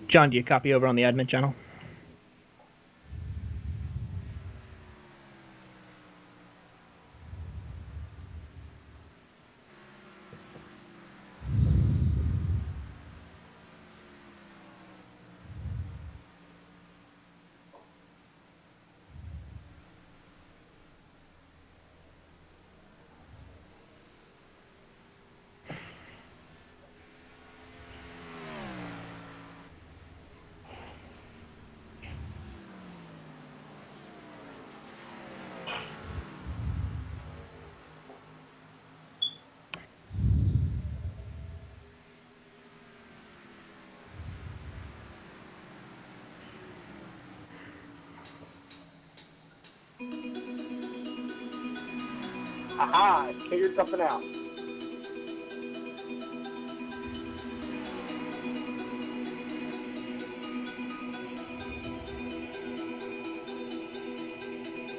John, do you copy over on the admin channel? Aha, figured something out.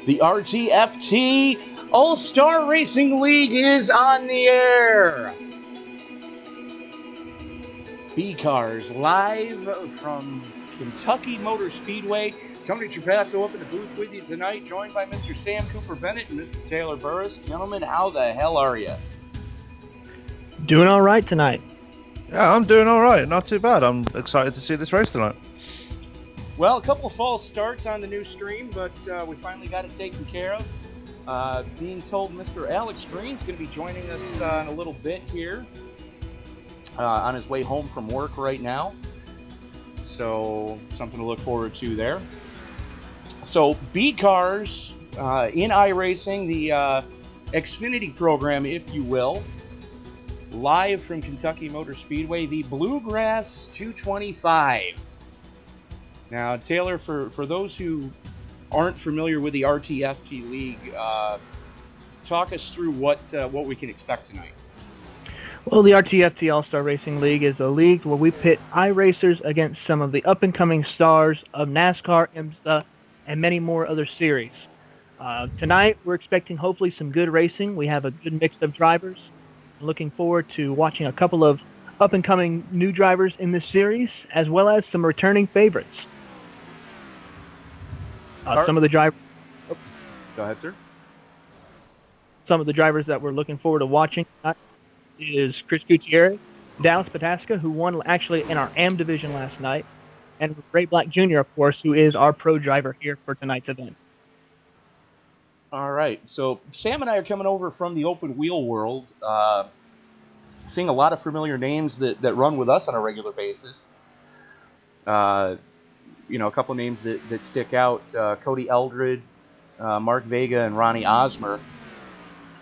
The RTFT All-Star Racing League is on the air. B-Cars live from Kentucky Motor Speedway. Tony Trapasso up in the booth with you tonight, joined by Mr. Sam Cooper Bennett and Mr. Taylor Burris. Gentlemen, how the hell are you? Doing all right tonight. Yeah, I'm doing all right. Not too bad. I'm excited to see this race tonight. Well, a couple of false starts on the new stream, but we finally got it taken care of. Being told Mr. Alex Green's going to be joining us in a little bit here on his way home from work right now. So, something to look forward to there. So, B-Cars in iRacing, the Xfinity program, if you will, live from Kentucky Motor Speedway, the Bluegrass 225. Now, Taylor, for those who aren't familiar with the RTFT League, talk us through what we can expect tonight. Well, the RTFT All-Star Racing League is a league where we pit iRacers against some of the up-and-coming stars of NASCAR, IMSA, and many more other series. Tonight, we're expecting hopefully some good racing. We have a good mix of drivers. Looking forward to watching a couple of up-and-coming new drivers in this series, as well as some returning favorites. Some of the drivers. Go ahead, sir. Some of the drivers that we're looking forward to watching is Chris Gutierrez, Dallas Pataska, who won actually in our AM division last night, and Ray Black Jr., of course, who is our pro driver here for tonight's event. All right. So Sam and I are coming over from the open wheel world, seeing a lot of familiar names that run with us on a regular basis. A couple of names that stick out: Cody Eldred, Mark Vega, and Ronnie Osmer.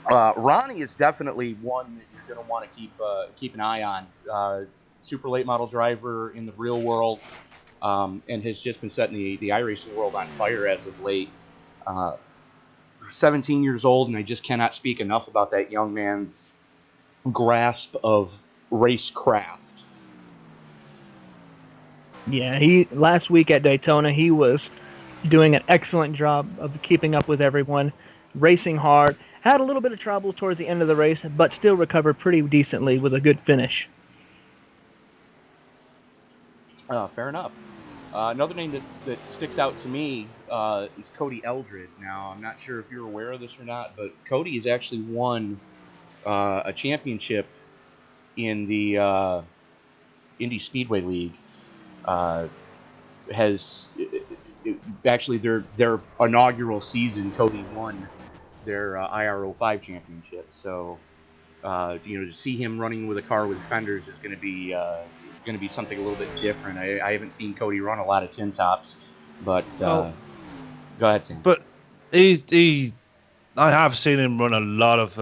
Ronnie is definitely one that you're going to want to keep an eye on. Super late model driver in the real world, and has just been setting the iRacing world on fire as of late. 17 years old, and I just cannot speak enough about that young man's grasp of racecraft. Yeah, last week at Daytona, he was doing an excellent job of keeping up with everyone, racing hard. Had a little bit of trouble towards the end of the race, but still recovered pretty decently with a good finish. Fair enough. Another name that sticks out to me is Cody Eldred. Now, I'm not sure if you're aware of this or not, but Cody has actually won a championship in the Indy Speedway League. Actually their inaugural season, Cody won their IR05 championship. So, to see him running with a car with fenders is going to be something a little bit different. I haven't seen Cody run a lot of tin tops, but go ahead, Sam. But I have seen him run a lot of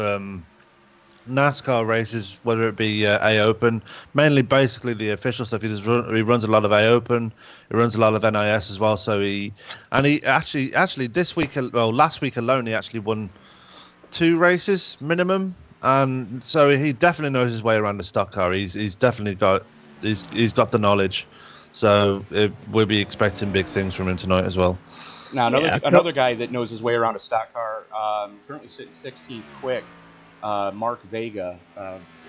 NASCAR races, whether it be A Open, mainly basically the official stuff. He runs a lot of A Open. He runs a lot of NIS as well. So he actually this week, last week alone, he actually won 2 races minimum, and so he definitely knows his way around the stock car. He's definitely got the knowledge. So we'll be expecting big things from him tonight as well. Now another guy that knows his way around a stock car, currently sitting 16th quick. Mark Vega.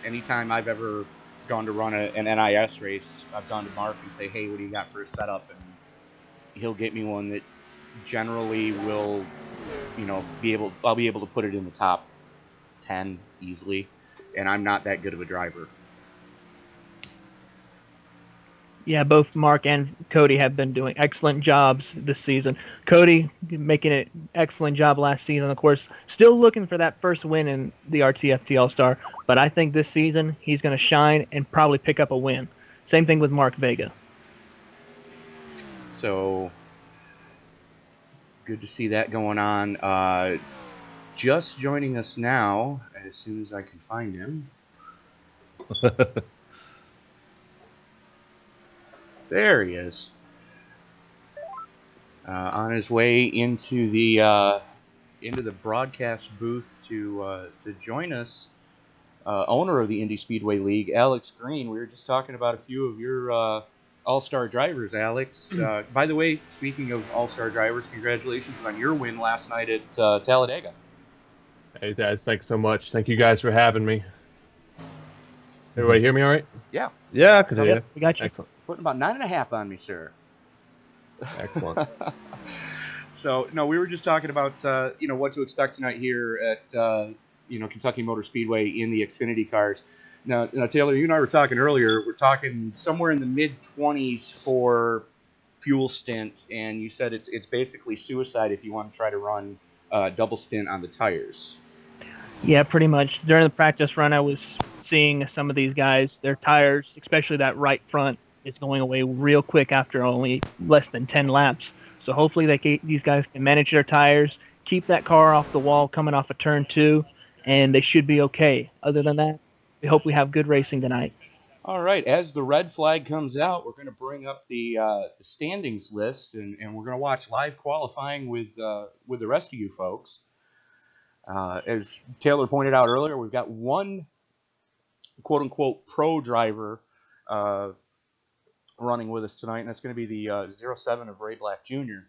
Anytime I've ever gone to run an NIS race, I've gone to Mark and say, hey, what do you got for a setup? And he'll get me one that generally will, I'll be able to put it in the top 10 easily. And I'm not that good of a driver. Yeah, both Mark and Cody have been doing excellent jobs this season. Cody making an excellent job last season, of course, still looking for that first win in the RTFT All-Star, but I think this season he's going to shine and probably pick up a win. Same thing with Mark Vega. So good to see that going on. Just joining us now, as soon as I can find him. There he is. On his way into the broadcast booth to join us, owner of the Indy Speedway League, Alex Green. We were just talking about a few of your all-star drivers, Alex. By the way, speaking of all-star drivers, congratulations on your win last night at Talladega. Hey guys, thanks so much. Thank you guys for having me. Everybody hear me all right? Yeah. Yeah, I could hear you. We got you. Excellent. Putting about 9.5 on me, sir. Excellent. So, no, we were just talking about, what to expect tonight here at, Kentucky Motor Speedway in the Xfinity cars. Now, Taylor, you and I were talking earlier. We're talking somewhere in the mid-20s for fuel stint, and you said it's basically suicide if you want to try to run double stint on the tires. Yeah, pretty much. During the practice run, I was seeing some of these guys, their tires, especially that right front, is going away real quick after only less than 10 laps. So hopefully these guys can manage their tires, keep that car off the wall coming off of turn 2, and they should be okay. Other than that, we hope we have good racing tonight. All right, as the red flag comes out, we're going to bring up the standings list, and we're going to watch live qualifying with the rest of you folks. As Taylor pointed out earlier, we've got one quote-unquote pro driver running with us tonight, and that's going to be the 07 of Ray Black Jr.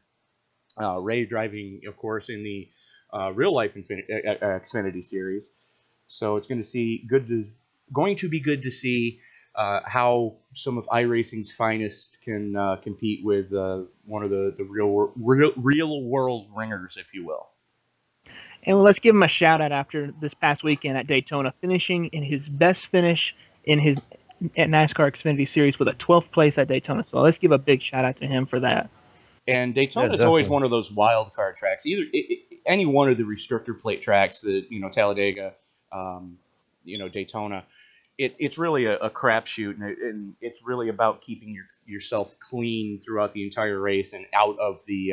Ray driving, of course, in the real-life Xfinity Series. So it's going to be good to see how some of iRacing's finest can compete with one of the real world ringers, if you will. And let's give him a shout out after this past weekend at Daytona, finishing in his best finish in his NASCAR Xfinity Series with a 12th place at Daytona. So let's give a big shout out to him for that. And Daytona is always one of those wild card tracks. Either any one of the restrictor plate tracks, that Talladega, Daytona. It's really a crapshoot, and it's really about keeping yourself clean throughout the entire race and out of the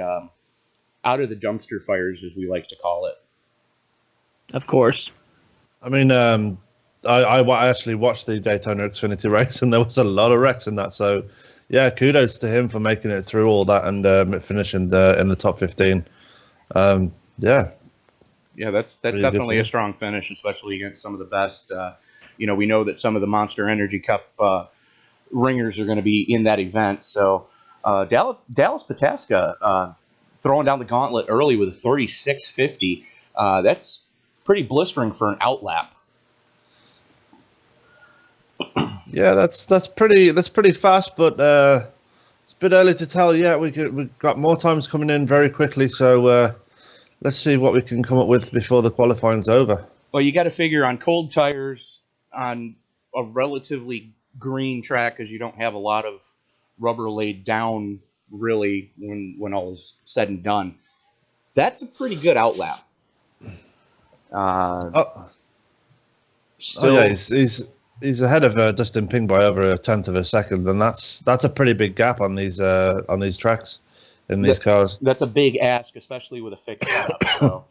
dumpster fires, as we like to call it. Of course. I mean, I actually watched the Daytona Xfinity race, and there was a lot of wrecks in that. So, yeah, kudos to him for making it through all that and finishing in the top 15. Yeah, that's really definitely a strong finish, especially against some of the best. We know that some of the Monster Energy Cup ringers are going to be in that event. So, Dallas Pataska throwing down the gauntlet early with a 36.50. That's pretty blistering for an outlap. Yeah, that's pretty fast, but it's a bit early to tell yet. We've got more times coming in very quickly, so let's see what we can come up with before the qualifying's over. Well, you got to figure on cold tires on a relatively green track, because you don't have a lot of rubber laid down really when all is said and done. That's a pretty good outlap. Yeah, he's ahead of Dustin Ping by over 1/10 of a second, and that's a pretty big gap on these tracks in these cars. That's a big ask, especially with a fixed setup. So,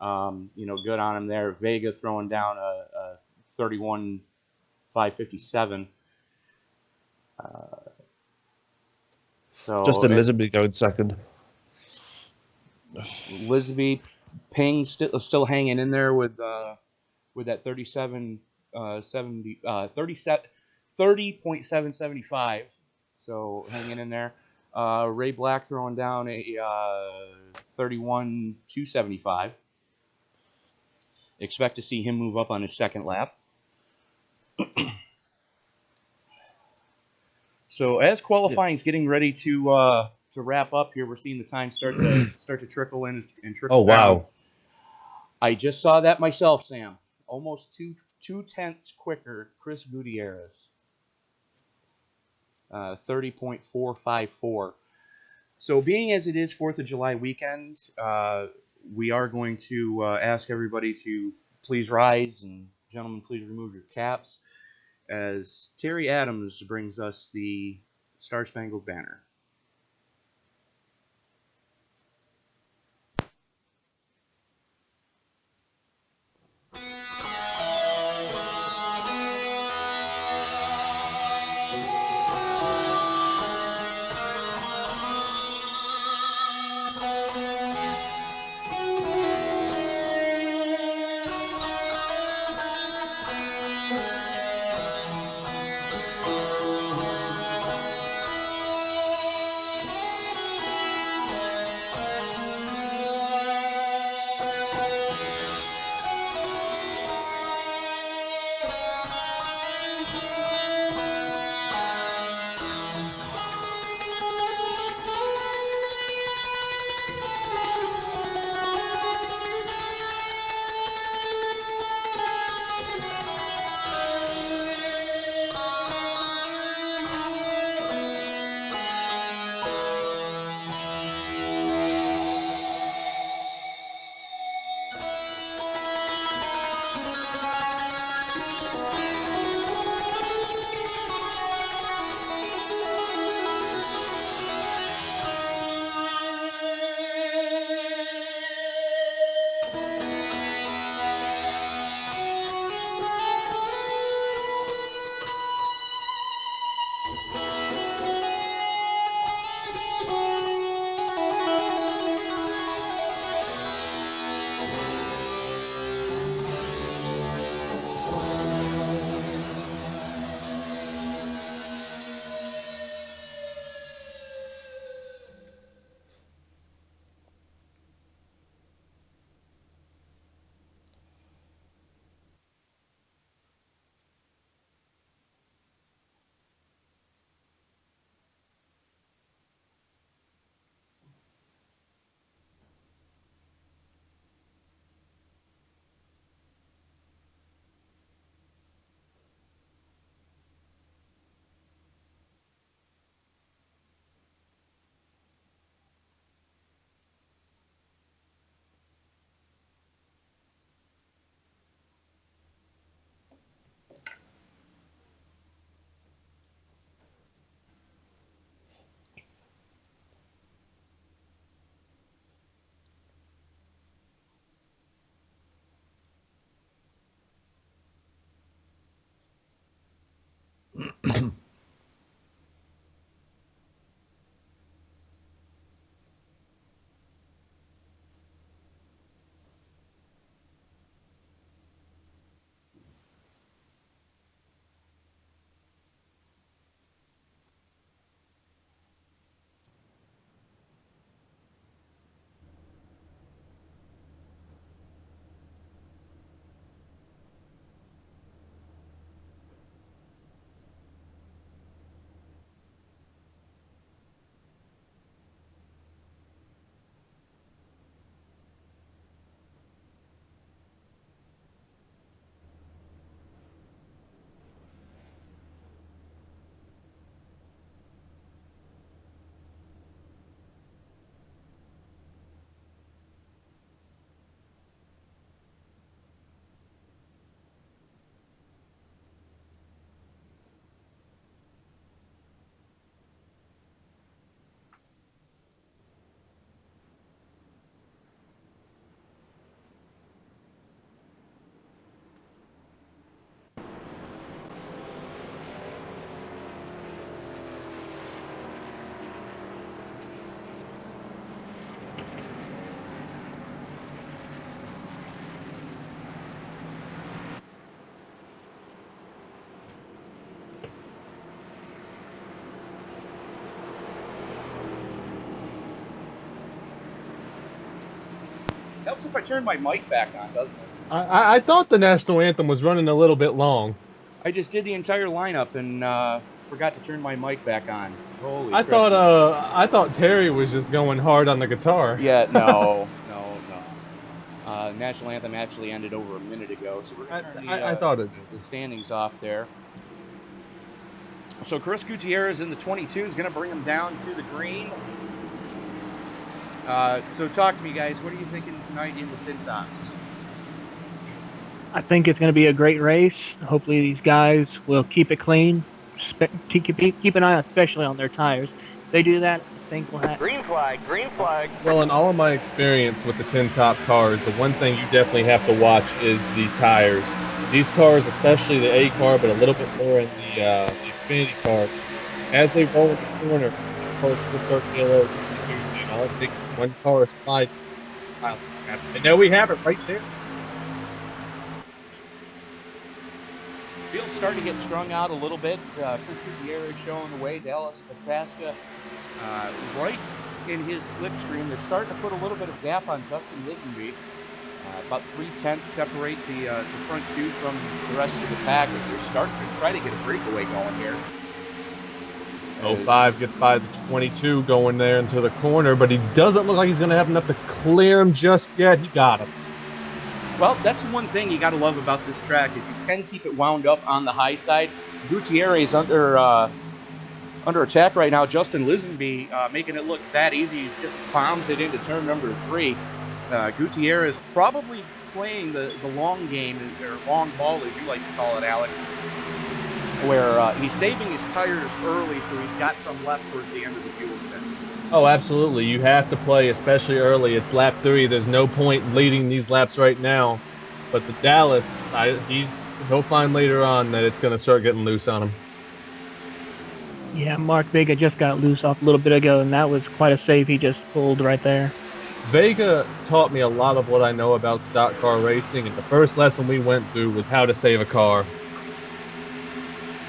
good on him there. Vega throwing down a 31.557. Justin Lisby going second. Lisby, Ping still hanging in there with that 30.775. So hanging in there. Ray Black throwing down a 31.275. Expect to see him move up on his second lap. So as qualifying is getting ready to wrap up here, we're seeing the time start to trickle in and trickle Oh, wow. down. I just saw that myself, Sam. Almost two tenths quicker, Chris Gutierrez. 30.454. So being as it is 4th of July weekend, we are going to ask everybody to please rise, and gentlemen, please remove your caps, as Terry Adams brings us the Star Spangled Banner. Helps if I turn my mic back on, doesn't it? I thought the national anthem was running a little bit long. I just did the entire lineup, and forgot to turn my mic back on. Holy I Christmas. thought Terry was just going hard on the guitar. Yeah, no. National Anthem actually ended over a minute ago, so we're going to turn I thought it the did. standings off there. So Chris Gutierrez in the 22 is going to bring him down to the green. So talk to me, guys. What are you thinking tonight in the Tin Tops? I think it's going to be a great race. Hopefully, these guys will keep it clean. Keep an eye, especially on their tires. If they do that, I think we'll have. Green flag, green flag. Well, in all of my experience with the tin top cars, the one thing you definitely have to watch is the tires. These cars, especially the A car, but a little bit more in the Xfinity car, as they roll in the corner, these cars will start to get a little loosey-goosey, and all it takes is one car slide. And there we have it right there. Field's starting to get strung out a little bit. Chris Gutierrez showing the way. Dallas Papaska right in his slipstream. They're starting to put a little bit of gap on Justin Lisenby. About 3/10 separate the front two from the rest of the pack as they're starting to try to get a breakaway going here. 05 gets by the 22 going there into the corner, but he doesn't look like he's going to have enough to clear him just yet. He got him. Well, that's the one thing you got to love about this track is you can keep it wound up on the high side. Gutierrez under attack right now. Justin Lisenby making it look that easy. He just bombs it into turn number 3. Gutierrez probably playing the long game, or long ball as you like to call it, Alex, where he's saving his tires early so he's got some left towards the end of the fuel stint. Oh, absolutely. You have to play, especially early. It's lap 3. There's no point leading these laps right now. But the Dallas, he'll find later on that it's going to start getting loose on him. Yeah, Mark Vega just got loose off a little bit ago, and that was quite a save he just pulled right there. Vega taught me a lot of what I know about stock car racing, and the first lesson we went through was how to save a car.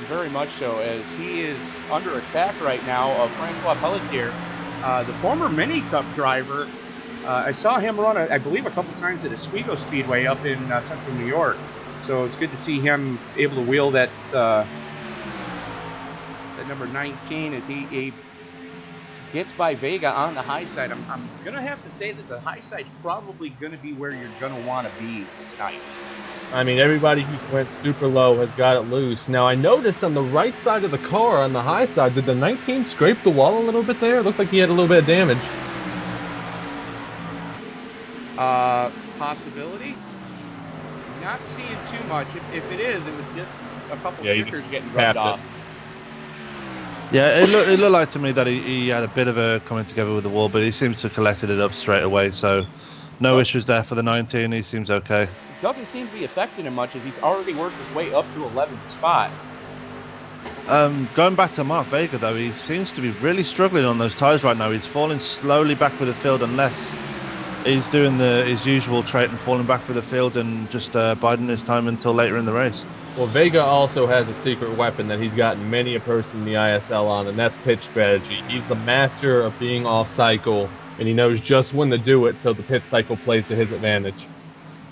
Very much so, as he is under attack right now of Francois Pelletier, the former Mini Cup driver. I saw him run, I believe, a couple times at Oswego Speedway up in central New York. So it's good to see him able to wheel that number 19 as he gets by Vega on the high side. I'm going to have to say that the high side's probably going to be where you're going to want to be tonight. I mean, everybody who's went super low has got it loose. Now, I noticed on the right side of the car, on the high side, did the 19 scrape the wall a little bit there? It looked like he had a little bit of damage. Possibility? Not seeing too much. If it is, it was just a couple stickers getting rubbed off. Yeah, it looked like to me that he had a bit of a coming together with the wall, but he seems to have collected it up straight away, so no issues there for the 19. He seems okay. Doesn't seem to be affecting him much as he's already worked his way up to 11th spot. Going back to Mark Vega, though, he seems to be really struggling on those tyres right now. He's falling slowly back through the field unless he's doing his usual trait and falling back through the field and just biding his time until later in the race. Well, Vega also has a secret weapon that he's gotten many a person in the ISL on, and that's pit strategy. He's the master of being off cycle, and he knows just when to do it, so the pit cycle plays to his advantage.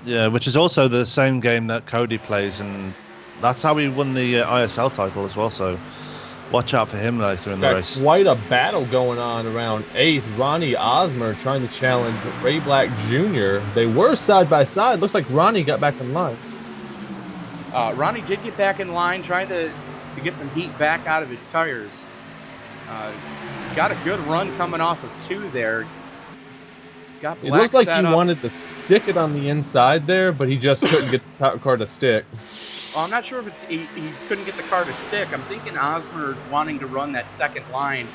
Yeah, which is also the same game that Cody plays, and that's how he won the ISL title as well, so watch out for him later in the race. Quite a battle going on around 8th. Ronnie Osmer trying to challenge Ray Black Jr. They were side by side. Looks like Ronnie got back in line. Ronnie did get back in line, trying to get some heat back out of his tires. Got a good run coming off of 2 there. Got Black it looked like set he up. wanted to stick it on the inside there, but he just couldn't get the top car to stick. Well, I'm not sure if it's he couldn't get the car to stick. I'm thinking Osmer is wanting to run that second line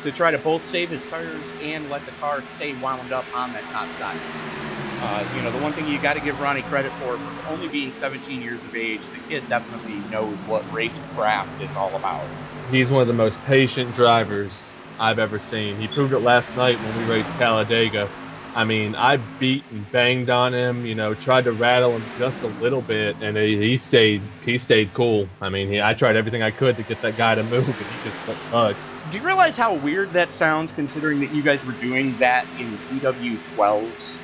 to try to both save his tires and let the car stay wound up on that top side. The one thing you got to give Ronnie credit for only being 17 years of age, the kid definitely knows what racecraft is all about. He's one of the most patient drivers I've ever seen. He proved it last night when we raced Talladega. I mean, I beat and banged on him, tried to rattle him just a little bit, and he stayed cool. I mean, I tried everything I could to get that guy to move, and he just wouldn't budge. Do you realize how weird that sounds, considering that you guys were doing that in DW12s?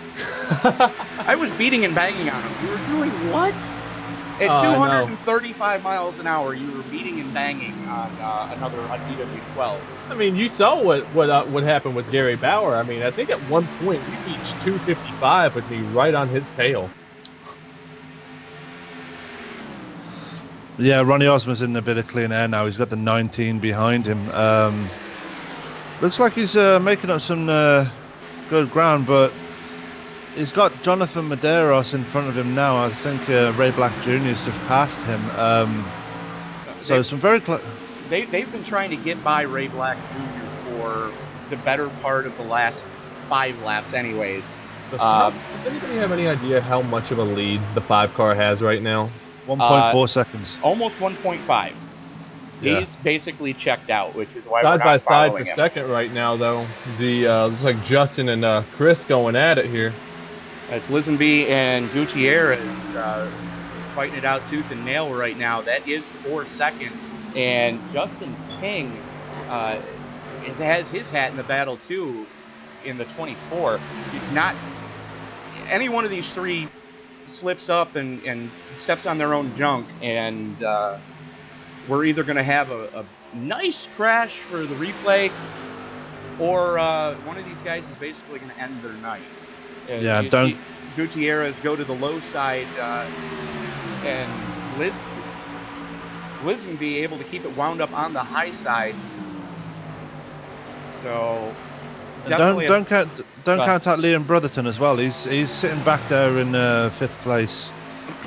I was beating and banging on him. You were doing what? At no. 235 miles an hour, you were beating and banging on another VW12. I mean, you saw what happened with Gary Bauer. I mean, I think at one point we reached 255 with me right on his tail. Yeah, Ronnie Osmer's in a bit of clean air now. He's got the 19 behind him. Looks like he's making up some good ground, but he's got Jonathan Medeiros in front of him now. I think Ray Black Jr. has just passed him. So some very close. They've been trying to get by Ray Black Jr. for the better part of the last 5 laps anyways. Does anybody have any idea how much of a lead the 5 car has right now? 1.4 seconds. Almost 1.5. Yeah. He's basically checked out, which is why Side we're by not side for following him. second right now, though. The looks like Justin and Chris going at it here. It's Lisenby and Gutierrez fighting it out tooth and nail right now. That is for second. And Justin Ping has his hat in the battle, too, in the 24. Not any one of these 3 slips up and steps on their own junk, and we're either going to have a nice crash for the replay, or one of these guys is basically going to end their night. Yeah, don't. Gutierrez go to the low side, and Lisenby able to keep it wound up on the high side. So Don't count out Liam Brotherton as well. He's sitting back there in 5th place,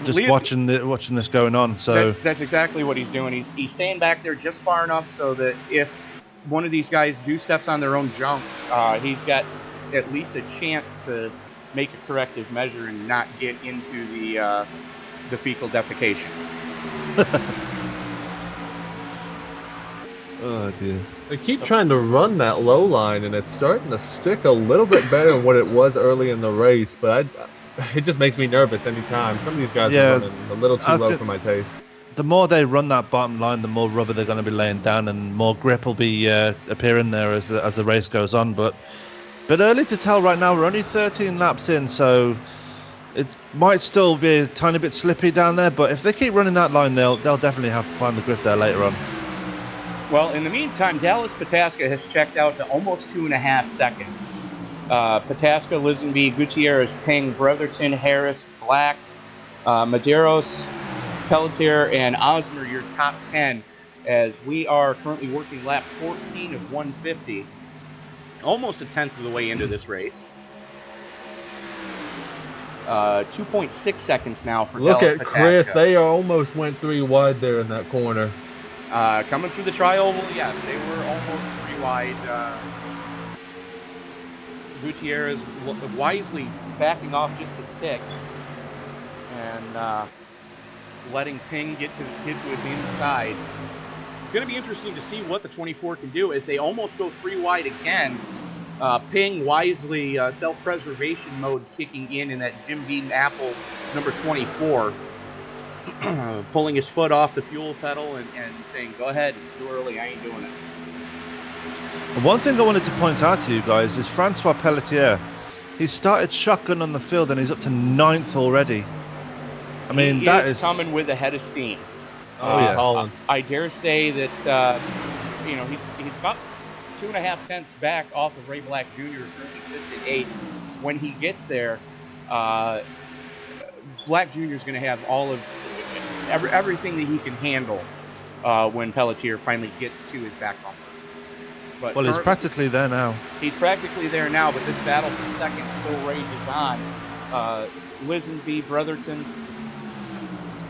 just Liam, watching this going on. So that's exactly what he's doing. He's staying back there just far enough so that if one of these guys do steps on their own junk, he's got at least a chance to make a corrective measure and not get into the fecal defecation. oh dear. They keep trying to run that low line, and it's starting to stick a little bit better than what it was early in the race. But it just makes me nervous anytime. Some of these guys are running a little too low for my taste. The more they run that bottom line, the more rubber they're going to be laying down, and more grip will be appearing there as the race goes on. But early to tell right now. We're only 13 laps in, so it might still be a tiny bit slippy down there. But if they keep running that line, they'll definitely have to find the grip there later on. Well, in the meantime, Dallas Pataska has checked out to almost 2.5 seconds. Pataska, Lisenby, Gutierrez, Ping, Brotherton, Harris, Black, Medeiros, Pelletier, and Osmer, your top 10, as we are currently working lap 14 of 150. Almost a tenth of the way into this race. 2.6 seconds now for Look Dallas at Chris. Pataska. They almost went 3 wide there in that corner. Coming through the tri-oval, yes, they were almost 3 wide. Gutierrez wisely backing off just a tick and letting Ping get to his inside. It's going to be interesting to see what the 24 can do as they almost go 3 wide again. Ping wisely self-preservation mode kicking in that Jim Beam Apple number 24. Pulling his foot off the fuel pedal and saying, go ahead, it's too early, I ain't doing it. One thing I wanted to point out to you guys is Francois Pelletier. He started shotgun on the field and he's up to 9th already. I mean, that is coming with a head of steam. Oh yeah. I dare say that he's about 2.5 tenths back off of Ray Black Jr. Currently sits at 8th. When he gets there, Black Jr. is going to have all of everything that he can handle when Pelletier finally gets to his back bumper. But he's practically there now. He's practically there now, but this battle for second still rages on. Lisenby, Brotherton,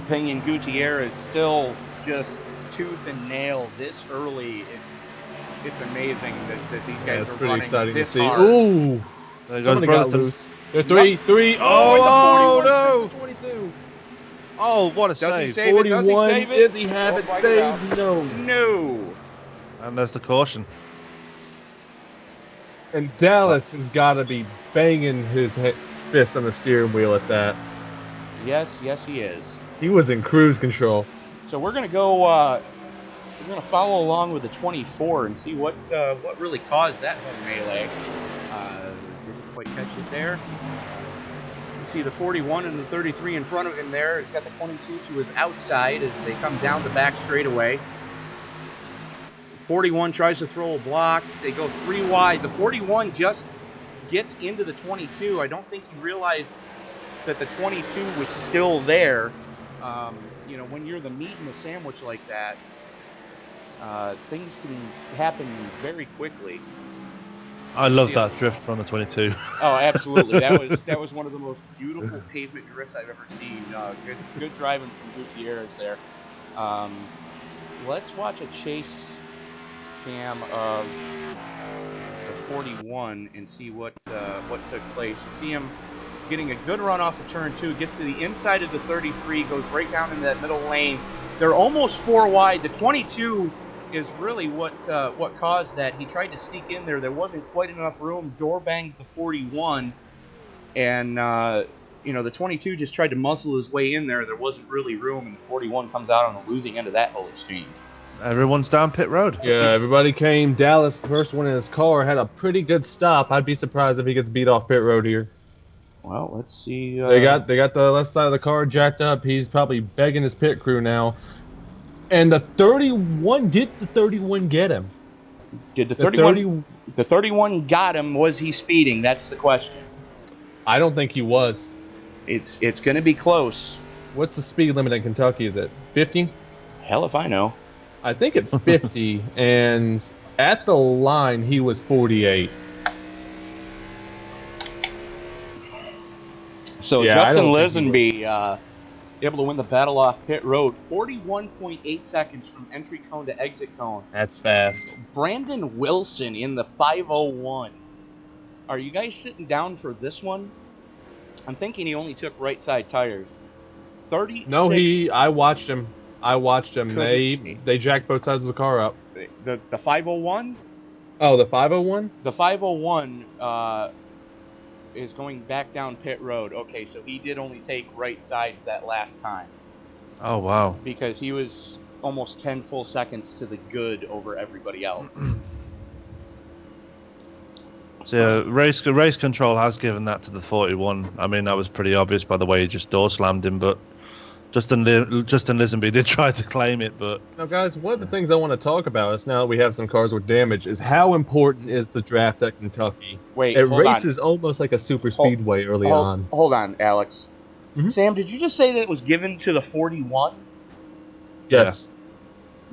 Ping, and Gutierrez still just tooth and nail this early. It's amazing that these guys are pretty running exciting this to see. hard. Ooh, There somebody goes got Brotherton. loose. They're 3. Oh, no! no! 22. Oh, what a Does he save. save it? Does he 41. save it? Does he have Oh, it fight it saved? out. No. No. And there's the caution. And Dallas has got to be banging his fist on the steering wheel at that. Yes, he is. He was in cruise control. So we're gonna go. We're gonna follow along with the 24 and see what really caused that whole melee. Didn't quite catch it there. see the 41 and the 33 in front of him there. He's got the 22 to his outside as they come down the back straightaway. 41 tries to throw a block. They go 3 wide. The 41 just gets into the 22. I don't think he realized that the 22 was still there. You know, when you're the meat in a sandwich like that, things can happen very quickly. I love that drift from the 22. Oh, absolutely. That was one of the most beautiful pavement drifts I've ever seen. Good driving from Gutierrez there. Let's watch a chase cam of the 41 and see what took place. You see him getting a good run off of turn 2, gets to the inside of the 33, goes right down into that middle lane. They're almost 4 wide. The 22 is really what caused that. He tried to sneak in there. There wasn't quite enough room. Door banged the 41, and you know, the 22 just tried to muscle his way in there. There wasn't really room, and the 41 comes out on the losing end of that whole exchange. Everyone's down pit road. Yeah, everybody came. Dallas, first one in his car, had a pretty good stop. I'd be surprised if he gets beat off pit road here. Well, let's see. They got the left side of the car jacked up. He's probably begging his pit crew now. And the 31, did the 31 get him? Did the 31? The 31 got him. Was he speeding? That's the question. I don't think he was. It's going to be close. What's the speed limit in Kentucky? Is it 50? Hell if I know. I think it's 50, and at the line, he was 48. So Yeah, Justin Lisenby able to win the battle off pit road. 41.8 seconds from entry cone to exit cone. That's fast. Brandon Wilson in the 501. Are you guys sitting down for this one? I'm thinking he only took right side tires. 36. No, I watched him. They jacked both sides of the car up. The 501? Oh, the 501? The 501 is going back down pit road. Okay, so he did only take right sides that last time. Oh, wow. Because he was almost 10 full seconds to the good over everybody else. So race control has given that to the 41. I mean, that was pretty obvious by the way he just door slammed him, but Justin Lisenby did try to claim it, but... Now, guys, one of the things I want to talk about is now that we have some cars with damage is how important is the draft at Kentucky? Wait, it races almost like a super speedway early on. Hold on, Alex. Mm-hmm. Sam, did you just say that it was given to the 41? Yes.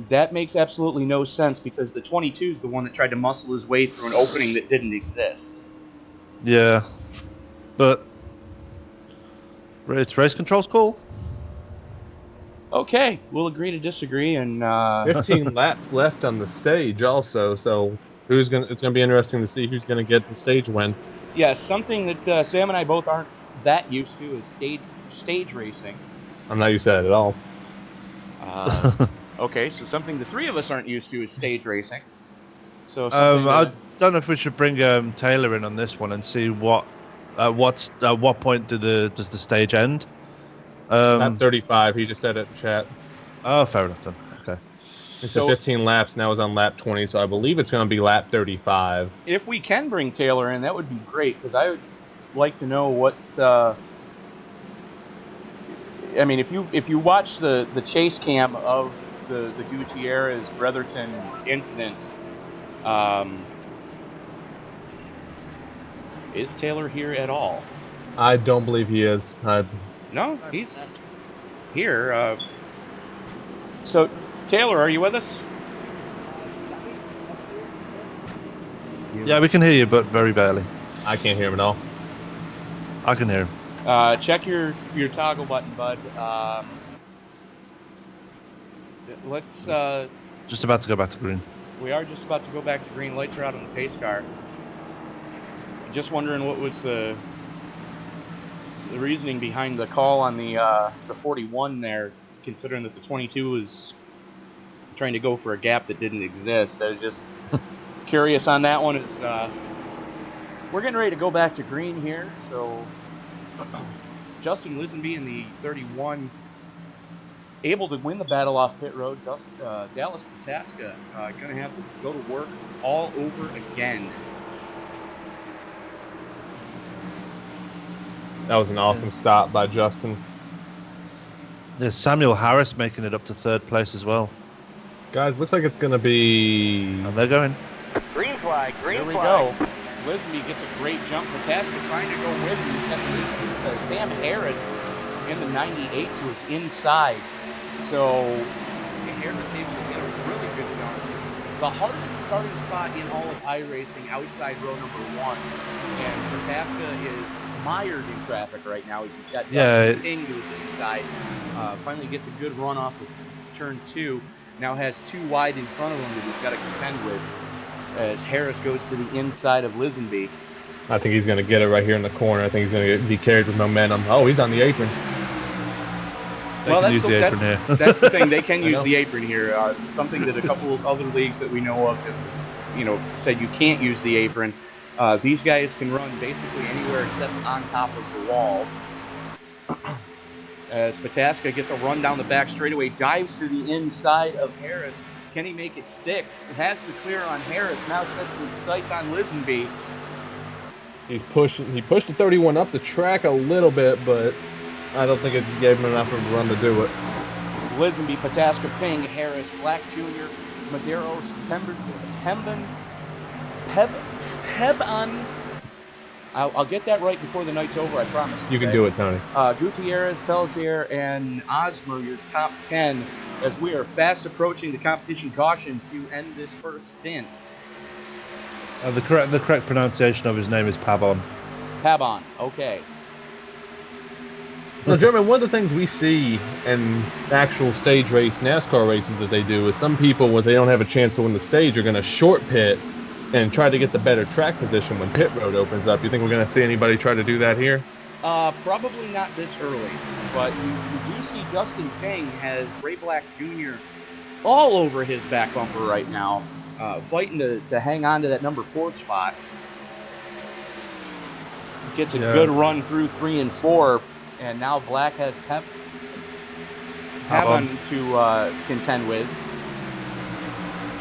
That makes absolutely no sense because the 22 is the one that tried to muscle his way through an opening that didn't exist. Yeah. But... race control's cool. Okay, we'll agree to disagree, and 15 laps left on the stage also, so it's gonna be interesting to see who's gonna get the stage win. Yeah, something that Sam and I both aren't that used to is stage racing. I'm not used to that at all. Okay, so something the three of us aren't used to is stage racing. So I don't know if we should bring Taylor in on this one and see what point does the stage end. Lap 35, he just said it in chat. Oh, fair enough then. Okay. He said 15 laps, now is on lap 20, so I believe it's going to be lap 35. If we can bring Taylor in, that would be great, because I would like to know what... I mean, if you watch the chase cam of the Gutierrez Bretherton incident, is Taylor here at all? I don't believe he is. No, he's here. So, Taylor, are you with us? Yeah, we can hear you, but very barely. I can't hear him at all. I can hear him. Check your toggle button, bud. Let's... just about to go back to green. We are just about to go back to green. Lights are out on the pace car. Just wondering what was the reasoning behind the call on the 41 there, considering that the 22 was trying to go for a gap that didn't exist. I was just curious on that one. We're getting ready to go back to green here, so Justin Lisenby in the 31 able to win the battle off pit road. Dallas Pataska going to have to go to work all over again. That was an awesome stop by Justin. There's Samuel Harris making it up to third place as well. Guys, looks like it's going to be... And they're going. Green flag, green There we flag. go. Lisenby gets a great jump. Pataska trying to go with him. Sam Harris in the 98 to his inside. So Harris able to get a really good jump. The hardest starting spot in all of iRacing, outside row number 1. And Pataska is mired in traffic right now. He's got King to his inside. Finally gets a good run off of turn 2. Now has 2 wide in front of him that he's got to contend with as Harris goes to the inside of Lisenby. I think he's going to get it right here in the corner. I think he's going to be carried with momentum. Oh, he's on the apron. Well, that's the thing. They can use know. the apron here. Something that a couple of other leagues that we know of have, said you can't use the apron. These guys can run basically anywhere except on top of the wall. As Pataska gets a run down the back straightaway, dives to the inside of Harris. Can he make it stick? Has the clear on Harris. Now sets his sights on Lisenby. He pushed the 31 up the track a little bit, but I don't think it gave him enough of a run to do it. Lisenby, Pataska, Ping, Harris, Black Jr., Medeiros, Pebon. I'll get that right before the night's over, I promise. You can do it, Tony. Gutierrez, Pelletier, and Osmer, your top 10, as we are fast approaching the competition caution to end this first stint. The correct pronunciation of his name is Pavon. Pabon, okay. Now, Jeremy, one of the things we see in actual stage race NASCAR races that they do is some people, when they don't have a chance to win the stage, are going to short pit and try to get the better track position when pit road opens up. You think we're going to see anybody try to do that here? Probably not this early, but you do see Dustin Ping has Ray Black Jr. all over his back bumper right now, fighting to hang on to that number 4 spot. Gets a good run through 3 and 4, and now Black has Pavon to contend with.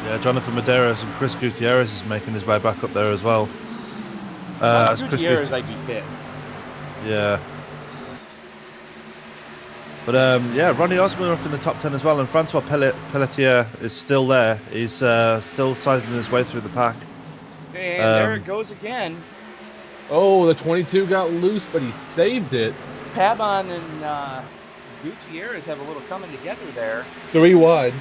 Yeah, Jonathan Medeiros and Chris Gutierrez is making his way back up there as well. Gutierrez, I'd be pissed. Yeah. But Ronnie Osmer up in the top 10 as well, and Francois Pelletier is still there. He's still sizing his way through the pack. And there it goes again. Oh, the 22 got loose, but he saved it. Pabon and Gutierrez have a little coming together there. 3 wide.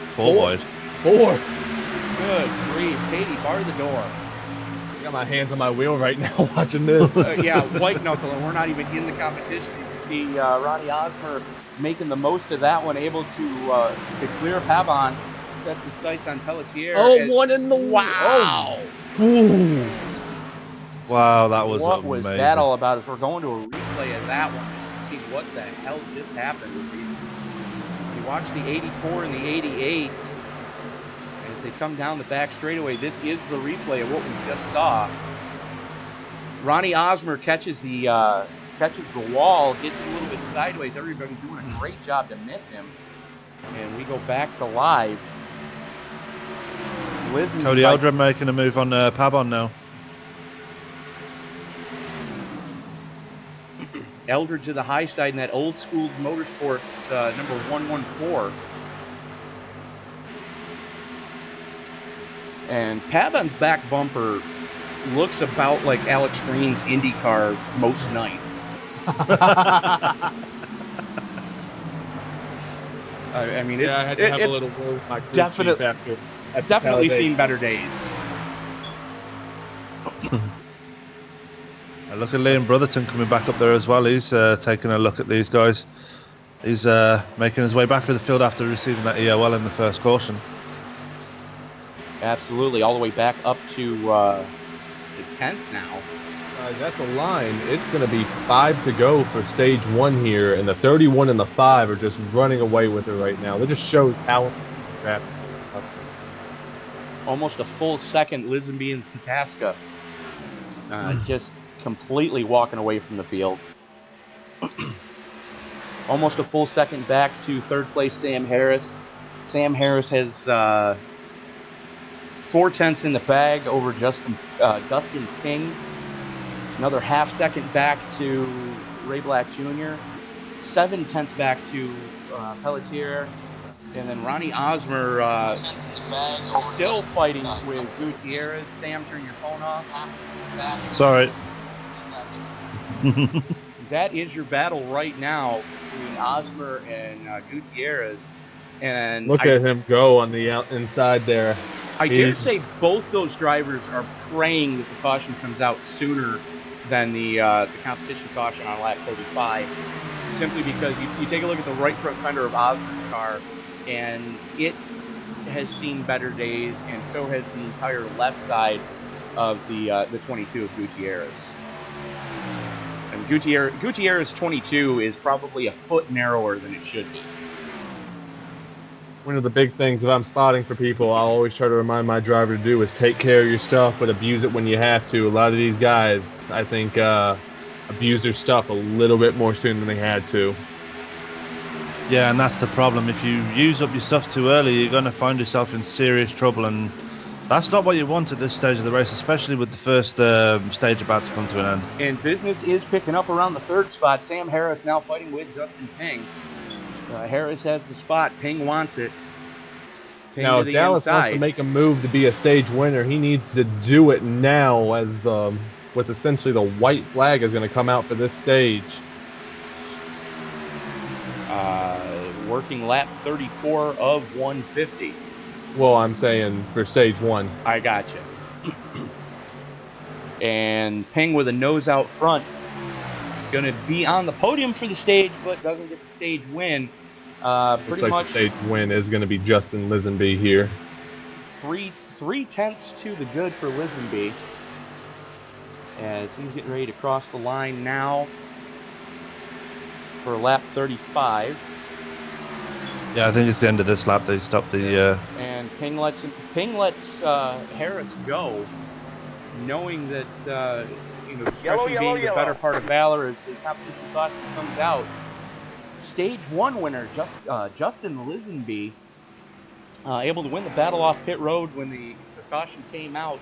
4 wide. 4. Good grief. Katie, bar the door. I got my hands on my wheel right now watching this. Yeah, white knuckle, and we're not even in the competition. You can see Ronnie Osmer making the most of that one, able to clear Pabon. Sets his sights on Pelletier. One in the... Wow. Oh. Wow, that was What amazing. was that all about? As we're going to a replay of that one just to see what the hell just happened. You watch the 84 and the 88 as they come down the back straightaway. This is the replay of what we just saw. Ronnie Osmer catches the wall, gets it a little bit sideways. Everybody doing a great job to miss him. And we go back to live. Cody Eldred making a move on Pabon now. Eldred to the high side in that old school motorsports number 114. And Pabon's back bumper looks about like Alex Green's IndyCar most nights. I mean, I had to have a little word with my crew chief after I've definitely seen better days. Look at Liam Brotherton coming back up there as well. He's taking a look at these guys. He's making his way back through the field after receiving that EOL in the first caution. Absolutely, all the way back up to 10th now. That's a line. It's going to be 5 to go for stage 1 here, and the 31 and the 5 are just running away with it right now. That just shows how rapid. Almost a full second, Lisenby and Pataska just completely walking away from the field. Almost a full second back to third place, Sam Harris. Sam Harris has 4 tenths in the bag over Dustin King. Another half second back to Ray Black Jr., 7/10 back to Pelletier, and then Ronnie Osmer still fighting with Gutierrez. Sam, turn your phone off. Sorry. That is your battle right now between Osmer and Gutierrez. And Look at him go on the inside there. I dare say both those drivers are praying that the caution comes out sooner than the competition caution on lap 35, simply because you take a look at the right front fender of Osmer's car, and it has seen better days, and so has the entire left side of the 22 of Gutierrez. And Gutierrez 22 is probably a foot narrower than it should be. One of the big things, if I'm spotting for people, I'll always try to remind my driver to do is take care of your stuff, but abuse it when you have to. A lot of these guys, I think, abuse their stuff a little bit more soon than they had to. Yeah, and that's the problem. If you use up your stuff too early, you're going to find yourself in serious trouble, and that's not what you want at this stage of the race, especially with the first stage about to come to an end. And business is picking up around the third spot. Sam Harris now fighting with Justin Ping. Harris has the spot. Ping wants it. Ping now, to if the Dallas inside. wants to make a move to be a stage winner, he needs to do it now, as what's essentially the white flag is going to come out for this stage. Working lap 34 of 150. Well, I'm saying for stage one. I gotcha. And Ping with a nose out front. Going to be on the podium for the stage, but doesn't get the stage win. Looks like the stage win is going to be Justin Lisenby here. 3/10 to the good for Lisenby, as he's getting ready to cross the line now for lap 35. Yeah, I think it's the end of this lap. They stopped the. And Ping lets Harris go, knowing that discretion being the better part of valor as the competition caution comes out. Stage one winner, Justin Lisenby, able to win the battle off pit road when the caution came out.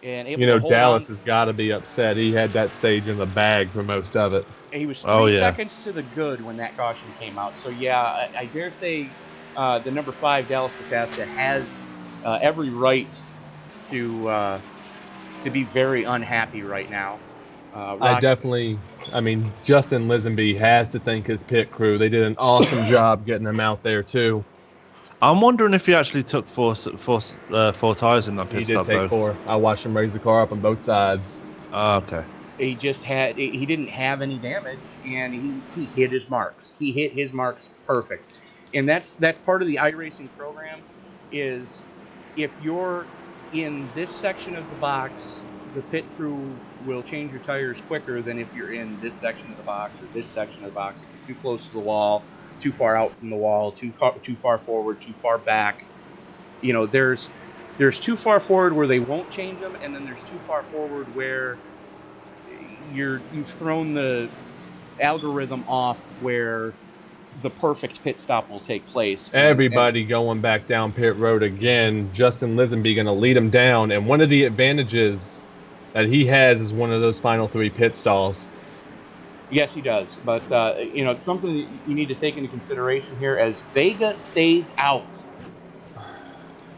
And able to hold Dallas on. has got to be upset. He had that stage in the bag for most of it. He was 3 seconds to the good when that caution came out. So, yeah, I dare say the number 5, Dallas Pataska, has every right to be very unhappy right now. Justin Lisenby has to thank his pit crew. They did an awesome job getting him out there, too. I'm wondering if he actually took four tires in that pit stop. He did take 4. I watched him raise the car up on both sides. Oh, okay. He didn't have any damage, and he hit his marks. He hit his marks perfect. And that's part of the iRacing program, is if you're in this section of the box, the pit crew will change your tires quicker than if you're in this section of the box or this section of the box. If you're too close to the wall, too far out from the wall, too far forward, too far back. There's too far forward where they won't change them, and then there's too far forward where you've thrown the algorithm off where the perfect pit stop will take place. Everybody going back down pit road again. Justin Lisenby going to lead him down, and one of the advantages that he has is one of those final 3 pit stalls. Yes, he does. But, it's something that you need to take into consideration here as Vega stays out.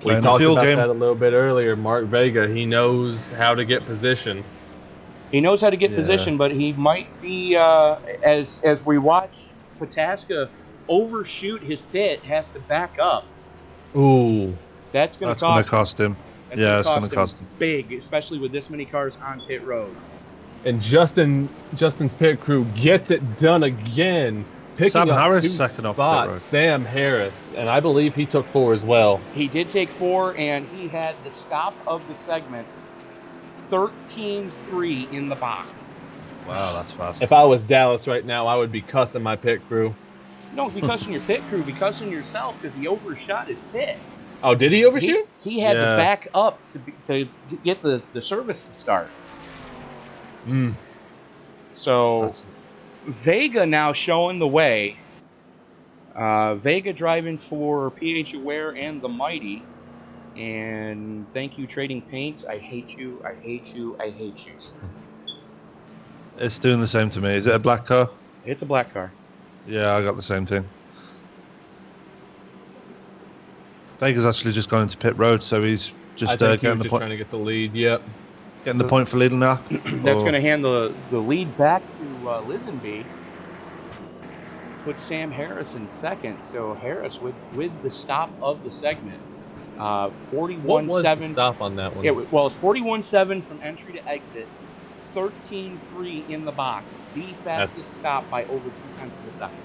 We talked about that a little bit earlier. Mark Vega, he knows how to get position. He knows how to get position, but he might be, as we watch Pataska overshoot his pit, has to back up. Ooh. That's going to cost him. It's going to cost him big, especially with this many cars on pit road. And Justin's pit crew gets it done again, picking Sam up Harris 2 second off spots. pit road. Sam Harris, and I believe he took 4 as well. He did take 4, and he had the stop of the segment, 13-3 in the box. Wow, that's fast. If I was Dallas right now, I would be cussing my pit crew. Don't be cussing your pit crew, be cussing yourself because he overshot his pit. Oh, did he overshoot? He had to back up to get the service to start. So Vega now showing the way. Vega driving for PH Aware and the Mighty. And thank you, Trading Paints. I hate you. I hate you. I hate you. It's doing the same to me. Is it a black car? It's a black car. Yeah, I got the same thing. Vega's actually just gone into pit road, so he's just I think he getting was the just point, trying to get the lead. Yep. getting the point for leading the lap. That's going to hand the lead back to Lisenby. Put Sam Harris in second. So Harris with the stop of the segment. 41.7. What was the stop on that one? It's 41.7 from entry to exit. 13.3 in the box. The fastest stop by over 0.2 of a second.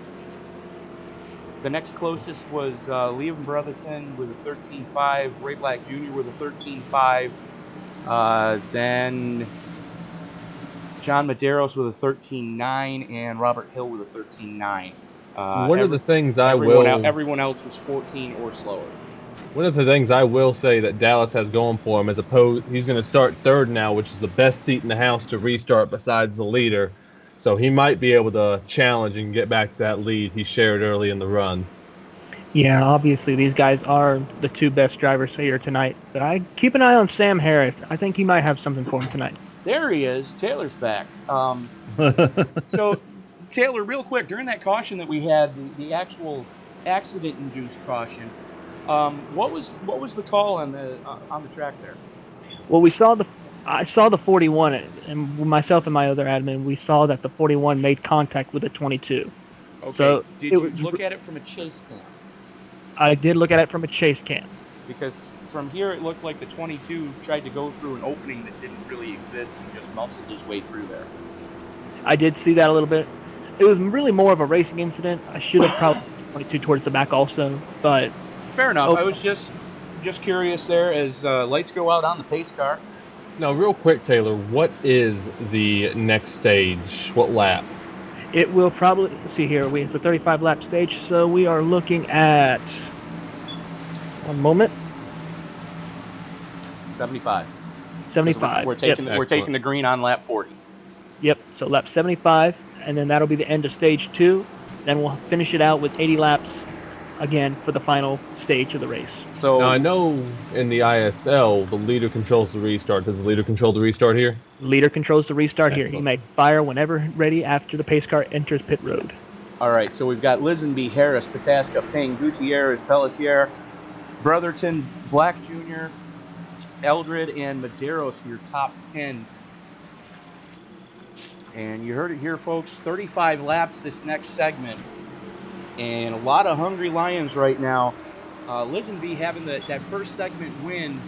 The next closest was Liam Brotherton with a 13.5. Ray Black Jr. with a 13.5. Then John Medeiros with a 13.9 and Robert Hill with a 13.9. One of the things everyone else was 14 or slower. One of the things I will say that Dallas has going for him, as opposed, he's going to start third now, which is the best seat in the house to restart besides the leader. So he might be able to challenge and get back to that lead he shared early in the run. Yeah, obviously these guys are the two best drivers here tonight. But I keep an eye on Sam Harris. I think he might have something for him tonight. There he is. Taylor's back. So, Taylor, real quick, during that caution that we had, the actual accident-induced caution, what was the call on the track there? Well, I saw the 41, and myself and my other admin, we saw that the 41 made contact with the 22. Okay. So did you look at it from a chase cam? I did look at it from a chase cam. Because from here it looked like the 22 tried to go through an opening that didn't really exist and just muscled his way through there. I did see that a little bit. It was really more of a racing incident. I should have probably 22 towards the back also, but fair enough. I was just curious there as lights go out on the pace car. Now, real quick, Taylor, what is the next stage? What lap? It will probably, see here, it's a 35 lap stage, so we are looking at, one moment, 75. 75. We're taking the green on lap 40. Yep, so lap 75, and then that'll be the end of stage 2. Then we'll finish it out with 80 laps again for the final stage of the race. So now I know in the ISL the leader controls the restart. Does the leader control the restart here? Leader controls the restart Excellent. here. He may fire whenever ready after the pace car enters pit road. All right, so we've got Lisenby, Harris, Pataska, Ping, Gutierrez, Pelletier, Brotherton, Black Jr., Eldred, and Medeiros, your top 10. And you heard it here, folks, 35 laps this next segment. And a lot of hungry lions right now. Lisenby having that first segment win,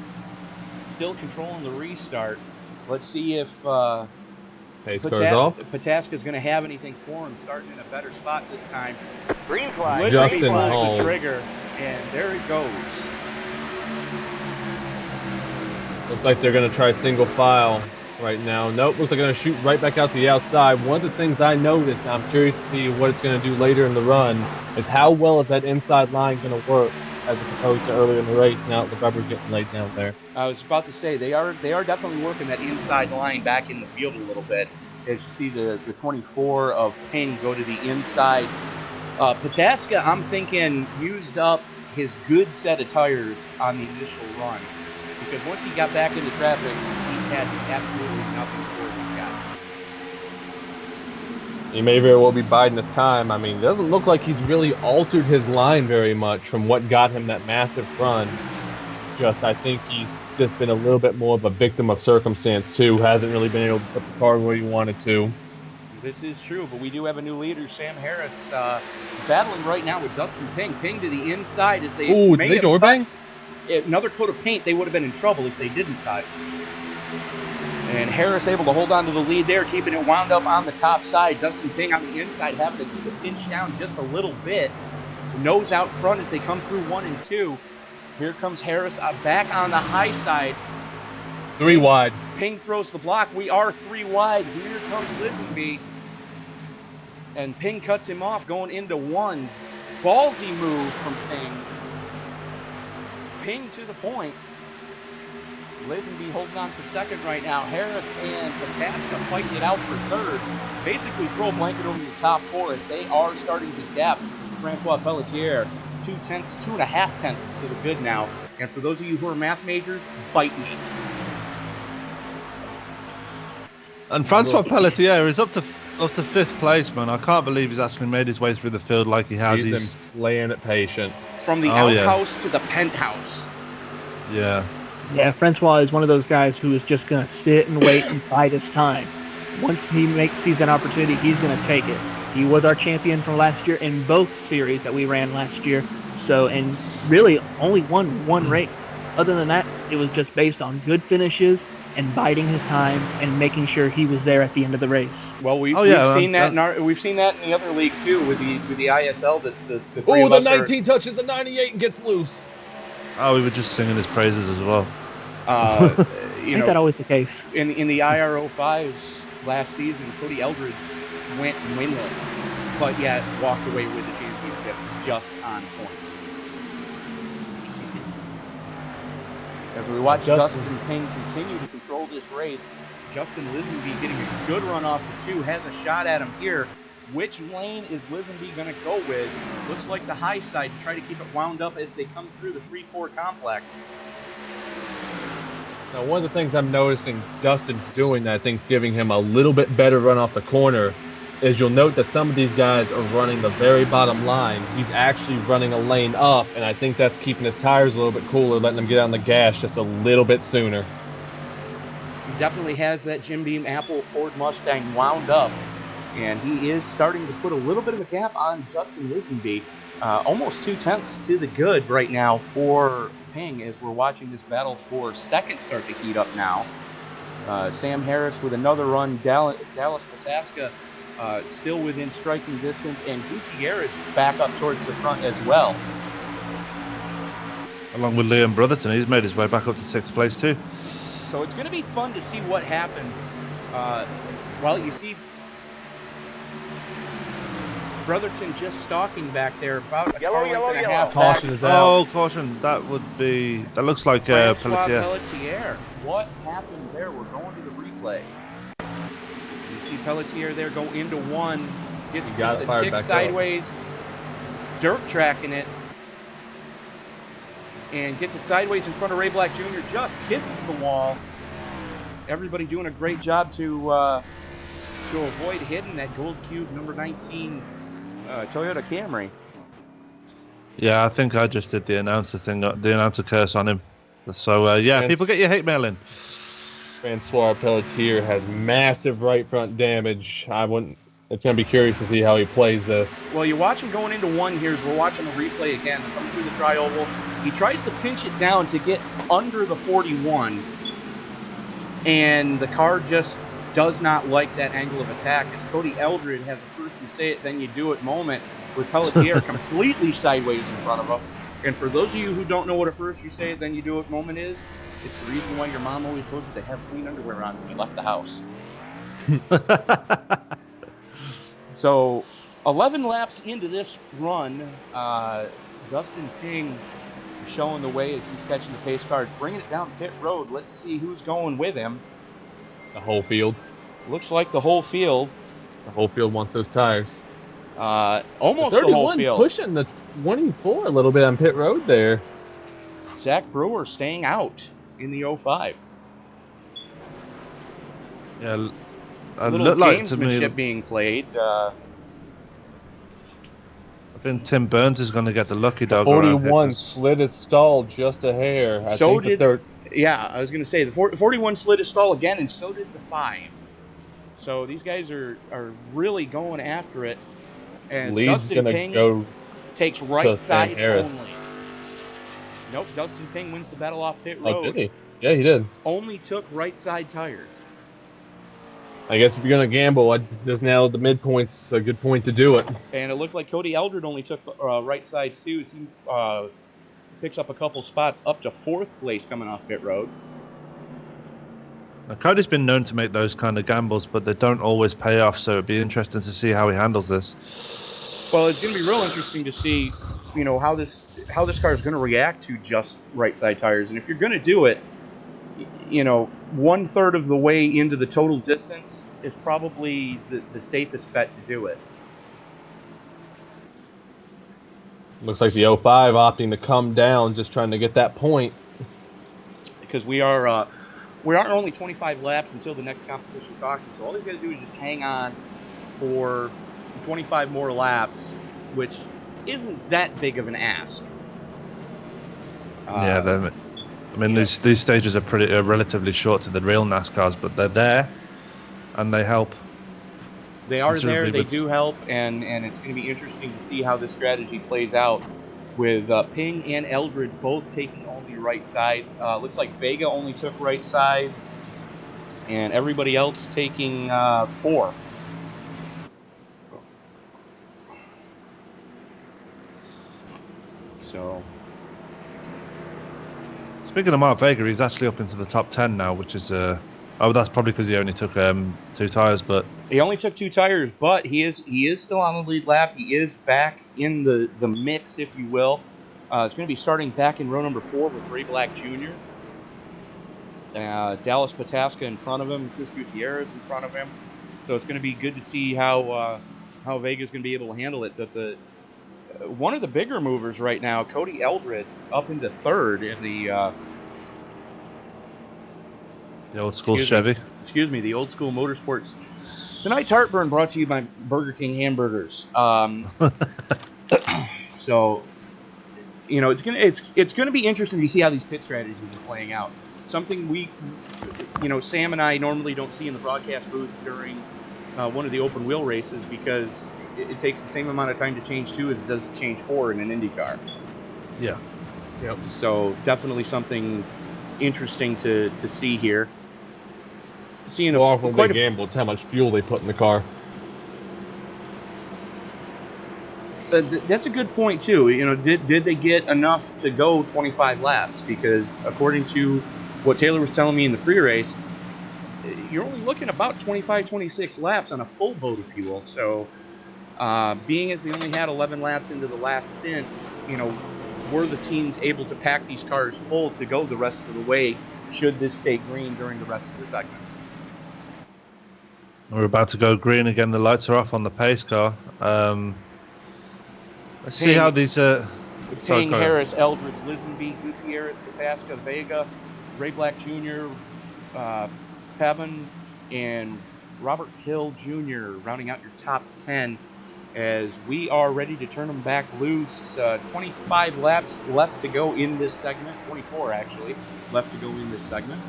still controlling the restart. Let's see if Pace car's off. Pataska's going to have anything for him, starting in a better spot this time. Green flag. Lisenby Justin pulls Halls. the trigger, and there it goes. Looks like they're going to try single file right now. Nope, looks like they're going to shoot right back out the outside. One of the things I noticed, and I'm curious to see what it's going to do later in the run, is how well is that inside line going to work as opposed to earlier in the race now that the rubber's getting laid down there. I was about to say, they are definitely working that inside line back in the field a little bit. As you see the 24 of Ping go to the inside. Pataska, I'm thinking, used up his good set of tires on the initial run. Because once he got back into traffic, he's had absolutely nothing for these guys. He may very well be biding his time. I mean, it doesn't look like he's really altered his line very much from what got him that massive run. I think he's just been a little bit more of a victim of circumstance, too. Hasn't really been able to put the car where he wanted to. This is true, but we do have a new leader, Sam Harris, battling right now with Dustin Ping. Ping to the inside as they Ooh, did they door bang? Another coat of paint, they would have been in trouble if they didn't touch. And Harris able to hold on to the lead there, keeping it wound up on the top side. Dustin Ping on the inside having to keep it pinched down just a little bit. Nose out front as they come through 1 and 2. Here comes Harris back on the high side. 3 wide. Ping throws the block. We are 3 wide. Here comes Lisenby. And Ping cuts him off going into 1. Ballsy move from Ping. Ping to the point. Lisenby holding on for second right now. Harris and Pataska fighting it out for third. Basically throw a blanket over your top 4 as they are starting to gap Francois Pelletier. 2.5 tenths to the good now. And for those of you who are math majors, bite me. And Francois Pelletier is up to 5th place, man. I can't believe he's actually made his way through the field like he has. He's been laying it patient. From the outhouse to the penthouse. Yeah. Yeah, Francois is one of those guys who is just going to sit and wait and bide his time. Once he sees an opportunity, he's going to take it. He was our champion from last year in both series that we ran last year. So, and really only won one race. Other than that, it was just based on good finishes and biding his time and making sure he was there at the end of the race. Well, we've seen that in the other league too with the ISL. The three of us 19 touches the 98 and gets loose. Oh, we were just singing his praises as well. Ain't that always the case? In the IRO5s last season, Cody Eldred went winless, but yet walked away with the championship just on points. As we watch Dustin Ping continue to control this race, Justin Lisenby getting a good run off the 2, has a shot at him here. Which lane is Lisenby going to go with? Looks like the high side to try to keep it wound up as they come through the 3-4 complex. Now, one of the things I'm noticing Dustin's doing that I think's giving him a little bit better run off the corner is you'll note that some of these guys are running the very bottom line. He's actually running a lane up, and I think that's keeping his tires a little bit cooler, letting him get on the gas just a little bit sooner. He definitely has that Jim Beam Apple Ford Mustang wound up, and he is starting to put a little bit of a gap on Justin Lisenby. Almost 2/10 to the good right now for Ping as we're watching this battle for second start to heat up now. Sam Harris with another run, Dallas Pataska still within striking distance, and Gutierrez back up towards the front as well. Along with Liam Brotherton, he's made his way back up to 6th place too. So it's going to be fun to see what happens. Well, you see Brotherton just stalking back there, about a car length and a half back. Caution is out. Oh, caution. That looks like Francois Pelletier. Pelletier. What happened there? We're going to the replay. You see Pelletier there go into one, gets just a chick sideways, dirt tracking it, and gets it sideways in front of Ray Black Jr., just kisses the wall. Everybody doing a great job to avoid hitting that gold cube number 19 Toyota Camry. Yeah, I think I just did the announcer thing, the announcer curse on him. So, people get your hate mail in. Francois Pelletier has massive right front damage. It's going to be curious to see how he plays this. Well, you watch him going into one here as we're watching the replay again. Coming through the tri-oval. He tries to pinch it down to get under the 41. And the car just does not like that angle of attack, as Cody Eldred has a first you say it, then you do it moment with Pelletier completely sideways in front of him. And for those of you who don't know what a first you say it, then you do it moment is, it's the reason why your mom always told you to have clean underwear on when you left the house. So, 11 laps into this run, Dustin Ping showing the way as he's catching the pace car, bringing it down pit road. Let's see who's going with him. The whole field. Looks like the whole field. The whole field wants those tires. Almost the whole field. Pushing the 24 a little bit on pit road there. Zach Brewer staying out in the 05. Yeah, a little looked like to me being played. I think Tim Burns is going to get the lucky dog. 41 slid his stall just a hair. Yeah, I was going to say the 41 slid his stall again, and so did the 5. So these guys are really going after it. And Dustin Ping takes right side only. Nope, Dustin Ping wins the battle off pit road. Oh, did he? Yeah, he did. Only took right side tires. I guess if you're going to gamble, just now the midpoint's a good point to do it. And it looked like Cody Eldred only took right sides too. He picks up a couple spots up to 4th place coming off pit road. Now, Cody's been known to make those kind of gambles, but they don't always pay off, so it'd be interesting to see how he handles this. Well, it's going to be real interesting to see, how this car is going to react to just right side tires. And if you're going to do it, 1/3 of the way into the total distance is probably the safest bet to do it. Looks like the 05 opting to come down, just trying to get that point. Because we are only 25 laps until the next competition caution, so all he's got to do is just hang on for 25 more laps, which isn't that big of an ask. Yeah, I mean, these stages are relatively short to the real NASCARs, but they're there, and they help. They are there. They do help, and it's going to be interesting to see how this strategy plays out with Ping and Eldred both taking only right sides. Looks like Vega only took right sides, and everybody else taking 4. So, speaking of Mark Vega, he's actually up into the top 10 now, which is that's probably because he only took 2 tires, but he only took 2 tires, but he is still on the lead lap. He is back in the mix, if you will. It's going to be starting back in row number 4 with Ray Black Jr., Dallas Pataska in front of him, Chris Gutierrez in front of him. So it's going to be good to see how Vega's going to be able to handle it. But one of the bigger movers right now, Cody Eldred, up into 3rd in the old school Chevy. Excuse me, the old school motorsports. Tonight's Heartburn brought to you by Burger King hamburgers. So, it's gonna be interesting to see how these pit strategies are playing out. Something we, Sam and I normally don't see in the broadcast booth during one of the open wheel races because it takes the same amount of time to change 2 as it does to change 4 in an Indy car. Yeah. Yep. So definitely something interesting to see here. Seeing often they gamble, it's how much fuel they put in the car. That's a good point too. Did they get enough to go 25 laps? Because according to what Taylor was telling me in the pre-race, you're only looking about 25, 26 laps on a full boat of fuel. So, being as they only had 11 laps into the last stint, were the teams able to pack these cars full to go the rest of the way should this stay green during the rest of the segment? We're about to go green again. The lights are off on the pace car. Let's see how these... Ping, Harris, Eldridge, Lisenby, Gutierrez, Pataska, Vega, Ray Black Jr., Pevin, and Robert Hill Jr. rounding out your top 10 as we are ready to turn them back loose. 25 laps left to go in this segment. 24, actually, left to go in this segment.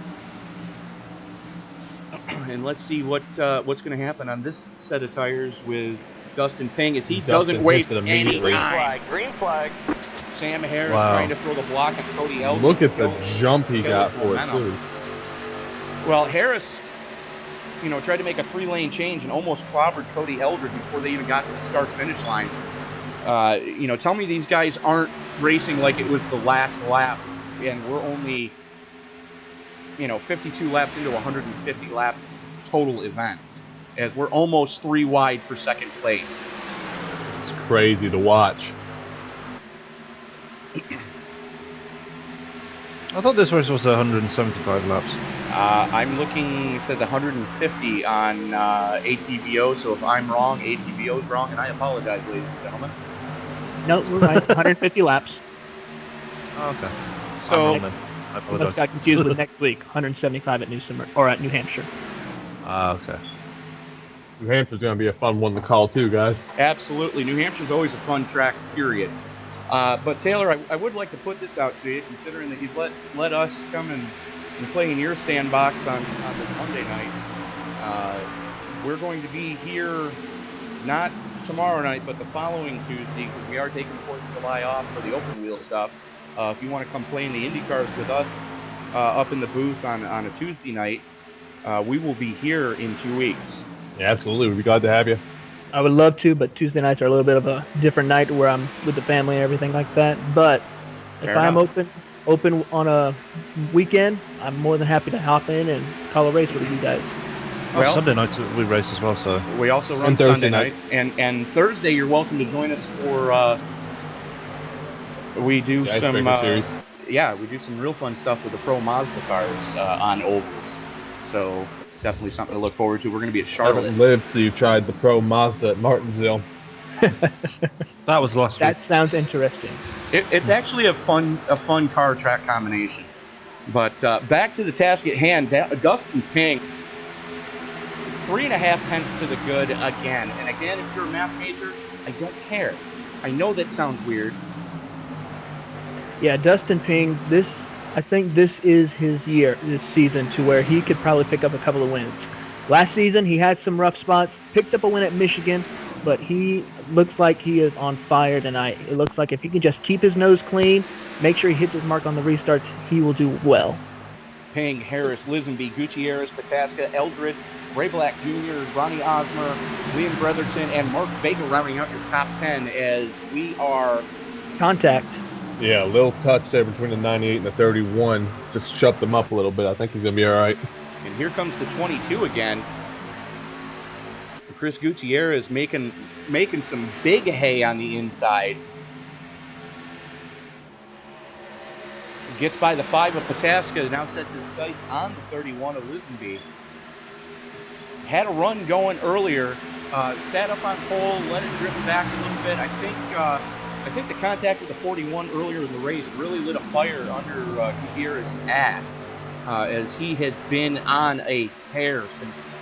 And let's see what's going to happen on this set of tires with Dustin Ping as he doesn't waste any time. Green flag. Sam Harris trying to throw the block on Cody Eldridge. Look at the jump he got for it, too. Well, Harris, tried to make a 3-lane change and almost clobbered Cody Eldridge before they even got to the start-finish line. Tell me these guys aren't racing like it was the last lap, and we're only, 52 laps into a 150-lap total event, as we're almost 3 wide for second place. This is crazy to watch. I thought this race was 175 laps. I'm looking, it says 150 on ATVO, so if I'm wrong, ATVO's wrong, and I apologize, ladies and gentlemen. No, we're right. 150 laps. Oh, okay. So, I I apologize. got confused with next week. 175 at New Hampshire. Okay. New Hampshire's going to be a fun one to call, too, guys. absolutely. New Hampshire's always a fun track, period. But Taylor, I would like to put this out to you, considering that you've let us come and play in your sandbox on this Monday night. We're going to be here not tomorrow night, but the following Tuesday, because we are taking the 4th of July off for the open wheel stuff. If you want to come play in the Indy cars with us up in the booth on a Tuesday night, we will be here in 2 weeks. Yeah, absolutely. We'd be glad to have you. I would love to, but Tuesday nights are a little bit of a different night where I'm with the family and everything like that. But if I'm open on a weekend, I'm more than happy to hop in and call a race with you guys. Well, Sunday nights we race as well, so we also run Sunday nights, and Thursday you're welcome to join us for. We do some series. Yeah, we do some real fun stuff with the Pro Mazda cars on ovals. So definitely something to look forward to. We're going to be at Charlotte. I don't live till you tried the Pro Mazda at Martinsville. That was last week. That sounds interesting. It's actually a fun car track combination. But back to the task at hand, Dustin Ping, 3.5 tenths to the good again. And again, if you're a math major, I don't care. I know that sounds weird. Yeah, Dustin Ping, I think this is his year, this season, to where he could probably pick up a couple of wins. Last season, he had some rough spots, picked up a win at Michigan, but he looks like he is on fire tonight. It looks like if he can just keep his nose clean, make sure he hits his mark on the restarts, he will do well. Ping, Harris, Lisenby, Gutierrez, Pataska, Eldred, Ray Black Jr., Ronnie Osmer, Liam Bretherton, and Mark Vega rounding out your top 10 as we are... Contact. Yeah, a little touch there between the 98 and the 31. Just shoved them up a little bit. I think he's going to be all right. And here comes the 22 again. Chris Gutierrez making some big hay on the inside. Gets by the 5 of Pataska, now sets his sights on the 31 of Lisenby. Had a run going earlier, sat up on pole, let it drip back a little bit. I think the contact with the 41 earlier in the race really lit a fire under Gutierrez's ass, as he has been on a tear since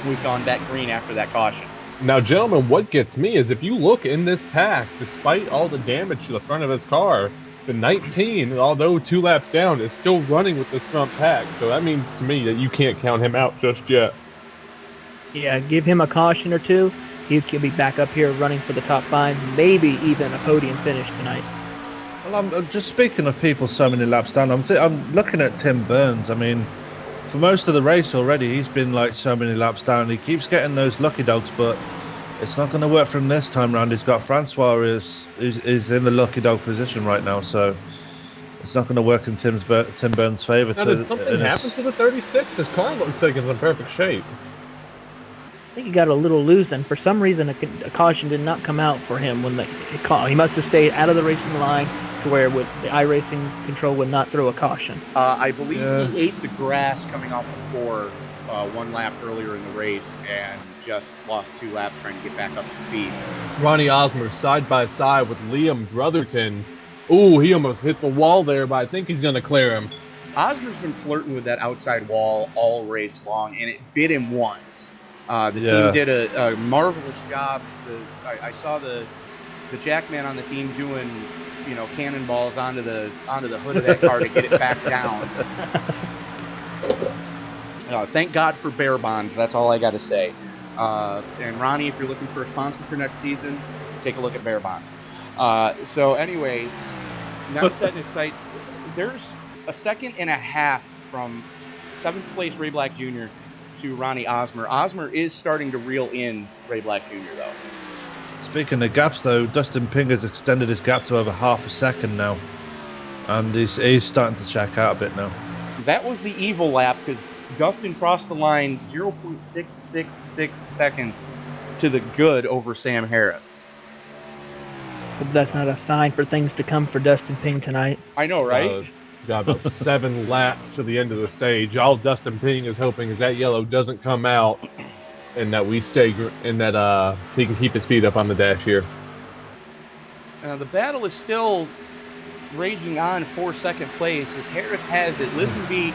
we've gone back green after that caution. Now, gentlemen, what gets me is if you look in this pack, despite all the damage to the front of his car, the 19, although 2 laps down, is still running with this front pack. So that means to me that you can't count him out just yet. Yeah, give him a caution or two. He could be back up here running for the top 5, maybe even a podium finish tonight. Well, I'm just speaking of people so many laps down. I'm looking at Tim Burns. I mean, for most of the race already, he's been like so many laps down. He keeps getting those lucky dogs, but it's not going to work for him this time round. He's got Francois is in the lucky dog position right now, so it's not going to work in Tim Burns' favour. Now, did something happen to the 36? His car looks like it's in perfect shape. I think he got a little loose, and for some reason a caution did not come out for him when he must have stayed out of the racing line to where the iRacing control would not throw a caution. I believe he ate the grass coming off the 4 1 lap earlier in the race and just lost 2 laps trying to get back up to speed. Ronnie Osmer side by side with Liam Brotherton. Ooh, he almost hit the wall there, but I think he's going to clear him. Osmer's been flirting with that outside wall all race long, and it bit him once. The team did a marvelous job. I saw the jackman on the team doing, cannonballs onto the hood of that car to get it back down. Thank God for bear bonds. That's all I got to say. And Ronnie, if you're looking for a sponsor for next season, take a look at bear bond. So, anyways, now setting his sights. There's a 1.5 seconds from 7th place Ray Black Jr. to Ronnie Osmer. Osmer is starting to reel in Ray Black Jr. though. Speaking of gaps, though, Dustin Ping has extended his gap to over half a second now, and he's starting to check out a bit now. That was the evil lap because Dustin crossed the line 0.666 seconds to the good over Sam Harris. Hope that's not a sign for things to come for Dustin Ping tonight. I know, right? Got about 7 laps to the end of the stage. All Dustin Ping is hoping is that yellow doesn't come out, and that we stay, and that he can keep his feet up on the dash here. The battle is still raging on for 2nd place as Harris has it. Lisenby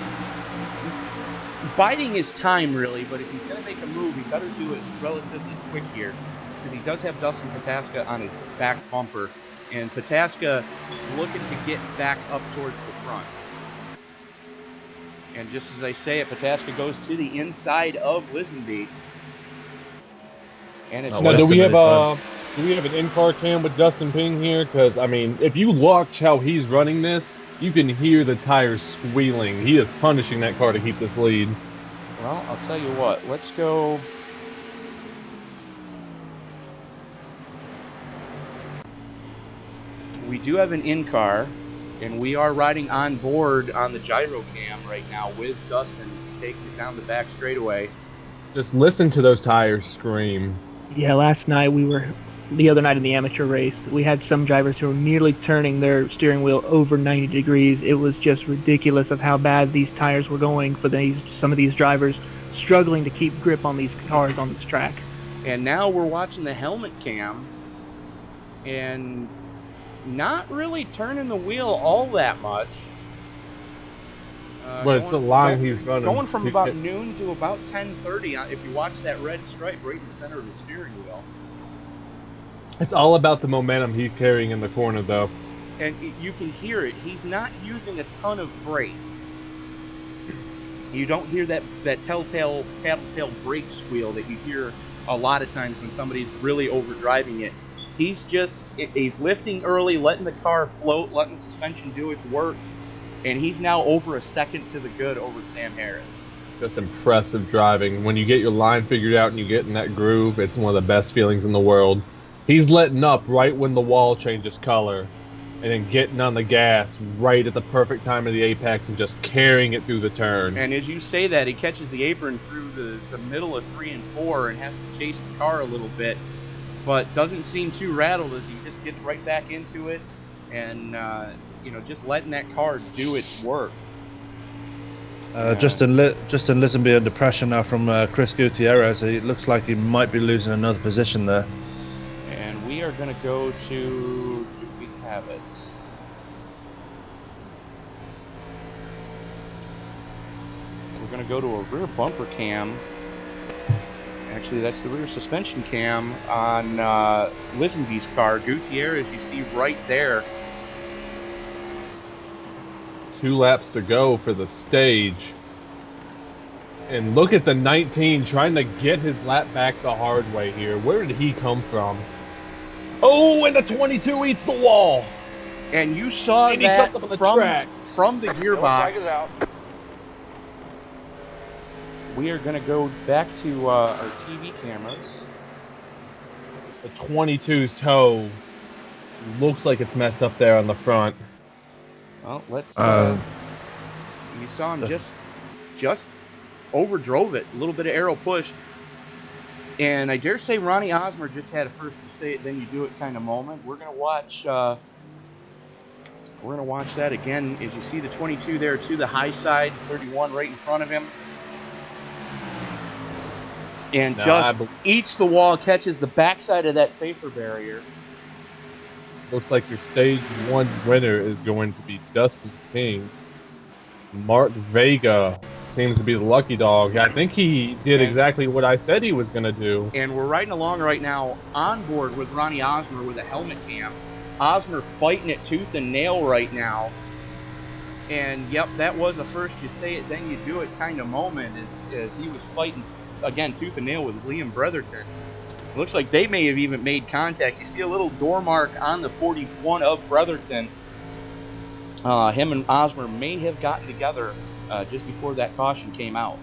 biding his time really, but if he's going to make a move, he better do it relatively quick here because he does have Dustin Pataska on his back bumper. And Pataska looking to get back up towards the front. And just as I say it, Pataska goes to the inside of Lisenby. And it's now, do we have an in-car cam with Dustin Ping here? Because, I mean, if you watch how he's running this, you can hear the tires squealing. He is punishing that car to keep this lead. Well, I'll tell you what. Let's go. We do have an in-car, and we are riding on board on the gyro cam right now with Dustin taking it down the back straightaway. Just listen to those tires scream. Yeah, the other night in the amateur race, we had some drivers who were nearly turning their steering wheel over 90 degrees. It was just ridiculous of how bad these tires were going for some of these drivers struggling to keep grip on these cars on this track. And now we're watching the helmet cam and not really turning the wheel all that much. But it's the line he's running. Going from He's about hit- noon to about 10:30. If you watch that red stripe right in the center of the steering wheel. It's all about the momentum he's carrying in the corner, though. And you can hear it. He's not using a ton of brake. You don't hear that tattletale brake squeal that you hear a lot of times when somebody's really overdriving it. He's lifting early, letting the car float, letting the suspension do its work, and he's now over a second to the good over Sam Harris. Just impressive driving. When you get your line figured out and you get in that groove, it's one of the best feelings in the world. He's letting up right when the wall changes color, and then getting on the gas right at the perfect time of the apex and just carrying it through the turn. And as you say that, he catches the apron through the middle of 3 and 4 and has to chase the car a little bit, but doesn't seem too rattled as he just gets right back into it and just letting that car do its work. Justin Littleby under pressure now from Chris Gutierrez. It looks like he might be losing another position there. And we are going to go to... do we have it? We're going to go to a rear bumper cam. Actually, that's the rear suspension cam on Lisenby's car. Gutierrez, you see right there. 2 laps to go for the stage. And look at the 19 trying to get his lap back the hard way here. Where did he come from? Oh, and the 22 eats the wall. And you saw And he that comes up on the track. from the gearbox. It out. We are going to go back to our TV cameras. The 22's toe looks like it's messed up there on the front. Well, let's... you saw him just overdrove it. A little bit of aero push. And I dare say Ronnie Osmer just had a first you say it, then you do it kind of moment. We're going to watch... we're going to watch that again. As you see the 22 there to the high side, 31 right in front of him. And eats the wall, catches the backside of that safer barrier. Looks like your stage 1 winner is going to be Dustin King. Mark Vega seems to be the lucky dog. I think he did exactly what I said he was going to do. And we're riding along right now on board with Ronnie Osmer with a helmet cam. Osmer fighting it tooth and nail right now. And yep, that was a first you say it, then you do it kind of moment as he was fighting, again, tooth and nail with Liam Bretherton. It looks like they may have even made contact. You see a little door mark on the 41 of Bretherton. Him and Osmer may have gotten together just before that caution came out.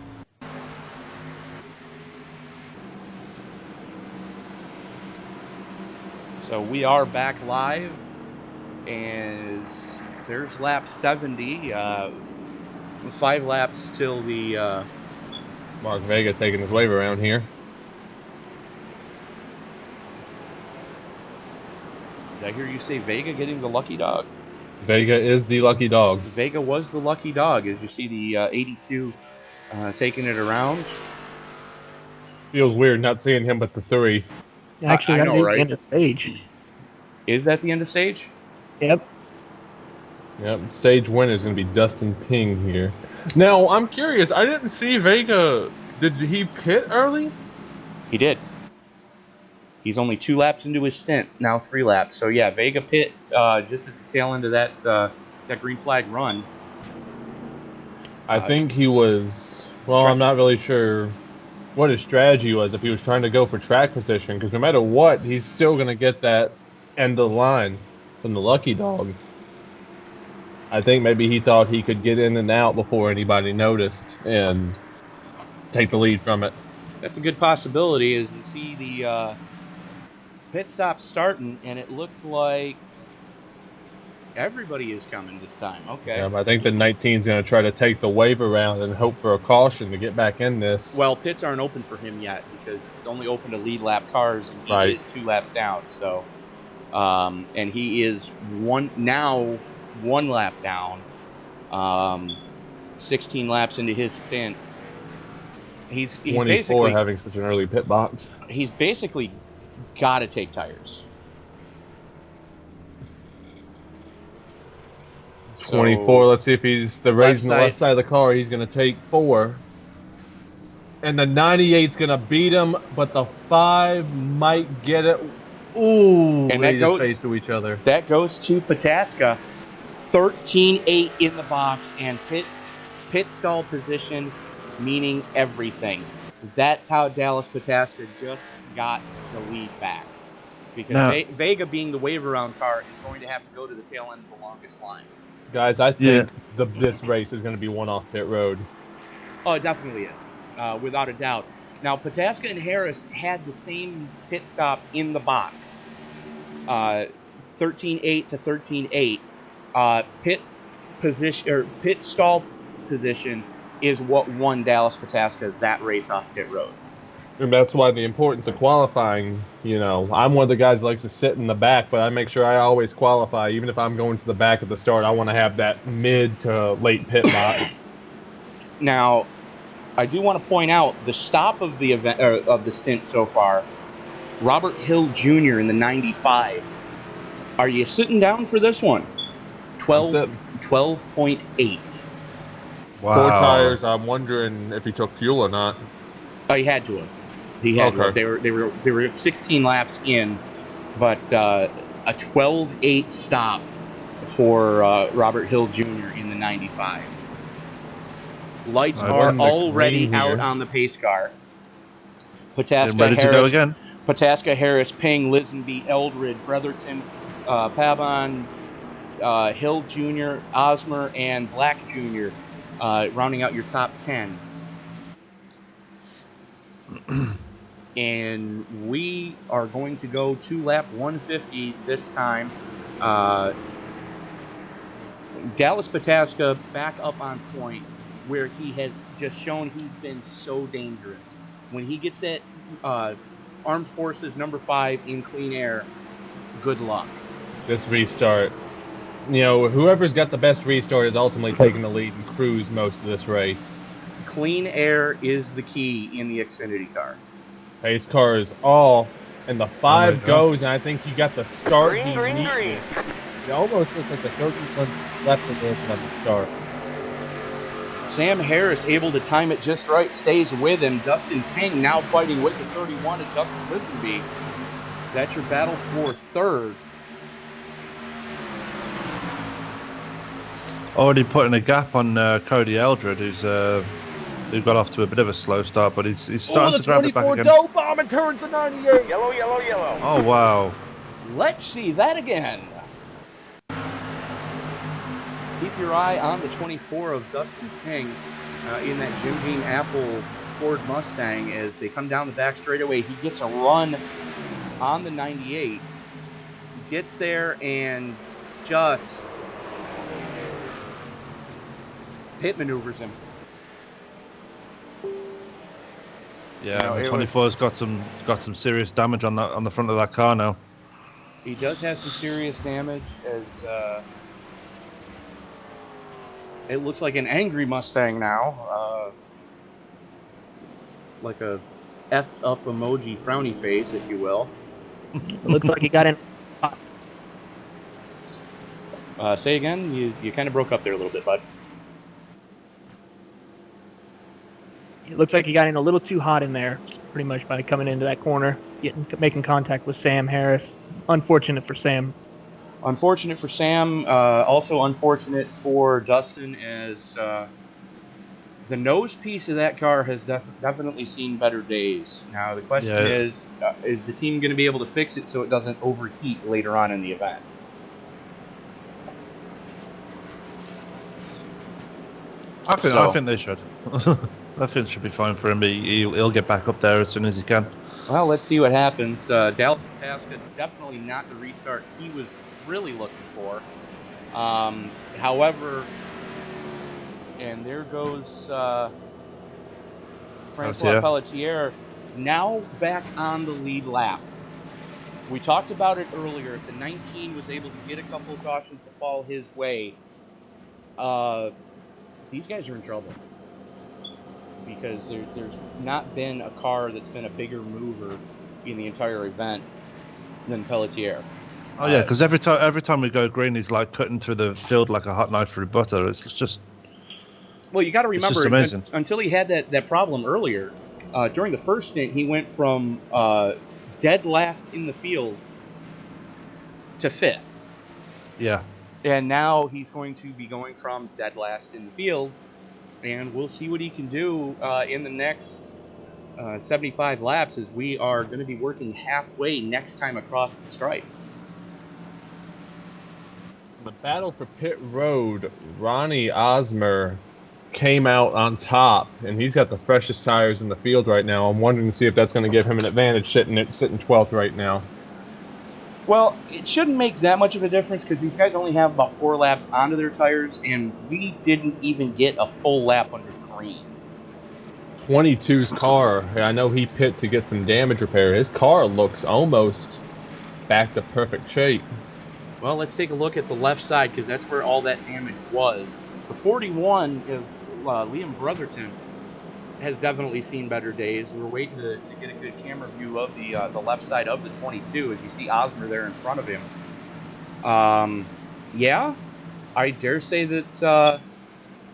So we are back live, and there's lap 70. 5 laps till the... Mark Vega taking his wave around here. Did I hear you say Vega getting the lucky dog? Vega is the lucky dog. Vega was the lucky dog, as you see the 82 taking it around. Feels weird not seeing him but the 3. Actually, I that know, is right? the end of stage. Is that the end of stage? Yep. Yep, stage winner is going to be Dustin Ping here. Now, I'm curious. I didn't see Vega. Did he pit early? He did. He's only 2 laps into his stint, now 3 laps. So yeah, Vega pit just at the tail end of that green flag run. I think he was. Well, I'm not really sure what his strategy was. If he was trying to go for track position, because no matter what, he's still going to get that end of the line from the lucky dog. I think maybe he thought he could get in and out before anybody noticed and take the lead from it. That's a good possibility. As you see the pit stop starting, and it looked like everybody is coming this time. Okay. Yeah, I think the 19's going to try to take the wave around and hope for a caution to get back in this. Well, pits aren't open for him yet because it's only open to lead lap cars, and he is 2 laps down. So, and he is one lap down, 16 laps into his stint. He's 24 basically having such an early pit box. he's basically got to take tires. 24. Let's see if he's raising the left side. side of the car. He's going to take 4. And the 98's going to beat him, but the 5 might get it. Ooh, And they just face to each other. That goes to Pataska. 13-8 in the box, and pit stall position meaning everything. That's how Dallas Pataska just got the lead back. Because Now- Vega, being the wave around car, is going to have to go to the tail end of the longest line. Guys, I think this race is going to be one off pit road. Oh, it definitely is, without a doubt. Now, Pataska and Harris had the same pit stop in the box, 13-8 to 13-8. Pit stall position is what won Dallas Pataska that race off pit road. And that's why the importance of qualifying, I'm one of the guys that likes to sit in the back, but I make sure I always qualify. Even if I'm going to the back at the start, I want to have that mid to late pit box. Now, I do want to point out the stop of the event, of the stint so far, Robert Hill Jr. in the 95. Are you sitting down for this one? 12.8. Wow. 4 tires. I'm wondering if he took fuel or not. Oh, he had to have. He had to have. They were 16 laps in, but a 12.8 stop for Robert Hill Jr. in the 95. Lights are already out on the pace car. Pataska ready Harris, to go again. Pataska Harris, Ping, Lisenby, Eldred, Bretherton, Pabon, Hill Jr., Osmer, and Black Jr. Rounding out your top 10. And we are going to go to lap 150 this time. Dallas Pataska back up on point, where he has just shown he's been so dangerous. When he gets that Armed Forces number 5 in clean air, good luck. This restart. Whoever's got the best restart is ultimately taking the lead and cruise most of this race. Clean air is the key in the Xfinity car. Pace car is all, and the 5 goes, and I think you got the start. Green. It almost looks like the 31 left of this on the start. Sam Harris able to time it just right, stays with him. Dustin Ping now fighting with the 31 to Justin Lisenby. That's your battle for third. Already putting a gap on Cody Eldred, who got off to a bit of a slow start, but he's starting to grab it back again. Doe bomb and turns to 98. Yellow. Oh wow! Let's see that again. Keep your eye on the 24 of Dustin Ping in that Jim Beam Apple Ford Mustang as they come down the back straightaway. He gets a run on the 98, gets there and just pit maneuvers him. Yeah, the 24's got some serious damage on the front of that car now. He does have some serious damage as it looks like an angry Mustang now, like a F up emoji frowny face, if you will. It looks like he got in. Say again, you kind of broke up there a little bit, bud. It looks like he got in a little too hot in there, pretty much by coming into that corner, making contact with Sam Harris. Unfortunate for Sam. Unfortunate for Sam. Also unfortunate for Dustin, as the nose piece of that car has definitely seen better days. Now the question is the team going to be able to fix it so it doesn't overheat later on in the event? I think they should. I think it should be fine for him. He'll get back up there as soon as he can. Well, let's see what happens. Dallas Pataska, definitely not the restart he was really looking for. However, and there goes Francois Pelletier, now back on the lead lap. We talked about it earlier. If the 19 was able to get a couple of cautions to fall his way, these guys are in trouble. because there's not been a car that's been a bigger mover in the entire event than Pelletier. Oh yeah, because every time we go green, he's like cutting through the field like a hot knife through butter. It's just Well, you got to it's just remember, amazing. until he had that problem earlier, during the first stint, he went from dead last in the field to 5th. Yeah. And now he's going to be going from dead last in the field, and we'll see what he can do in the next 75 laps, as we are going to be working halfway next time across the stripe. The battle for pit road, Ronnie Osmer came out on top, and he's got the freshest tires in the field right now. I'm wondering to see if that's going to give him an advantage sitting 12th right now. Well, it shouldn't make that much of a difference because these guys only have about 4 laps onto their tires, and we didn't even get a full lap under green. 22's car, I know he pit to get some damage repair. His car looks almost back to perfect shape. Well, let's take a look at the left side because that's where all that damage was. The 41, Liam Brotherton, has definitely seen better days. We're waiting to get a good camera view of the left side of the 22 as you see Osmer there in front of him. Yeah, I dare say that the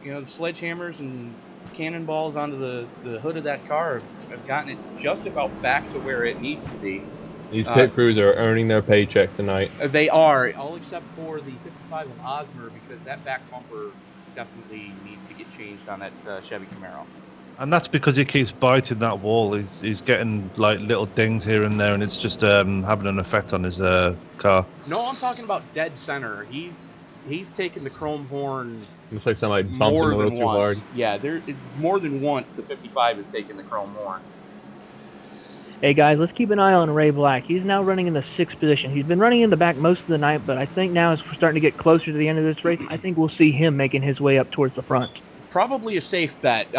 sledgehammers and cannonballs onto the hood of that car have gotten it just about back to where it needs to be. These pit crews are earning their paycheck tonight. They are, all except for the 55 of Osmer, because that back bumper definitely needs to get changed on that Chevy Camaro. And that's because he keeps biting that wall. He's getting like little dings here and there, and it's just having an effect on his car. No, I'm talking about dead center. He's taken the chrome horn. Looks like somebody bumped him a little too hard. Yeah, more than once the 55 has taken the chrome horn. Hey guys, let's keep an eye on Ray Black. He's now running in the 6th position. He's been running in the back most of the night, but I think now as we're starting to get closer to the end of this race, I think we'll see him making his way up towards the front. Probably a safe bet.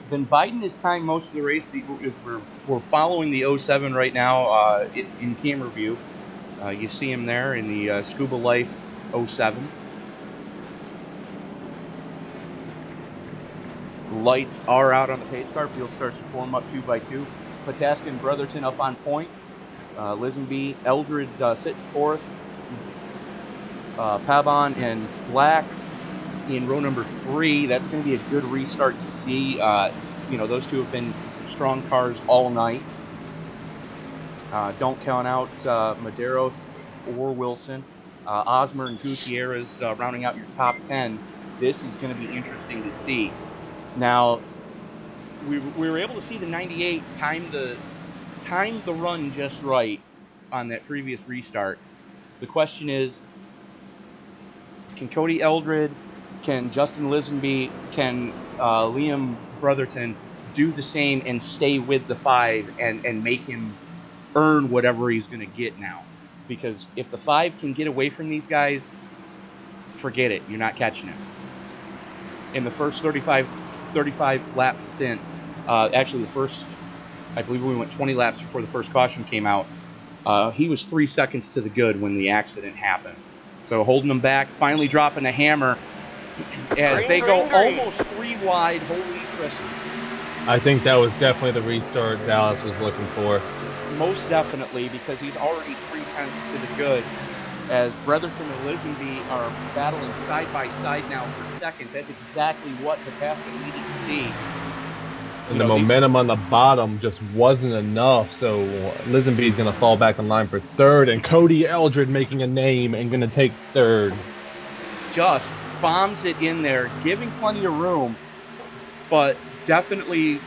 Been biding his time most of the race. We're following the 07 right now in camera view. You see him there in the Scuba Life 07. Lights are out on the pace car. Field starts to form up 2 by 2. Pataska and Brotherton up on point. Lisenby, Eldred sitting 4th. Pabon and Black in row number 3. That's going to be a good restart to see. Those two have been strong cars all night. Don't count out Maderos or Wilson. Osmer and Gutierrez rounding out your top 10. This is going to be interesting to see. Now, we were able to see the 98 time the run just right on that previous restart. The question is, can Cody Eldred, can Justin Lisenby, can Liam Brotherton do the same and stay with the 5 and make him earn whatever he's going to get now? Because if the 5 can get away from these guys, forget it. You're not catching him. In the first 35 lap stint, actually the first, I believe we went 20 laps before the first caution came out, he was 3 seconds to the good when the accident happened. So holding him back, finally dropping a hammer as they go almost 3 wide. Holy Christmas. I think that was definitely the restart Dallas was looking for. Most definitely, because he's already 3/10 to the good. As Brotherton and Lisenby are battling side by side now for second. That's exactly what Pataska needed to see. And the momentum on the bottom just wasn't enough, so Lisenby's going to fall back in line for 3rd, and Cody Eldred making a name and going to take 3rd. Just bombs it in there, giving plenty of room, but definitely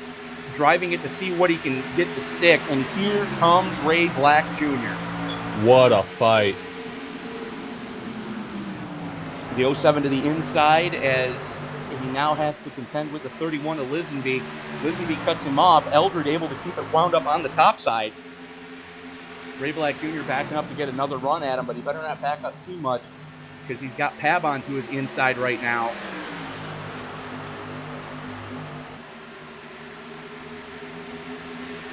driving it to see what he can get to stick. And here comes Ray Black Jr. What a fight. The 07 to the inside as he now has to contend with the 31 of Lisenby. Lisenby cuts him off. Eldred able to keep it wound up on the top side. Ray Black Jr. backing up to get another run at him, but he better not back up too much because he's got Pabon to his inside right now.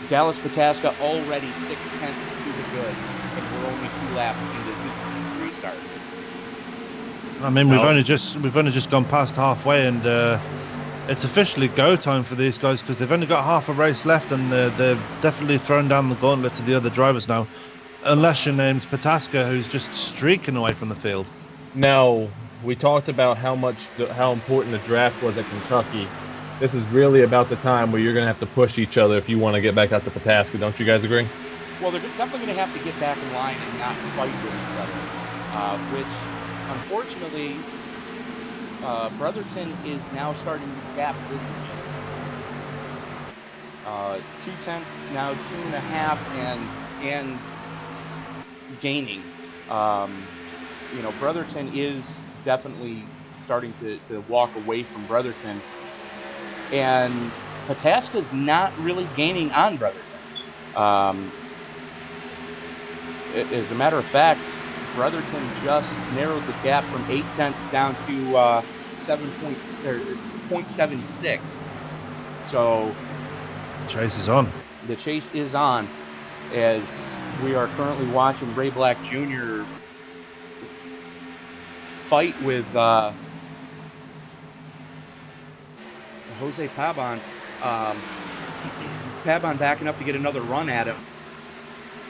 Dallas Pataska already 6/10 to the good, and we're only 2 laps into this restart. I mean, we've only just gone past halfway, and it's officially go time for these guys because they've only got half a race left and they're definitely thrown down the gauntlet to the other drivers now. Unless your name's Pataska, who's just streaking away from the field. Now, we talked about how important the draft was at Kentucky. This is really about the time where you're going to have to push each other if you want to get back out to Pataska. Don't you guys agree? Well, they're definitely going to have to get back in line and not fight with each other, which, unfortunately, Brotherton is now starting to gap this year. 2/10, now 2.5, and gaining. Brotherton is definitely starting to walk away from Brotherton, and Pataska's not really gaining on Brotherton. As a matter of fact, Brotherton just narrowed the gap from 0.8 down to 0.76. So Chase is on. the chase is on, as we are currently watching Ray Black Jr. fight with Jose Pabon. Pabon backing up to get another run at him,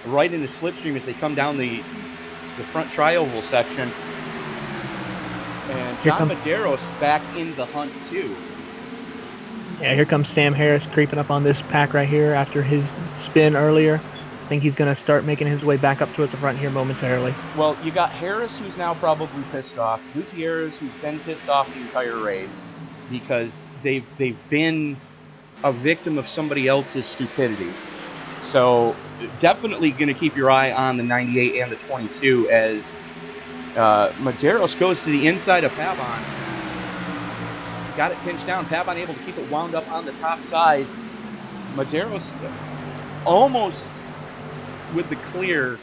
right into slipstream as they come down the front tri-oval section. And John Medeiros back in the hunt too. Yeah, here comes Sam Harris creeping up on this pack right here after his spin earlier. I think he's going to start making his way back up towards the front here momentarily. Well, you got Harris, who's now probably pissed off. Gutierrez, who's been pissed off the entire race because they've been a victim of somebody else's stupidity. So definitely going to keep your eye on the 98 and the 22 as Medeiros goes to the inside of Pabon. Got it pinched down. Pabon able to keep it wound up on the top side. Medeiros almost with the clear.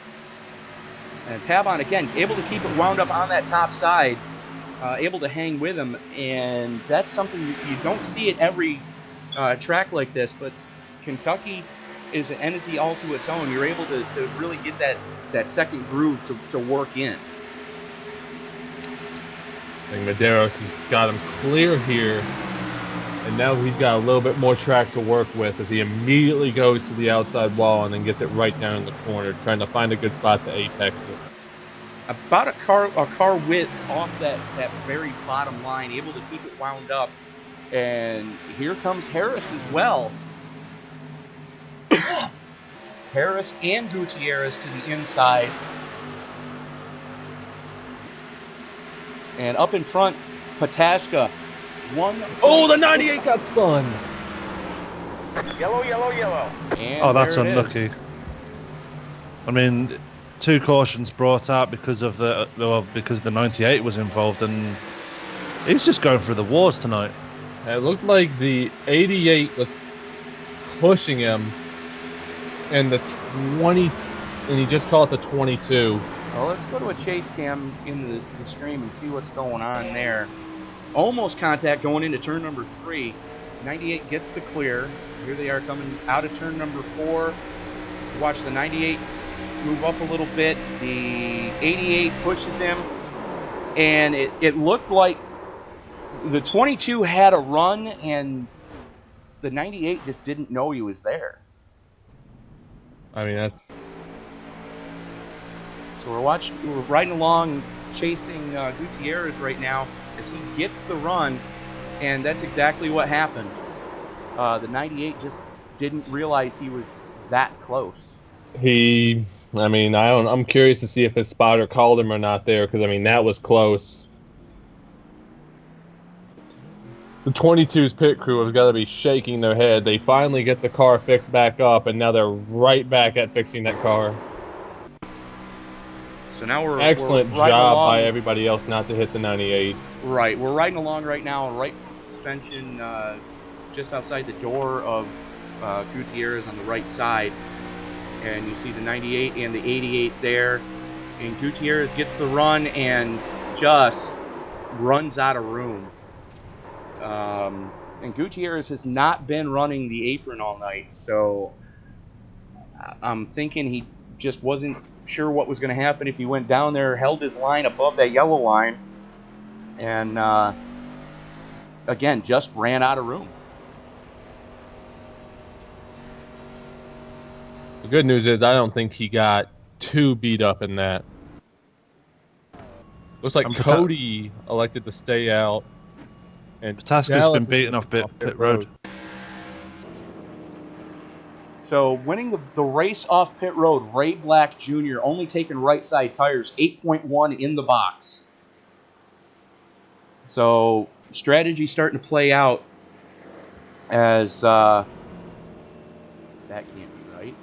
And Pabon, again, able to keep it wound up on that top side. Able to hang with him. And that's something you don't see at every track like this. But Kentucky is an entity all to its own. You're able to really get that second groove to work in. I think Medeiros has got him clear here, and now he's got a little bit more track to work with as he immediately goes to the outside wall and then gets it right down in the corner, trying to find a good spot to apex it. About a car width off that very bottom line, able to keep it wound up. And here comes Harris as well. Harris and Gutierrez to the inside. And up in front, Pataska. Oh, the 98 got spun! Yellow. And That's there it unlucky. is. I mean, 2 cautions brought out because the 98 was involved, and he's just going through the wars tonight. It looked like the 88 was pushing him, and the 20, and he just caught the 22. Well, let's go to a chase cam in the stream and see what's going on there. Almost contact going into turn number 3. 98 gets the clear. Here they are coming out of turn number 4. Watch the 98 move up a little bit. The 88 pushes him, and it looked like the 22 had a run, and the 98 just didn't know he was there. I mean, that's... So we're riding along, chasing Gutierrez right now as he gets the run, and that's exactly what happened. The 98 just didn't realize he was that close. I'm curious to see if his spotter called him or not there, because, that was close. The 22's pit crew has got to be shaking their head. They finally get the car fixed back up, and now they're right back at fixing that car. So now we're excellent we're riding job along. by everybody else not to hit the 98. Right, we're riding along right now, right front suspension, just outside the door of Gutierrez on the right side, and you see the 98 and the 88 there, and Gutierrez gets the run and just runs out of room. And Gutierrez has not been running the apron all night, so I'm thinking he just wasn't sure what was going to happen if he went down there, held his line above that yellow line, and again, just ran out of room. The good news is I don't think he got too beat up in that. Looks like And Cody elected to stay out. And Pataska's Dallas been is beaten off pit road. So winning the race off pit road, Ray Black Jr. only taking right side tires, 8.1 in the box. So strategy starting to play out as that can't be right.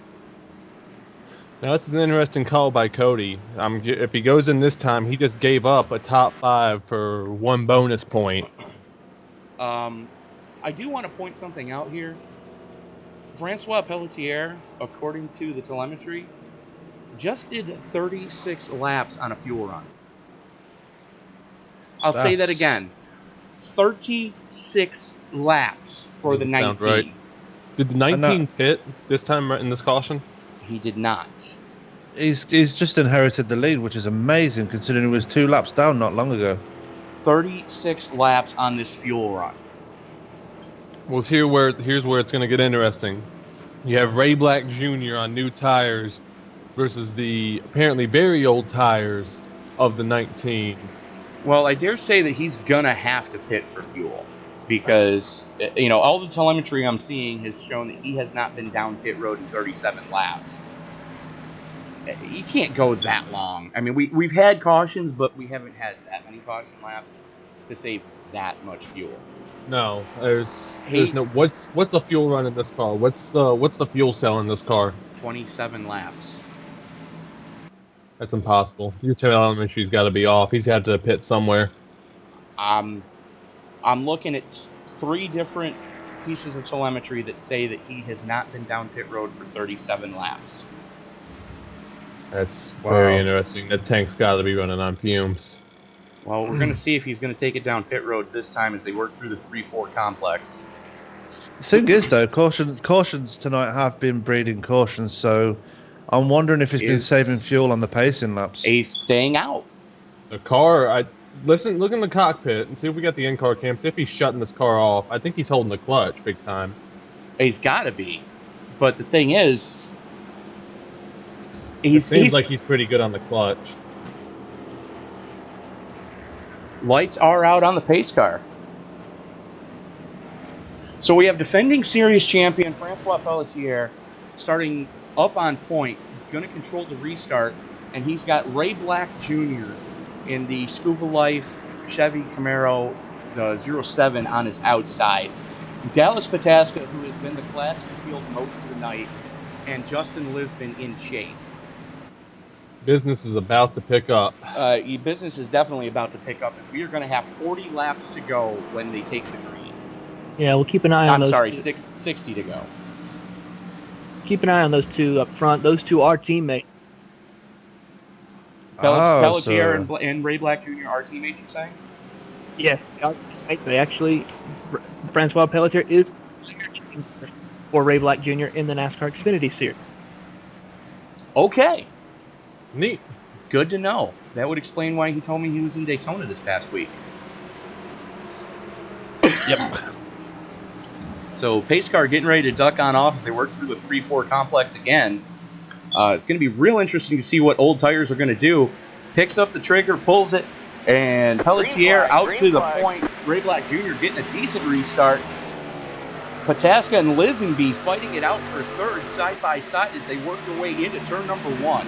Now this is an interesting call by Cody. If he goes in this time, he just gave up a top 5 for 1 bonus point. I do want to point something out here. Francois Pelletier, according to the telemetry, just did 36 laps on a fuel run. I'll say that again. 36 laps for the 19. Right. Did the 19 pit this time in this caution? He did not. He's just inherited the lead, which is amazing considering he was 2 laps down not long ago. 36 laps on this fuel run. Well, here's where it's going to get interesting. You have Ray Black Jr. on new tires versus the apparently very old tires of the 19. Well, I dare say that he's going to have to pit for fuel because, all the telemetry I'm seeing has shown that he has not been down pit road in 37 laps. You can't go that long. I mean, we've had cautions, but we haven't had that many caution laps to save that much fuel. No, there's no. What's a fuel run in this car? What's the fuel cell in this car? 27 laps. That's impossible. Your telemetry's got to be off. He's had to pit somewhere. I'm looking at 3 different pieces of telemetry that say that he has not been down pit road for 37 laps. That's very interesting. That tank's got to be running on fumes. Well, we're going to see if he's going to take it down pit road this time as they work through the 3-4 complex. The thing is, though, cautions tonight have been breeding cautions, so I'm wondering if he's been saving fuel on the pacing laps. He's staying out. The car, look in the cockpit and see if we got the in-car cam. See if he's shutting this car off. I think he's holding the clutch big time. He's got to be. But the thing is, it seems like he's pretty good on the clutch. Lights are out on the pace car. So we have defending series champion Francois Pelletier starting up on point, going to control the restart, and he's got Ray Black Jr. in the Scuba Life Chevy Camaro, the 07 on his outside. Dallas Pataska, who has been the class of the field most of the night, and Justin Lisbon in chase. Business is about to pick up. Business is definitely about to pick up as we are going to have 40 laps to go when they take the green. Yeah, we'll keep an eye on those. 60 to go. Keep an eye on those 2 up front. Those 2 are teammates. Pelletier and Ray Black Jr. are teammates, you're saying? Yeah, they actually, Francois Pelletier is for Ray Black Jr. in the NASCAR Xfinity Series. Okay. Neat. Good to know. That would explain why he told me he was in Daytona this past week. Yep. So pace car getting ready to duck on off as they work through the 3-4 complex again. It's going to be real interesting to see what old tires are going to do. Picks up the trigger, pulls it, and Pelletier out to the point. Ray Black Jr. getting a decent restart. Pataska and Lisenby fighting it out for third side by side as they work their way into turn number 1.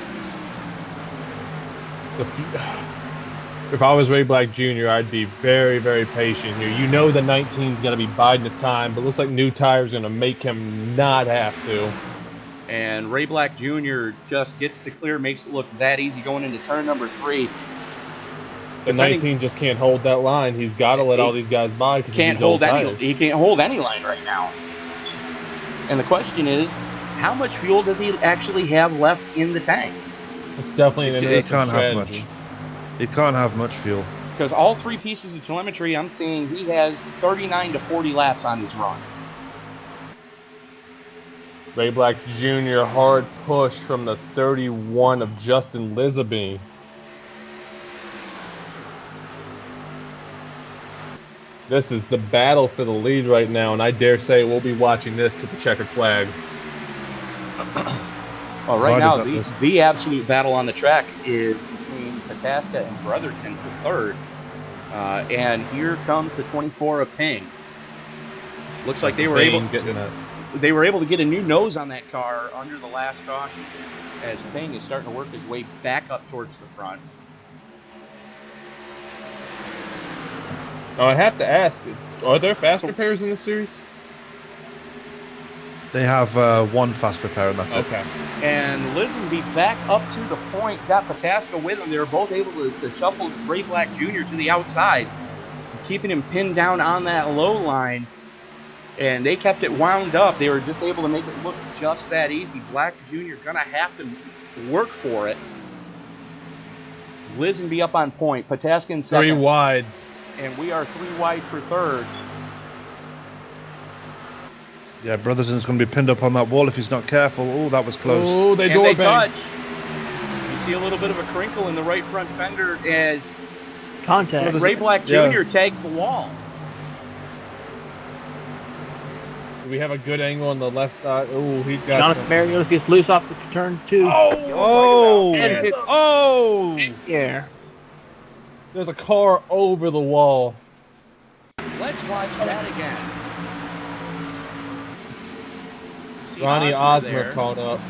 If I was Ray Black Jr., I'd be very, very patient here. You know the 19's going to be biding his time, but looks like new tires going to make him not have to. And Ray Black Jr. just gets the clear, makes it look that easy going into turn number 3. The 19 just can't hold that line. He's got to let all these guys by because he can't hold any line right now. And the question is, how much fuel does he actually have left in the tank? It's definitely an interesting strategy. He can't have much fuel. Because all 3 pieces of telemetry, I'm seeing he has 39 to 40 laps on his run. Ray Black Jr. hard push from the 31 of Justin Lisbon. This is the battle for the lead right now, and I dare say we'll be watching this to the checkered flag. Well, right now, Provided that the absolute battle on the track is between Pataska and Brotherton for third. And here comes the 24 of Ping. Looks like they were able to get a new nose on that car under the last caution, as Ping is starting to work his way back up towards the front. Now, I have to ask, are there fast repairs in this series? They have one fast repair, and that's Okay. And Lisenby back up to the point, got Pataska with him. They were both able to shuffle Ray Black Jr. to the outside, keeping him pinned down on that low line. And they kept it wound up. They were just able to make it look just that easy. Black Jr. going to have to work for it. Lisenby up on point. Pataska in second. 3 wide. And we are 3 wide for third. Yeah, Brotherton's going to be pinned up on that wall if he's not careful. Oh, that was close. Oh, they And they touch. You see a little bit of a crinkle in the right front fender as Contact. Ray Black Jr. tags the wall. Do we have a good angle on the left side? Oh, he's got Jonathan Marios gets loose off the turn 2. Oh! And it- Oh! Yeah. There's a car over the wall. Let's watch that again. See Ronnie Osmer Osmer there. caught up.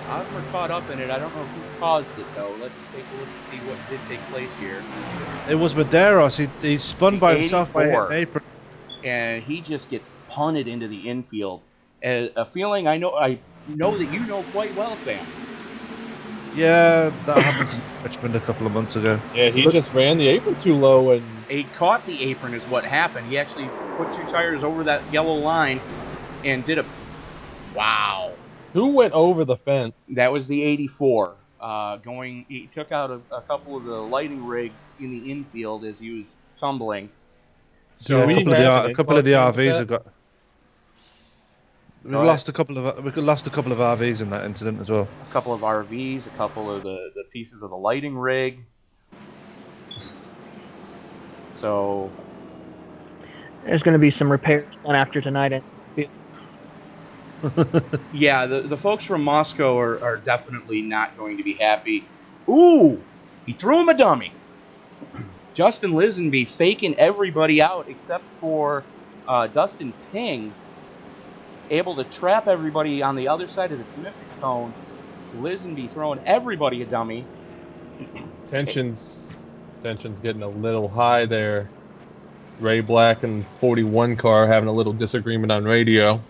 Osmer caught up in it. I don't know who caused it, though. Let's take a look and see what did take place here. It was Medeiros. He spun by himself by 84. hitting the apron. And he just gets punted into the infield. A feeling I know that you know quite well, Sam. Yeah, that happened to Richmond a couple of months ago. Yeah, he just ran the apron too low, and He caught the apron is what happened. He actually put 2 tires over that yellow line and did a... Wow. who went over the fence? That was the 84. He took out a couple of the lighting rigs in the infield as he was tumbling. So Yeah, we have a couple of the RVs have got. We Go lost a couple of RVs in that incident as well. A couple of RVs, a couple of the pieces of the lighting rig. So There's going to be some repairs done after tonight. yeah, the folks from Moscow are definitely not going to be happy. Ooh, he threw him a dummy. Justin Lisenby faking everybody out except for Dustin Ping, able to trap everybody on the other side of the commitment cone. Lisenby throwing everybody a dummy. Tension's getting a little high there. Ray Black and 41 car having a little disagreement on radio.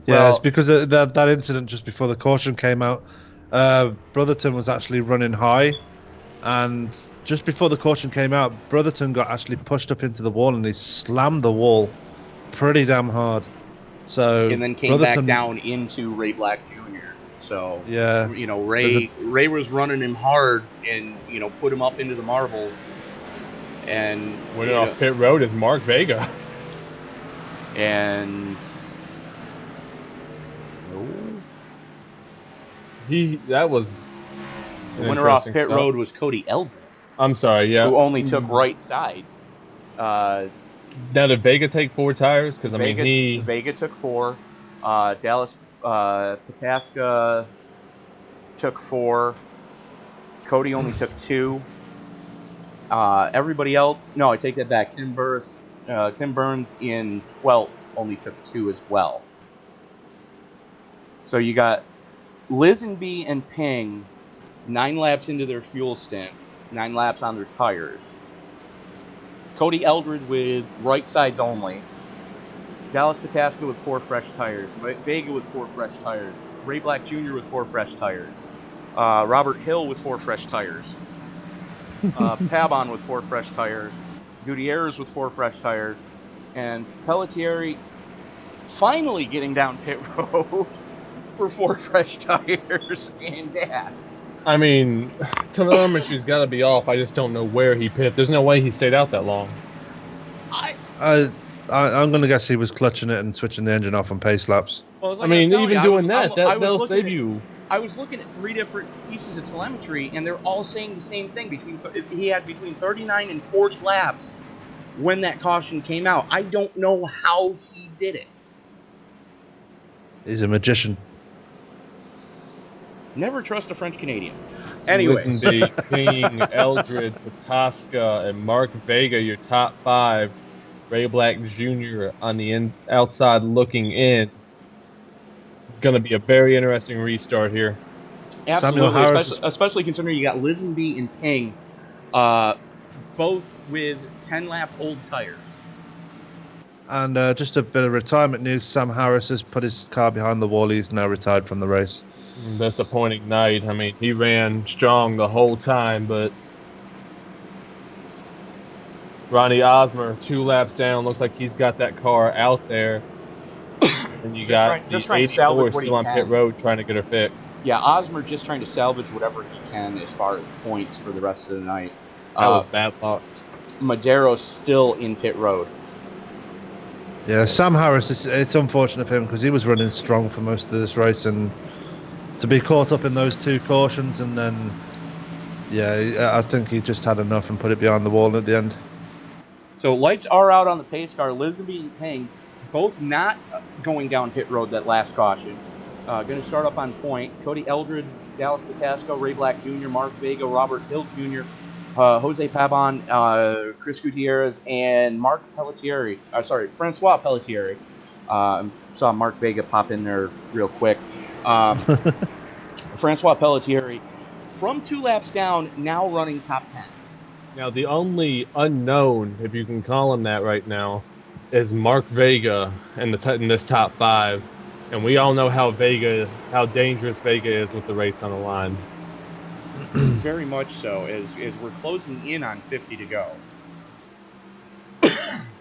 Yeah, Well- it's because of that incident just before the caution came out. Brotherton was actually running high, and just before the caution came out, Brotherton got actually pushed up into the wall, and he slammed the wall pretty damn hard. So And then came back down into Ray Black Jr. So Yeah, you know, Ray was running him hard and put him up into the marbles. And Winning off pit road is Mark Vega. and That was the an winner off interesting pit stop. road was Cody Eldred, I'm sorry, yeah. who only took right sides. Now did Vega take 4 tires? Because Vega took 4. Dallas Pataska took 4. Cody only took 2. Everybody else, no, I take that back. Tim Burns in 12th only took 2 as well. So you got Lisenby and Ping 9 laps into their fuel stint, 9 laps on their tires. Cody Eldred with right sides only. Dallas Pataska with 4 fresh tires. Vega with 4 fresh tires. Ray Black Jr. with 4 fresh tires. Robert Hill with 4 fresh tires. Pabon with 4 fresh tires. Gutierrez with 4 fresh tires. And Pelletieri finally getting down pit road for 4 fresh tires and gas. I mean, telemetry's got to be off. I just don't know where he pit. There's no way he stayed out that long. I'm going to guess he was clutching it and switching the engine off on pace laps. Well, I mean, even doing that, that'll save you I was looking at 3 different pieces of telemetry, and they're all saying the same thing. He had between 39 and 40 laps when that caution came out. I don't know how he did it. He's a magician. Never trust a French Canadian. Anyways. Lisenby, King, Eldred, Pataska, and Mark Vega, your top 5. Ray Black Jr. on the outside looking in. Going to be a very interesting restart here. Absolutely, especially considering you got Lisenby and Ping, both with 10-lap old tires. And just a bit of retirement news. Sam Harris has put his car behind the wall. He's now retired from the race. Disappointing night. I mean, he ran strong the whole time, but Ronnie Osmer, 2 laps down, looks like he's got that car out there. And you got the 84 still on pit road trying to get her fixed. Yeah, Osmer just trying to salvage whatever he can as far as points for the rest of the night. That was bad luck. Madero's still in pit road. Yeah, Sam Harris, it's unfortunate for him because he was running strong for most of this race, and to be caught up in those 2 cautions, and then, yeah, I think he just had enough and put it behind the wall at the end. So lights are out on the pace car. Lisenby and Ping both not going down pit road that last caution. Going to start up on point. Cody Eldred, Dallas Patasco, Ray Black Jr., Mark Vega, Robert Hill Jr., Jose Pabon, Chris Gutierrez, and Francois Pelletieri. Saw Mark Vega pop in there real quick. Francois Pelletieri, from 2 laps down, now running top 10. Now, the only unknown, if you can call him that right now, is Mark Vega in this top 5. And we all know how dangerous Vega is with the race on the line. Very much so, as we're closing in on 50 to go.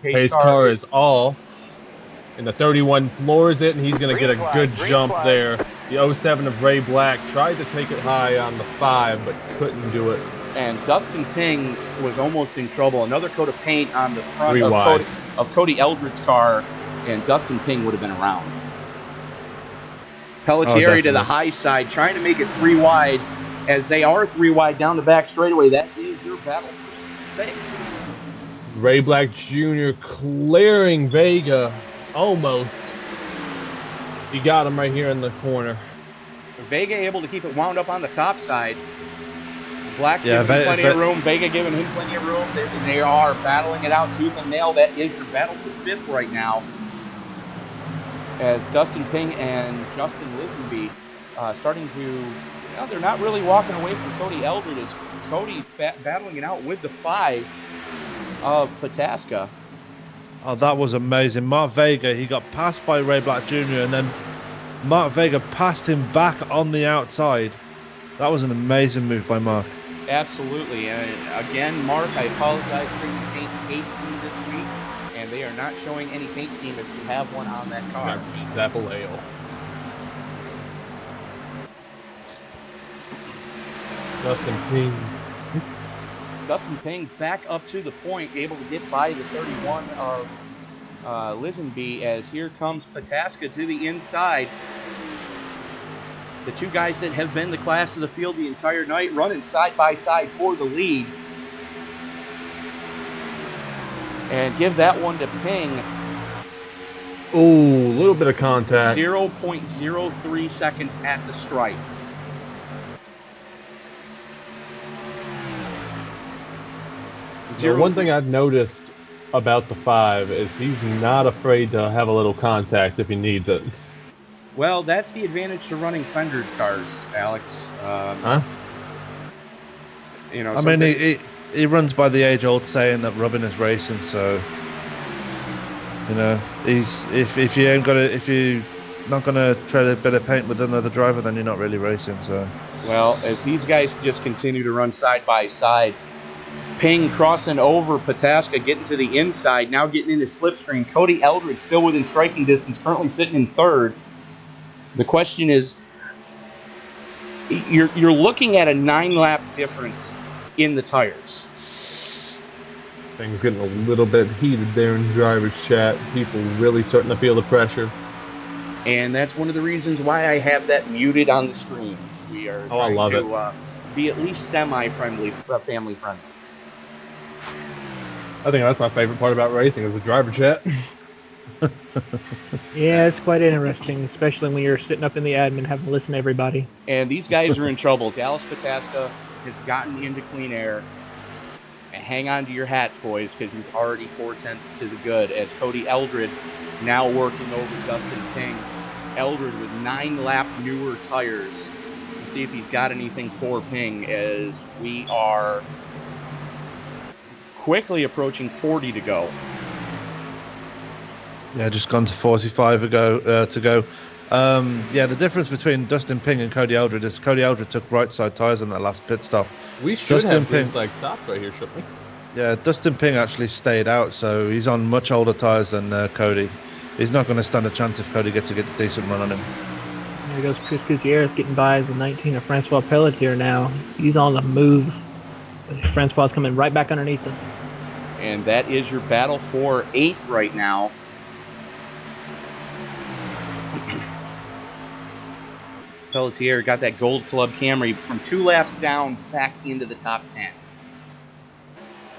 Pace car is off. And the 31 floors it, and he's going to get a good jump there. The 07 of Ray Black tried to take it high on the 5, but couldn't do it. And Dustin Ping was almost in trouble. Another coat of paint on the front of Cody Eldred's car, and Dustin Ping would have been around. Pelletieri to the high side, trying to make it 3 wide, as they are 3 wide down the back straightaway. That is your battle for 6. Ray Black Jr. clearing Vega. Almost. He got him right here in the corner. Vega able to keep it wound up on the top side. Black giving him plenty of room. Vega giving him plenty of room. They are battling it out tooth and nail. That is your battle for 5th right now. As Dustin Ping and Justin Lisenby starting to... they're not really walking away from Cody Eldred. As Cody battling it out with the 5 of Pataska. Oh, that was amazing. Mark Vega, he got passed by Ray Black Jr. and then Mark Vega passed him back on the outside. That was an amazing move by Mark. Absolutely. And again, Mark, I apologize for your paint scheme this week, and they are not showing any paint scheme if you have one on that car. Apple ale. Dustin Ping back up to the point, able to get by the 31 of Lisenby, as here comes Pataska to the inside. The 2 guys that have been the class of the field the entire night, running side by side for the lead. And give that one to Ping. Ooh, a little bit of contact. 0.03 seconds at the stripe. One thing I've noticed about the 5 is he's not afraid to have a little contact if he needs it. Well, that's the advantage to running fendered cars, Alex. He runs by the age-old saying that rubbing is racing. So, if you're not gonna tread a bit of paint with another driver, then you're not really racing. So, well, as these guys just continue to run side by side. Ping crossing over Pataska, getting to the inside, now getting into slipstream. Cody Eldred still within striking distance, currently sitting in 3rd. The question is, you're looking at a 9-lap difference in the tires. Things getting a little bit heated there in driver's chat. People really starting to feel the pressure. And that's one of the reasons why I have that muted on the screen. We are Oh, I trying love to be at least semi-friendly, family friendly. I think that's my favorite part about racing is the driver chat. Yeah, it's quite interesting, especially when you're sitting up in the admin having to listen to everybody. And these guys are in trouble. Dallas Pataska has gotten into clean air. And hang on to your hats, boys, because he's already 4/10 to the good. As Cody Eldred now working over Dustin Ping. Eldred with 9-lap newer tires. We'll see if he's got anything for Ping as we are quickly approaching 40 to go. Yeah, just gone to 45 to go. Yeah, the difference between Dustin Ping and Cody Eldred is Cody Eldred took right side tires on that last pit stop. We should Dustin have green Ping- flag stops right here, shouldn't we? Yeah, Dustin Ping actually stayed out, so he's on much older tires than Cody. He's not going to stand a chance if Cody gets a decent run on him. There goes Chris Gutierrez getting by the 19 of Francois Pelletier now. He's on the move. Francois coming right back underneath him. And that is your battle for 8 right now. Pelletier got that Gold Club Camry from 2 laps down back into the top 10.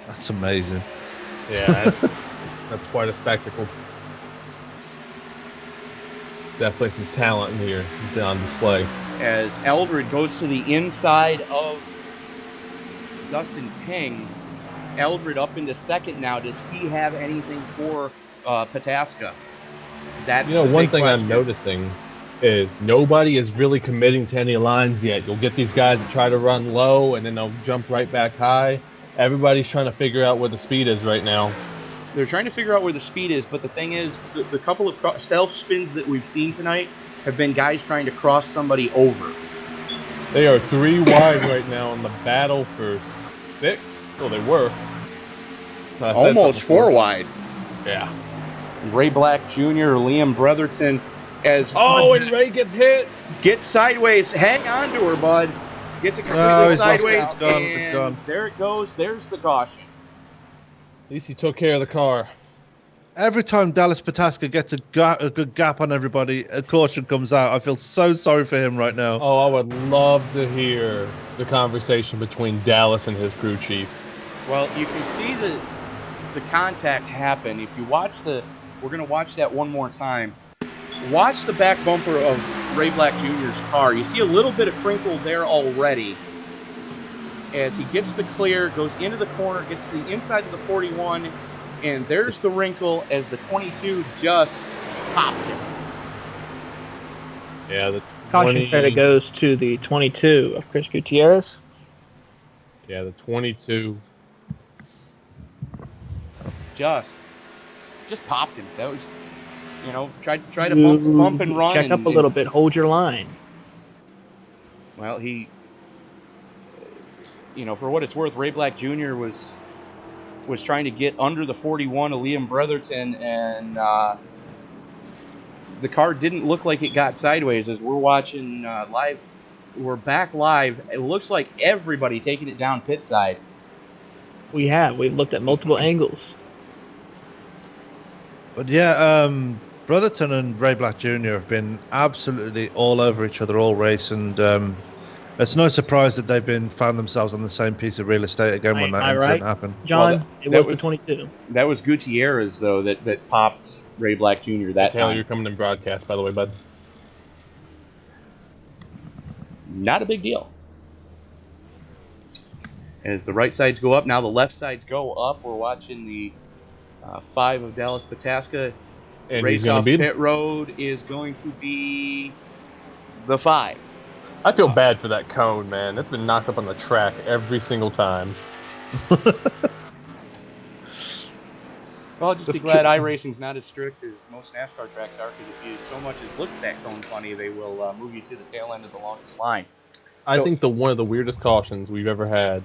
That's amazing. Yeah, that's quite a spectacle. Definitely some talent in here on display. As Eldred goes to the inside of Dustin Ping. Eldred up into second now. Does he have anything for Pataska? That's the one big thing question. I'm noticing is nobody is really committing to any lines yet. You'll get these guys that try to run low and then they'll jump right back high. Everybody's trying to figure out where the speed is right now. They're trying to figure out where the speed is, but the thing is, the couple of self-spins that we've seen tonight have been guys trying to cross somebody over. They are 3 wide right now in the battle for 6. Oh, they were. Almost 4 wide. Yeah. Ray Black Jr., Liam Brotherton, as and Ray gets hit. gets sideways. Hang on to her, bud. Gets it completely No, he's lost it. sideways. It's gone. And It's gone. there it goes. There's the caution. At least he took care of the car. Every time Dallas Pataska gets a good gap on everybody, a caution comes out. I feel so sorry for him right now. Oh, I would love to hear the conversation between Dallas and his crew chief. Well, you can see the contact happen. If you watch we're going to watch that one more time. Watch the back bumper of Ray Black Jr.'s car. You see a little bit of crinkle there already. As he gets the clear, goes into the corner, gets to the inside of the 41, and there's the wrinkle as the 22 just pops it. Yeah, the Caution 20 credit goes to the 22 of Chris Gutierrez. Yeah, the 22. Just popped him. That was, try to bump and run. Check up a little bit. Hold your line. Well, he, for what it's worth, Ray Black Jr. was trying to get under the 41 of Liam Brotherton, and the car didn't look like it got sideways. As we're watching live, we're back live. It looks like everybody taking it down pit side. We've looked at multiple angles. But yeah, Brotherton and Ray Black Jr. have been absolutely all over each other all race, and it's no surprise that they've found themselves on the same piece of real estate again when that incident happened. John, Well, it was the 22. That was Gutierrez, though, that popped Ray Black Jr. that Taylor, time. you're coming in broadcast, by the way, bud. Not a big deal. As the right sides go up, now the left sides go up. We're watching the 5 of Dallas Pataska. And Race he's going off to beat pit road is going to be the 5. I feel bad for that cone, man. It's been knocked up on the track every single time. Well, just be glad iRacing's not as strict as most NASCAR tracks are, because if you so much as look at that cone funny, they will move you to the tail end of the longest line. I think one of the weirdest cautions we've ever had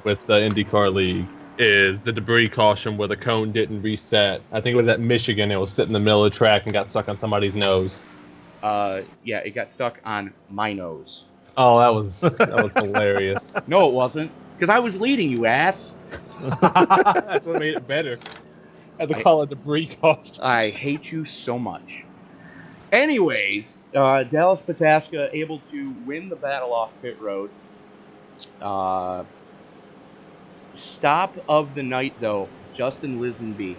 with the IndyCar League is the debris caution where the cone didn't reset. I think it was at Michigan. It was sitting in the middle of the track and got stuck on somebody's nose. Yeah, it got stuck on my nose. Oh, that was hilarious. No, it wasn't, because I was leading, you ass. That's what made it better. I had to call it debris caution. I hate you so much. Anyways, Dallas Pataska able to win the battle off pit road. Stop of the night, though, Justin Lisenby.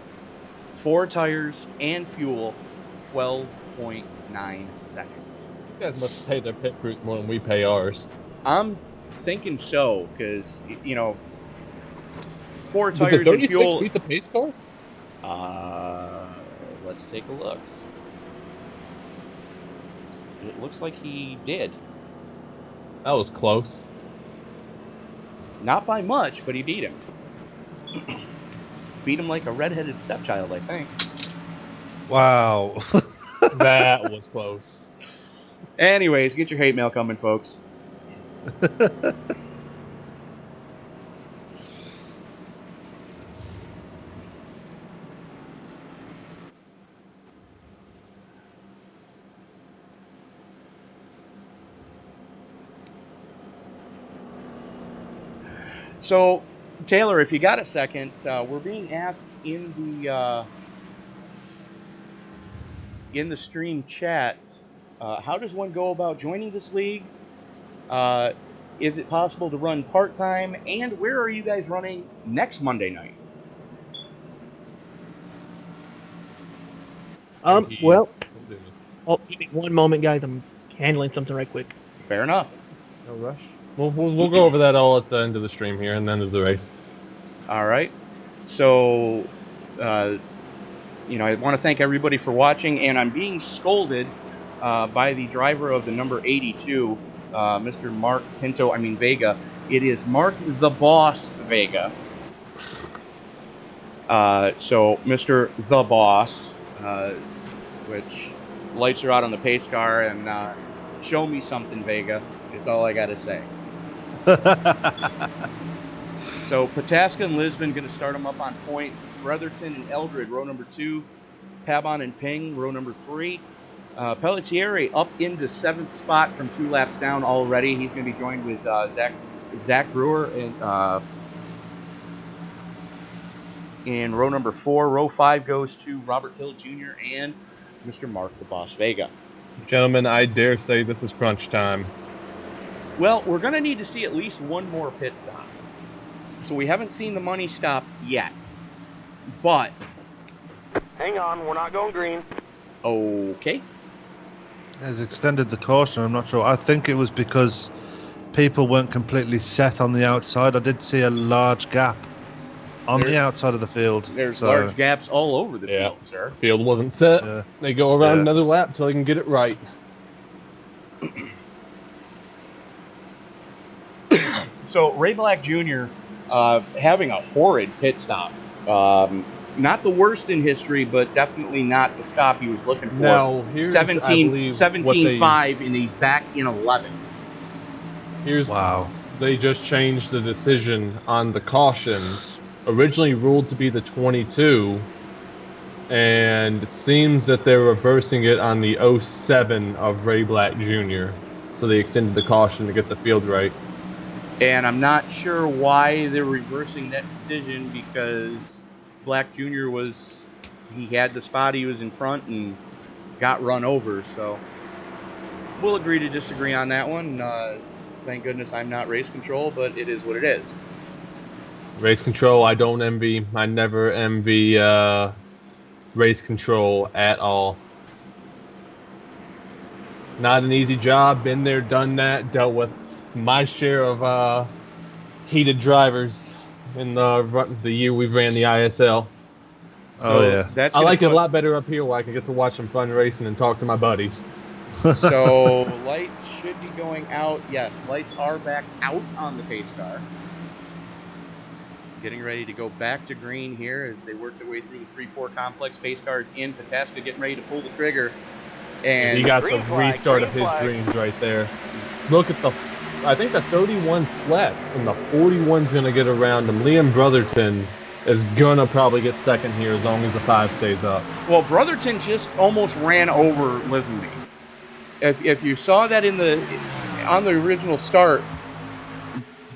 4 tires and fuel, 12.9 seconds. You guys must pay their pit crews more than we pay ours. I'm thinking so, because, 4 Did tires the 36 and fuel. beat the pace car? Let's take a look. It looks like he did. That was close. Not by much, but he beat him. Beat him like a redheaded stepchild, I think. Wow. That was close. Anyways, get your hate mail coming, folks. So, Taylor, if you got a second, we're being asked in the stream chat, how does one go about joining this league? Is it possible to run part-time? And where are you guys running next Monday night? Well, give me one moment, guys. I'm handling something right quick. Fair enough. No rush. We'll go over that all at the end of the stream here and the end of the race. All right. So, I want to thank everybody for watching, and I'm being scolded by the driver of the number 82, Mr. Mark Vega. It is Mark the Boss Vega. So, Mr. the Boss, which lights are out on the pace car, and show me something, Vega, is all I got to say. So Pataska and Lisbon going to start them up on point. Brotherton and Eldred, row number 2. Pabon and Ping, row number 3. Pelletieri up into 7th spot from 2 laps down already. He's going to be joined with Zach Brewer in row number 4. Row 5 goes to Robert Hill Jr. and Mr. Mark the Boss Vega. Gentlemen, I dare say this is crunch time. Well, we're going to need to see at least one more pit stop. So we haven't seen the money stop yet. But... Hang on, we're not going green. Okay. Has extended the caution, I'm not sure. I think it was because people weren't completely set on the outside. I did see a large gap on the outside of the field. There's large gaps all over the field, sir. Field wasn't set. Yeah. They go around another lap till they can get it right. So Ray Black Jr. Having a horrid pit stop. Not the worst in history, but definitely not the stop he was looking for. Now, here's 17.5, and he's back in 11. Wow. They just changed the decision on the caution. Originally ruled to be the 22, and it seems that they're reversing it on the 07 of Ray Black Jr. So they extended the caution to get the field right. And I'm not sure why they're reversing that decision, because Black Jr. he had the spot, he was in front and got run over. So we'll agree to disagree on that one. Thank goodness I'm not race control, but it is what it is. Race control, I don't envy. I never envy race control at all. Not an easy job. Been there, done that. Dealt with my share of heated drivers in the year we ran the ISL. So I like it a lot better up here where I can get to watch some fun racing and talk to my buddies. So lights should be going out. Yes, lights are back out on the pace car. Getting ready to go back to green here as they work their way through the 3-4 complex. Pace cars in. Pataska getting ready to pull the trigger. And he got the restart of his dreams right there. Look at I think the 31 slept, and the 41's going to get around him. Liam Brotherton is going to probably get second here as long as the 5 stays up. Well, Brotherton just almost ran over Lisenby. If you saw that on the original start,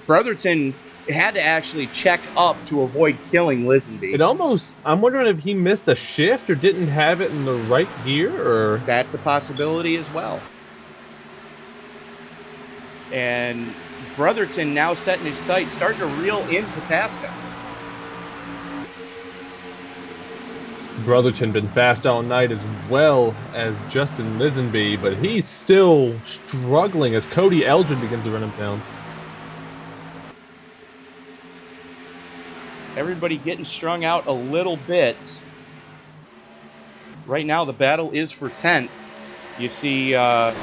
Brotherton had to actually check up to avoid killing Lisenby. It almost, I'm wondering if he missed a shift or didn't have it in the right gear, or That's a possibility as well. And Brotherton now setting his sights, starting to reel in Pataska. Brotherton been fast all night as well as Justin Lisenby, but he's still struggling as Cody Eldred begins to run him down. Everybody getting strung out a little bit. Right now, the battle is for 10th. You see, okay.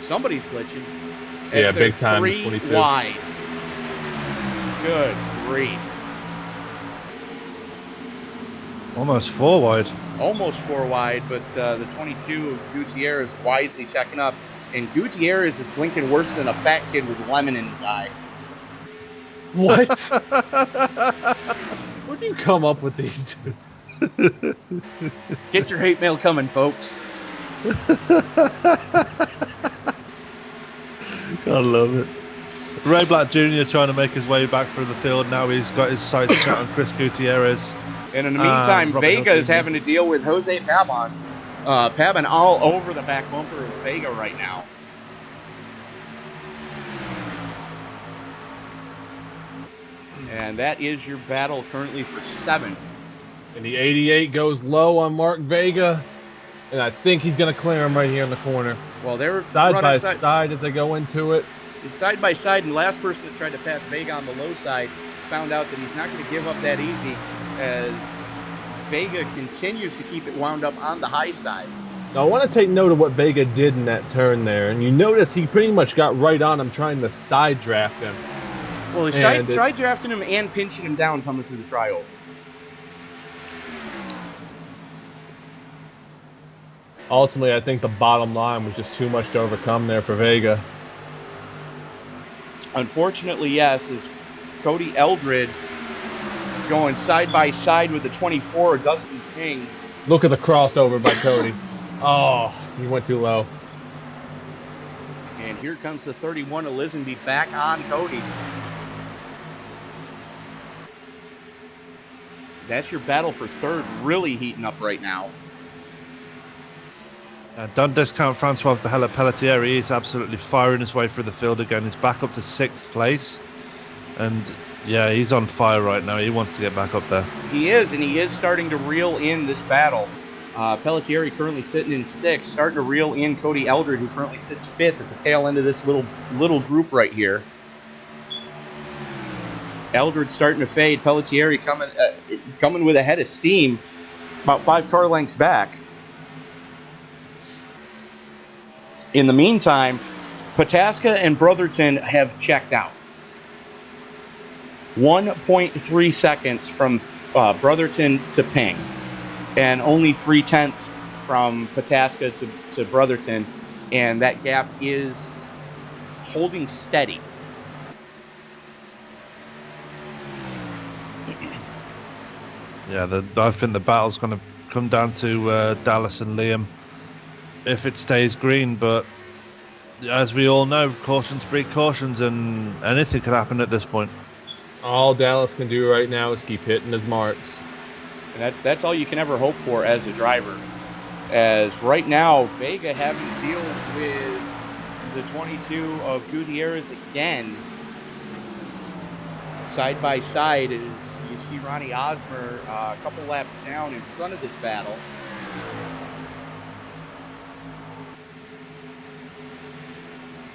Somebody's glitching. Yeah, big time, 3 22. wide. Good grief. Almost 4 wide. Almost 4 wide, but the 22 of Gutierrez wisely checking up. And Gutierrez is blinking worse than a fat kid with lemon in his eye. What? Where do you come up with these two? Get your hate mail coming, folks. God, love it. Ray Black Jr. trying to make his way back through the field. Now he's got his sights set on Chris Gutierrez. And in the meantime, Robert Vega Hill is Jr. having to deal with Jose Pabon. Pabon all over the back bumper of Vega right now. And that is your battle currently for 7. And the 88 goes low on Mark Vega, and I think he's going to clear him right here in the corner. Well, they're Side by running side as they go into it. side by side, and the last person that tried to pass Vega on the low side found out that he's not going to give up that easy, as Vega continues to keep it wound up on the high side. Now, I want to take note of what Vega did in that turn there, and you notice he pretty much got right on him trying to side draft him. Well, he tried drafting him and pinching him down coming through the trioval. Ultimately, I think the bottom line was just too much to overcome there for Vega. Unfortunately, yes, is Cody Eldred going side by side with the 24 Dustin King. Look at the crossover by Cody. Oh, he went too low. And here comes the 31 of Lisenby back on Cody. That's your battle for 3rd, really heating up right now. Don't discount Francois Pelletier. He's absolutely firing his way through the field again. He's back up to 6th place. And yeah, he's on fire right now. He wants to get back up there. He is, and he is starting to reel in this battle. Pelletier currently sitting in 6th, starting to reel in Cody Eldred, who currently sits 5th at the tail end of this little group right here. Eldred starting to fade. Pelletier coming with a head of steam, about 5 car lengths back. In the meantime, Pataska and Brotherton have checked out. 1.3 seconds from Brotherton to Ping, and only 0.3 from Pataska to Brotherton, and that gap is holding steady. Yeah, I think the battle's going to come down to Dallas and Liam if it stays green, but as we all know, cautions breed cautions, and anything could happen at this point. All Dallas can do right now is keep hitting his marks. And that's all you can ever hope for as a driver. As right now, Vega having to deal with the 22 of Gutierrez again. Side by side is you see Ronnie Osmer a couple laps down in front of this battle.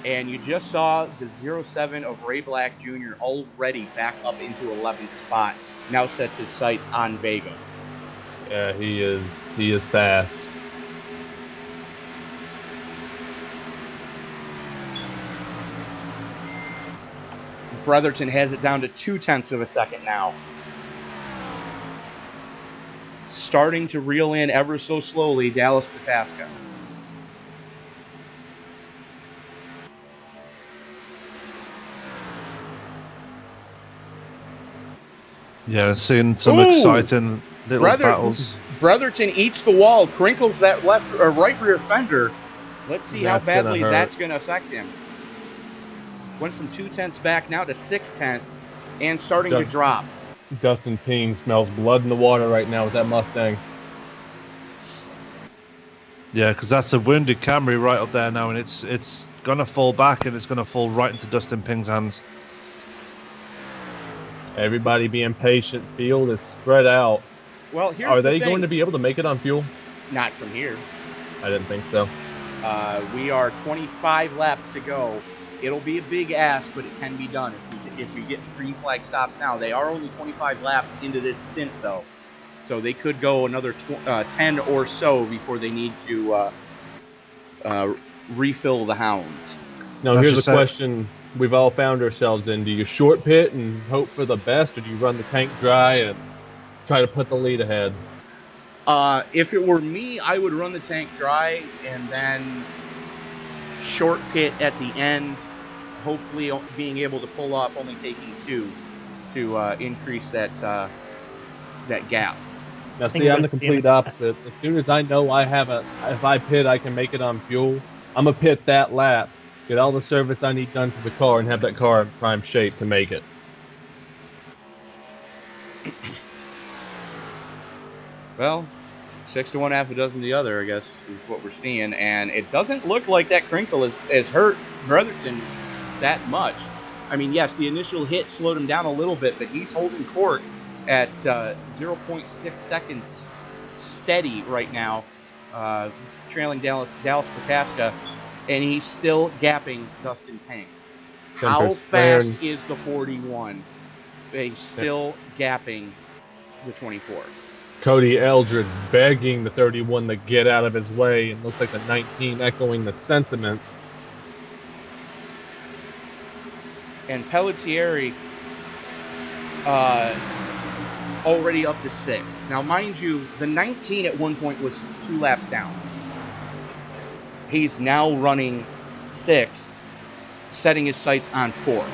And you just saw the 07 of Ray Black Jr. already back up into 11th spot. Now sets his sights on Vega. Yeah, he is fast. Brotherton has it down to 0.2 of a second now. Starting to reel in ever so slowly, Dallas Pataska. Yeah, seeing some exciting little battles. Brotherton eats the wall, crinkles that left or right rear fender. Let's see how That's gonna badly hurt. that's going to affect him. Went from 2/10 back now to 6/10 and starting to drop. Dustin Ping smells blood in the water right now with that Mustang. Yeah, because that's a wounded Camry right up there now, and it's gonna fall back, and it's gonna fall right into Dustin Ping's hands. Everybody being patient. Field is spread out. Well, here's Are the they thing. going to be able to make it on fuel? Not from here. I didn't think so. We are 25 laps to go. It'll be a big ask, but it can be done if we get green flag stops now. They are only 25 laps into this stint, though. So they could go another 10 or so before they need to refill the hounds. Now, here's a question we've all found ourselves in. Do you short pit and hope for the best, or do you run the tank dry and try to put the lead ahead? If it were me, I would run the tank dry and then short pit at the end, hopefully being able to pull off only taking 2 to increase that gap. Now, see, I'm the complete opposite. As soon as I know if I pit, I can make it on fuel, I'm going to pit that lap, get all the service I need done to the car, and have that car in prime shape to make it. Well, 6 to 1, half a dozen to the other, I guess, is what we're seeing. And it doesn't look like that crinkle has hurt Brotherton that much. I mean, yes, the initial hit slowed him down a little bit, but he's holding court at 0.6 seconds steady right now, trailing Dallas Pataska, and he's still gapping Dustin Pang. How fast is the 41? He's still gapping the 24. Cody Eldred begging the 31 to get out of his way, and looks like the 19 echoing the sentiments. And Pelletieri already up to 6. Now, mind you, the 19 at one point was 2 laps down. He's now running 6, setting his sights on 4.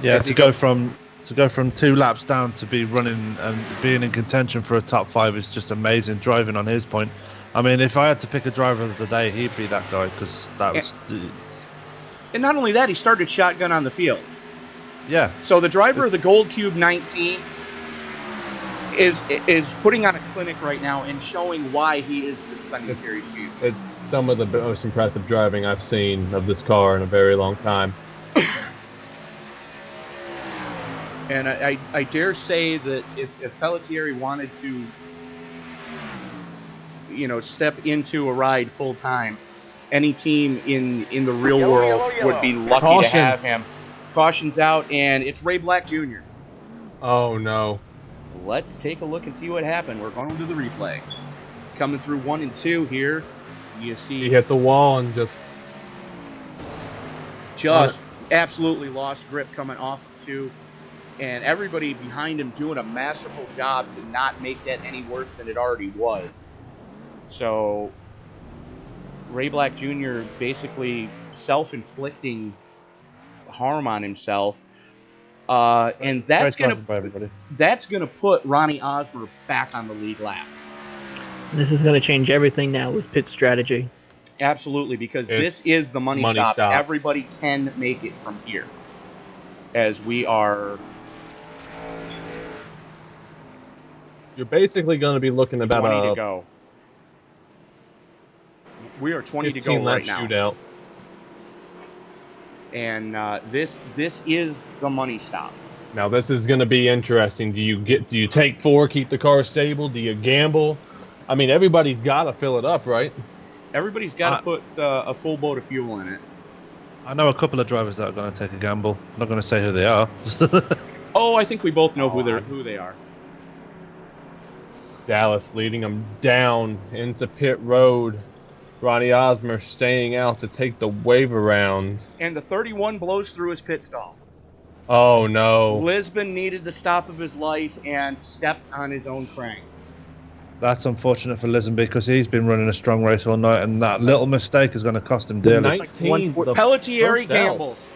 Yeah, to go from 2 laps down to be running and being in contention for a top 5 is just amazing driving on his point. I mean, if I had to pick a driver of the day, he'd be that guy, because that was... And not only that, he started shotgun on the field. Yeah. So the driver of the Gold Cube 19 is putting on a clinic right now and showing why he is the defending series chief. It's some of the most impressive driving I've seen of this car in a very long time. And I dare say that if Pelletieri wanted to, step into a ride full time, any team in the real world would be lucky to have him. Caution's out, and it's Ray Black Jr. Oh, no. Let's take a look and see what happened. We're going to the replay. Coming through 1 and 2 here. You see... He hit the wall and just absolutely lost grip coming off of 2. And everybody behind him doing a masterful job to not make that any worse than it already was. So, Ray Black Jr. basically self-inflicting harm on himself, and that's gonna put Ronnie Osmer back on the lead lap. This is going to change everything now with pit strategy. Absolutely, because this is the money stop. Everybody can make it from here, as we are. You're basically going to be looking about 20 to go. We are 20 to go right now. Shootout. And this is the money stop. Now this is going to be interesting. Do you take 4, keep the car stable? Do you gamble? I mean, everybody's got to fill it up, right? Everybody's got to put a full boat of fuel in it. I know a couple of drivers that are going to take a gamble. I'm not going to say who they are. Oh, I think we both know who they are. Dallas leading them down into pit road. Ronnie Osmer staying out to take the wave around. And the 31 blows through his pit stall. Oh, no. Lisbon needed the stop of his life and stepped on his own crank. That's unfortunate for Lisbon, because he's been running a strong race all night, and that little mistake is going to cost him dearly. 19, Pelletieri gambles.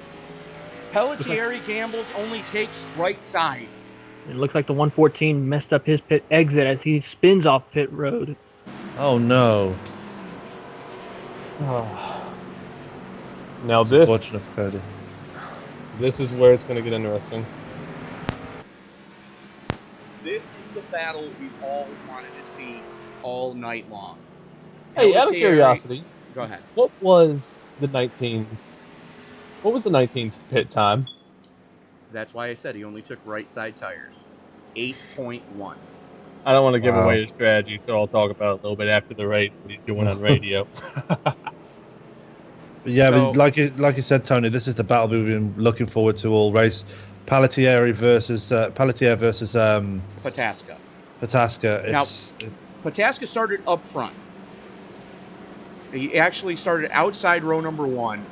Pelletieri gambles, only takes right sides. It looks like the 114 messed up his pit exit as he spins off pit road. Oh, no. Oh. Now It's this unfortunate for Cody. this is where it's going to get interesting. This is the battle we've all wanted to see all night long. Hey, out of Pelletier- curiosity, Go ahead. what was the 19's pit time? That's why I said he only took right side tires. 8.1. I don't want to give Wow. away his strategy, so I'll talk about it a little bit after the race, what he's doing on radio. Yeah, So- but like you said, Tony, this is the battle we've been looking forward to all race. Pelletier versus Pataska. Pataska. Pataska started up front. He actually started outside row number 1.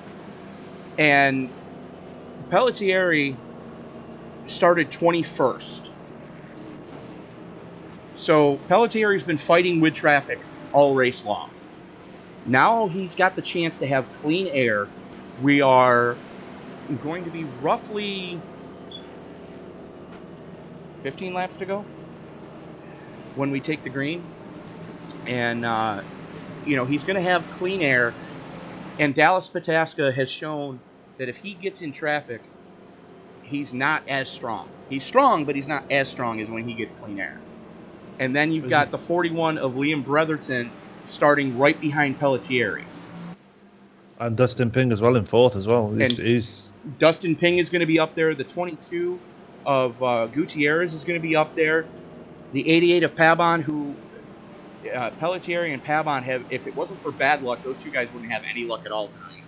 And Pelletier started 21st. So Pelletier's been fighting with traffic all race long. Now he's got the chance to have clean air. We are going to be roughly 15 laps to go when we take the green. And, he's going to have clean air. And Dallas Pataska has shown that if he gets in traffic, he's not as strong. He's strong, but he's not as strong as when he gets clean air. And then you've got the 41 of Liam Bretherton starting right behind Pelletier. And Dustin Ping as well in 4th as well. And He's Dustin Ping is going to be up there. The 22 of Gutierrez is going to be up there. The 88 of Pabon, who Pelletier and Pabon have, if it wasn't for bad luck, those two guys wouldn't have any luck at all tonight.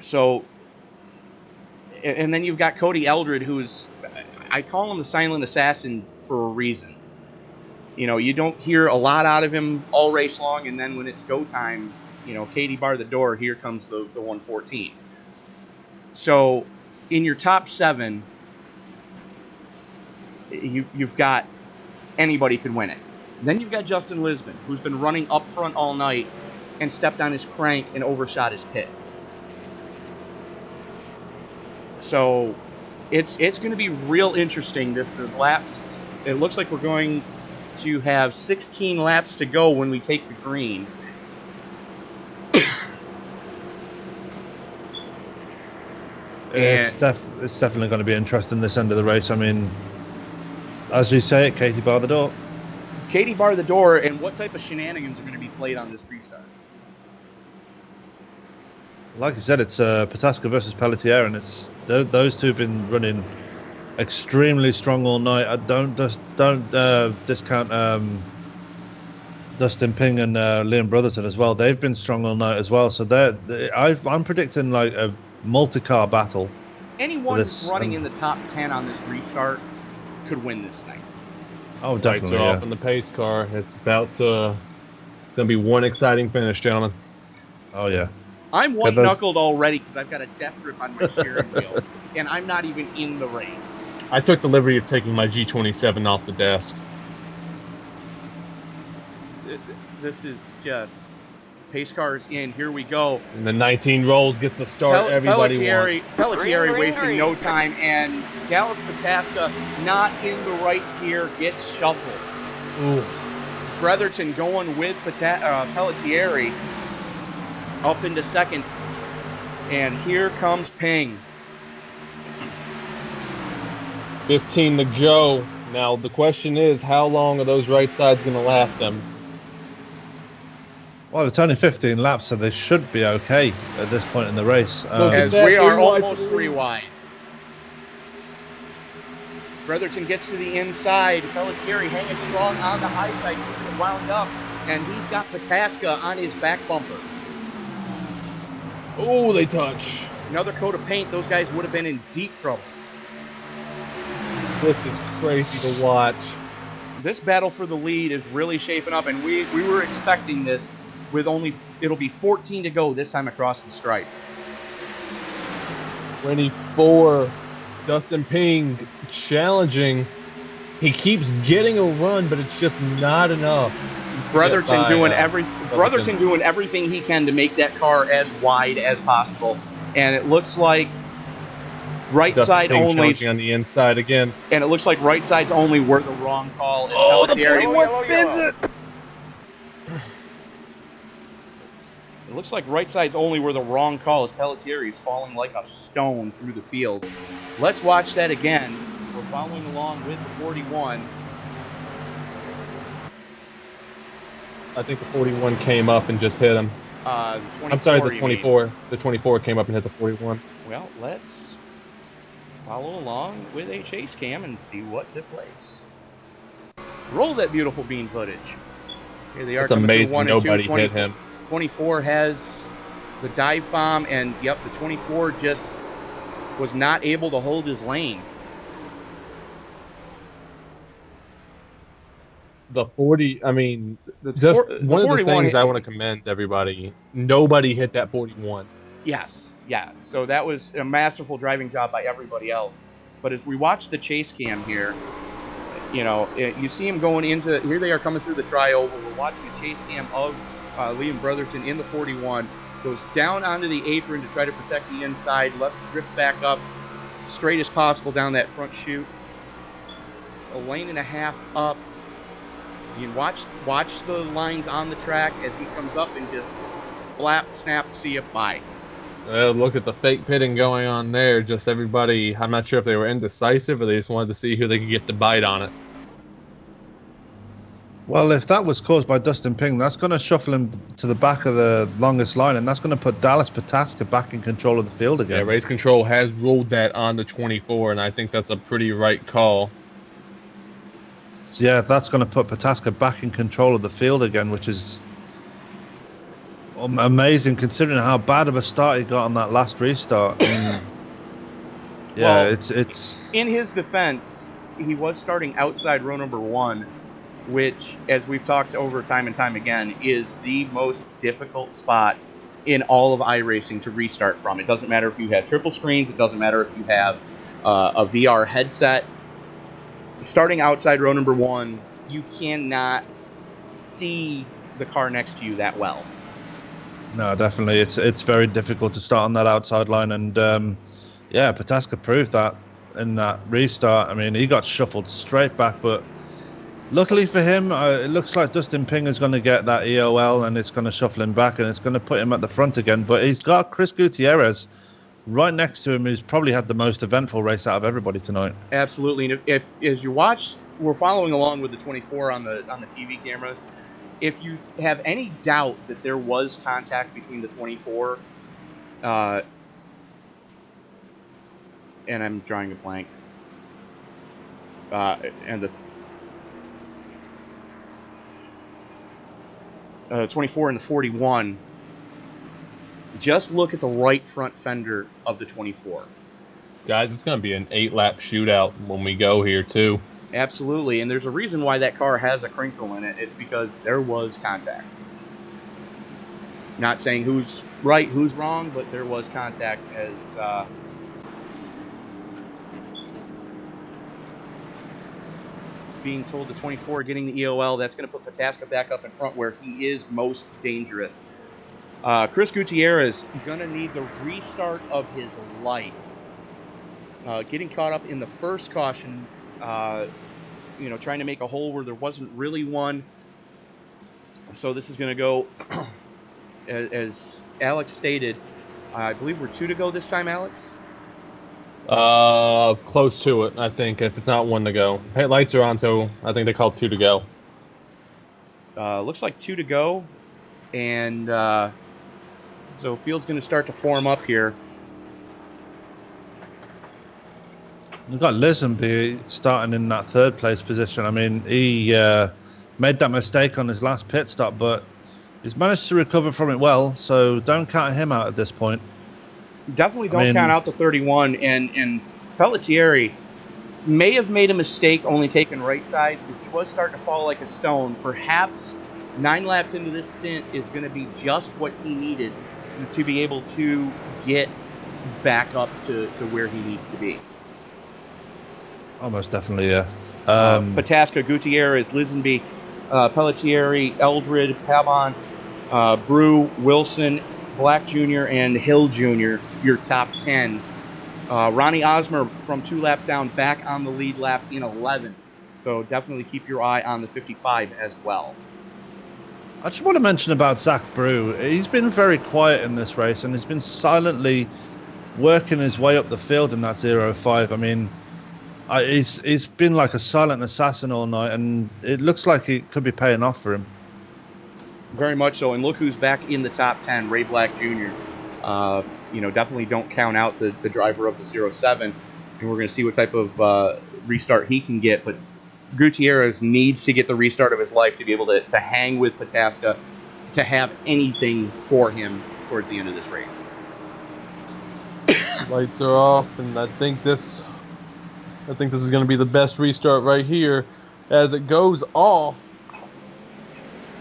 So, and then you've got Cody Eldred, who's, I call him the silent assassin for a reason. You don't hear a lot out of him all race long, and then when it's go time, Katie bar the door, here comes the 114. So, in your top 7, you've got anybody could win it. Then you've got Justin Lisbon, who's been running up front all night and stepped on his crank and overshot his pits. So, it's going to be real interesting. The laps. It looks like we're going to have 16 laps to go when we take the green. it's definitely going to be interesting this end of the race. I mean, as you say it, Katie bar the door. Katie bar the door, and what type of shenanigans are going to be played on this restart? Like I said, it's Pataska versus Pelletier, and it's those two have been running extremely strong all night. I don't discount Dustin Ping and Liam Brotherton as well. They've been strong all night as well. So I'm predicting like a multi-car battle. Anyone running in the top 10 on this restart could win this thing. Oh, definitely. Lights are off in the pace car. It's going to be one exciting finish, gentlemen. Oh yeah. I'm white-knuckled already because I've got a death grip on my steering wheel, and I'm not even in the race. I took the liberty of taking my G27 off the desk. This is just pace cars in. Here we go. And the 19 rolls gets the start everybody wants. Pelletier Green, wasting green. no time, and Dallas Pataska not in the right gear gets shuffled. Ooh. Bretherton going with Pelletier up into second, and here comes Ping. 15 to go. Now the question is, how long are those right sides going to last them? Well, it's only 15 laps, so they should be okay at this point in the race. As that we are in wide almost three. 3 wide. Bretherton gets to the inside. Pelletier hanging strong on the high side, keeping it wound up, and he's got Pataska on his back bumper. Oh, they touch. Another coat of paint, those guys would have been in deep trouble. This is crazy to watch. This battle for the lead is really shaping up, and we were expecting this with it'll be 14 to go this time across the stripe. 24. Dustin Ping challenging. He keeps getting a run, but it's just not enough. Bretherton doing Bretherton doing everything he can to make that car as wide as possible, and it looks like right Dustin side Ping only, challenging on the inside again. and it looks like right sides only were the wrong call. Oh, the Pelletier, 41 spins it. looks like right sides only were the wrong call as Pelletieri is falling like a stone through the field. Let's watch that again. We're following along with the 41. I think the 41 came up and just hit him. I'm sorry, the 24. The 24 came up and hit the 41. Well, let's follow along with a chase cam and see what took place. Roll that beautiful bean footage. Here they are. It's amazing nobody hit him. 24 has the dive bomb, and yep, the 24 just was not able to hold his lane. The 40, I mean, just one of the things I want to commend everybody, nobody hit that 41. Yes, yeah. So that was a masterful driving job by everybody else. But as we watch the chase cam here, you know, you see him going into, here they are coming through the trioval. We're watching a chase cam of Liam Brotherton in the 41. Goes down onto the apron to try to protect the inside, lets it drift back up, straight as possible down that front chute. A lane and a half up. You can watch the lines on the track as he comes up and just flap, snap, see you, bye. Look at the fake pitting going on there. Just everybody, I'm not sure if they were indecisive or they just wanted to see who they could get the bite on it. Well, if that was caused by Dustin Ping, that's going to shuffle him to the back of the longest line, and that's going to put Dallas Pataska back in control of the field again. Yeah, Race Control has ruled that on the 24, and I think that's a pretty right call. So yeah, that's going to put Pataska back in control of the field again, which is amazing considering how bad of a start he got on that last restart. Yeah, well, it's in his defense, he was starting outside row number 1, which, as we've talked over time and time again, is the most difficult spot in all of iRacing to restart from. It doesn't matter if you have triple screens. It doesn't matter if you have a VR headset. Starting outside row number 1, you cannot see the car next to you that well. No, definitely. It's very difficult to start on that outside line. And, yeah, Pataska proved that in that restart. I mean, he got shuffled straight back, but luckily for him, it looks like Dustin Ping is going to get that EOL and it's going to shuffle him back and it's going to put him at the front again. But he's got Chris Gutierrez right next to him, who's probably had the most eventful race out of everybody tonight. Absolutely. And if as you watch, we're following along with the 24 on the TV cameras. If you have any doubt that there was contact between the 24 and I'm drawing a blank and the 24 and the 41, just look at the right front fender of the 24. Guys, it's going to be an 8-lap shootout when we go here, too. Absolutely, and there's a reason why that car has a crinkle in it. It's because there was contact. Not saying who's right, who's wrong, but there was contact as... being told the 24 getting the EOL, that's going to put Pataska back up in front where he is most dangerous. Chris Gutierrez going to need the restart of his life. Getting caught up in the first caution, trying to make a hole where there wasn't really one. So this is going to go, as Alex stated, I believe we're 2 to go this time, Alex? Close to it, I think, if it's not 1 to go. Hey, lights are on, so I think they called 2 to go. Looks like 2 to go, and so field's going to start to form up here. You've got Lisenby starting in that 3rd place position. I mean, he made that mistake on his last pit stop, but he's managed to recover from it well, so don't count him out at this point. Definitely don't count out the 31, and Pelletieri may have made a mistake only taking right sides because he was starting to fall like a stone. Perhaps 9 laps into this stint is going to be just what he needed to be able to get back up to where he needs to be. Almost definitely, yeah. Pataska, Gutierrez, Lisenby, Pelletieri, Eldred, Pavon, Brew, Wilson, Black Jr., and Hill Jr., your top 10. Ronnie Osmer from 2 laps down, back on the lead lap in 11. So definitely keep your eye on the 55 as well. I just want to mention about Zach Brew. He's been very quiet in this race, and he's been silently working his way up the field in that 0.5. I mean, he's been like a silent assassin all night, and it looks like it could be paying off for him. Very much so. And look who's back in the top 10, Ray Black Jr. Definitely don't count out the driver of the 0.7. And we're going to see what type of restart he can get. But Gutierrez needs to get the restart of his life to be able to hang with Pataska, to have anything for him towards the end of this race. Lights are off, and I think this is going to be the best restart right here. As it goes off,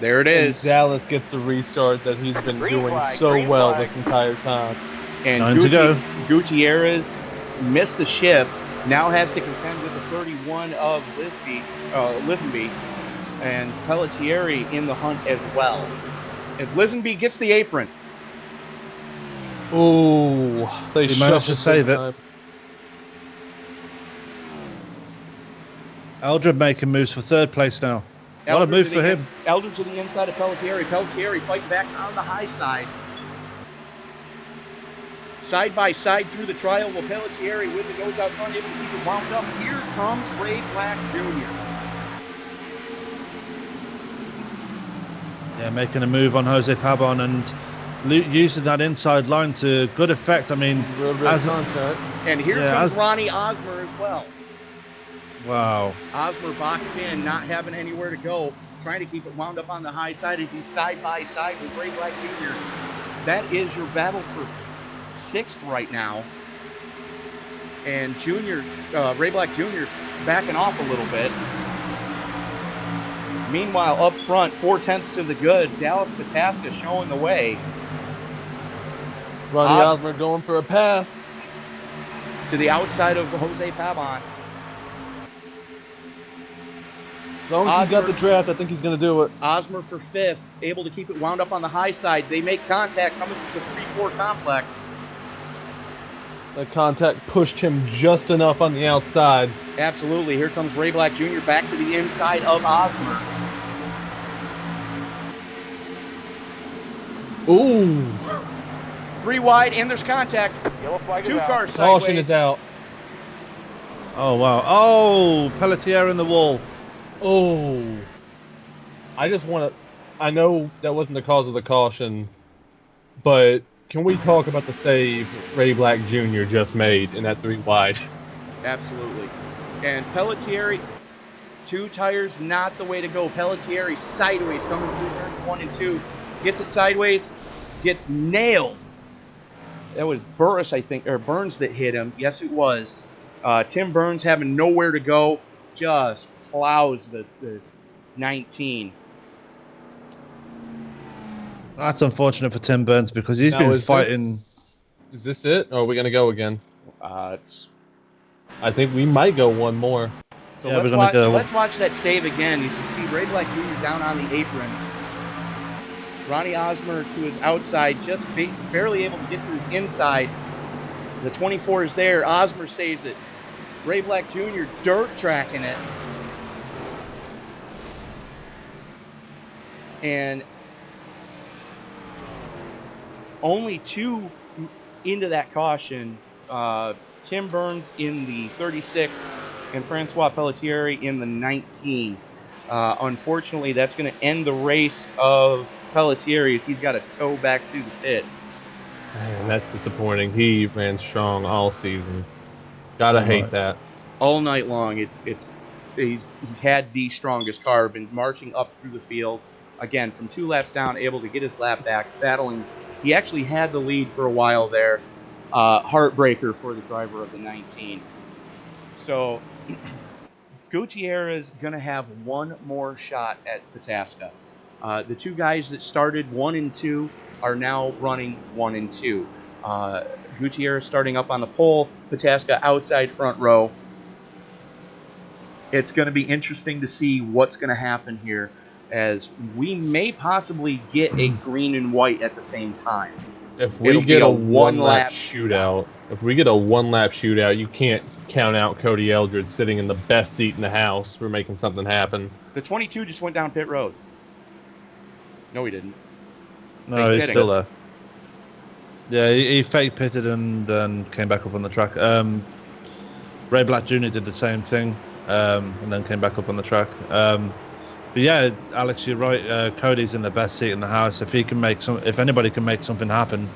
there it is. Dallas gets a restart that he's been doing so well this entire time. And 9 to go. Gutierrez missed a shift. Now has to contend with the 31 of Lisenby, and Pelletieri in the hunt as well. If Lisenby gets the apron. Oh, He managed to save it. Eldred making moves for third place now. A lot of moves for him. Eldred to the inside of Pelletieri. Pelletieri fighting back on the high side. Side by side through the trial, while Pelletieri with it goes out front, able to keep it wound up. Here comes Ray Black Jr. Yeah, making a move on Jose Pabon and using that inside line to good effect. I mean, and here comes Ronnie Osmer as well. Wow. Osmer boxed in, not having anywhere to go, trying to keep it wound up on the high side as he's side by side with Ray Black Jr. That is your battle for 6th right now. And Ray Black Jr. backing off a little bit. Meanwhile, up front, 4/10 to the good. Dallas Pataska showing the way. Ronnie Osmer going for a pass to the outside of Jose Pabon. As long as he's got the draft, I think he's going to do it. Osmer for 5th, able to keep it wound up on the high side. They make contact coming through the 3-4 complex. That contact pushed him just enough on the outside. Absolutely. Here comes Ray Black Jr. back to the inside of Osmer. Ooh. 3 wide, and there's contact. 2 cars sideways. Caution is out. Oh, wow. Oh, Pelletier in the wall. Oh. I know that wasn't the cause of the caution, but can we talk about the save Ray Black Jr. just made in that 3 wide? Absolutely. And Pelletieri, 2 tires, not the way to go. Pelletieri sideways coming through turns 1 and 2. Gets it sideways, gets nailed. That was Burris, I think, or Burns that hit him. Yes, it was. Tim Burns having nowhere to go, just plows the 19. That's unfortunate for Tim Burns because he's been fighting. Is this it? Or are we going to go again? I think we might go one more. So yeah, let's watch that save again. You can see Ray Black Jr. down on the apron. Ronnie Osmer to his outside, just barely able to get to his inside. The 24 is there. Osmer saves it. Ray Black Jr. dirt tracking it. And only 2 into that caution. Tim Burns in the 36 and Francois Pelletieri in the 19. Unfortunately, that's going to end the race of Pelletieri as he's got to tow back to the pits. Man, that's disappointing. He ran strong all season. Gotta hate that. All night long, he's had the strongest car, been marching up through the field. Again, from 2 laps down, able to get his lap back, battling. He actually had the lead for a while there. Heartbreaker for the driver of the 19. So, Gutierrez going to have one more shot at Pataska. The 2 guys that started 1 and 2 are now running 1 and 2. Gutierrez starting up on the pole, Pataska outside front row. It's going to be interesting to see what's going to happen here, as we may possibly get a green and white at the same time. If we get a one-lap shootout, you can't count out Cody Eldred sitting in the best seat in the house for making something happen. The 22 just went down pit road. No, he didn't. No, Fake he's pitting. still there. Yeah, he fake pitted and then came back up on the track. Ray Black Jr. did the same thing, and then came back up on the track. But yeah, Alex, you're right. Cody's in the best seat in the house. If anybody can make something happen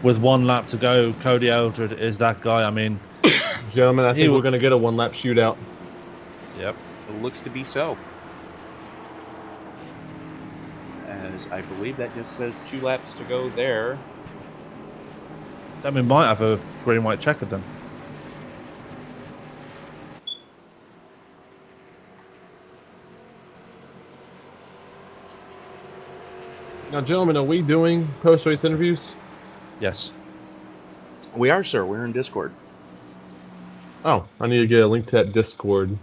with 1 lap to go, Cody Eldred is that guy. I mean, Gentlemen, I think w- we're going to get a 1-lap shootout. yep. It looks to be so. As I believe that just says 2 laps to go there. Then we might have a green white checker then. Now, gentlemen, are we doing post-race interviews? Yes. We are, sir. We're in Discord. Oh, I need to get a link to that Discord.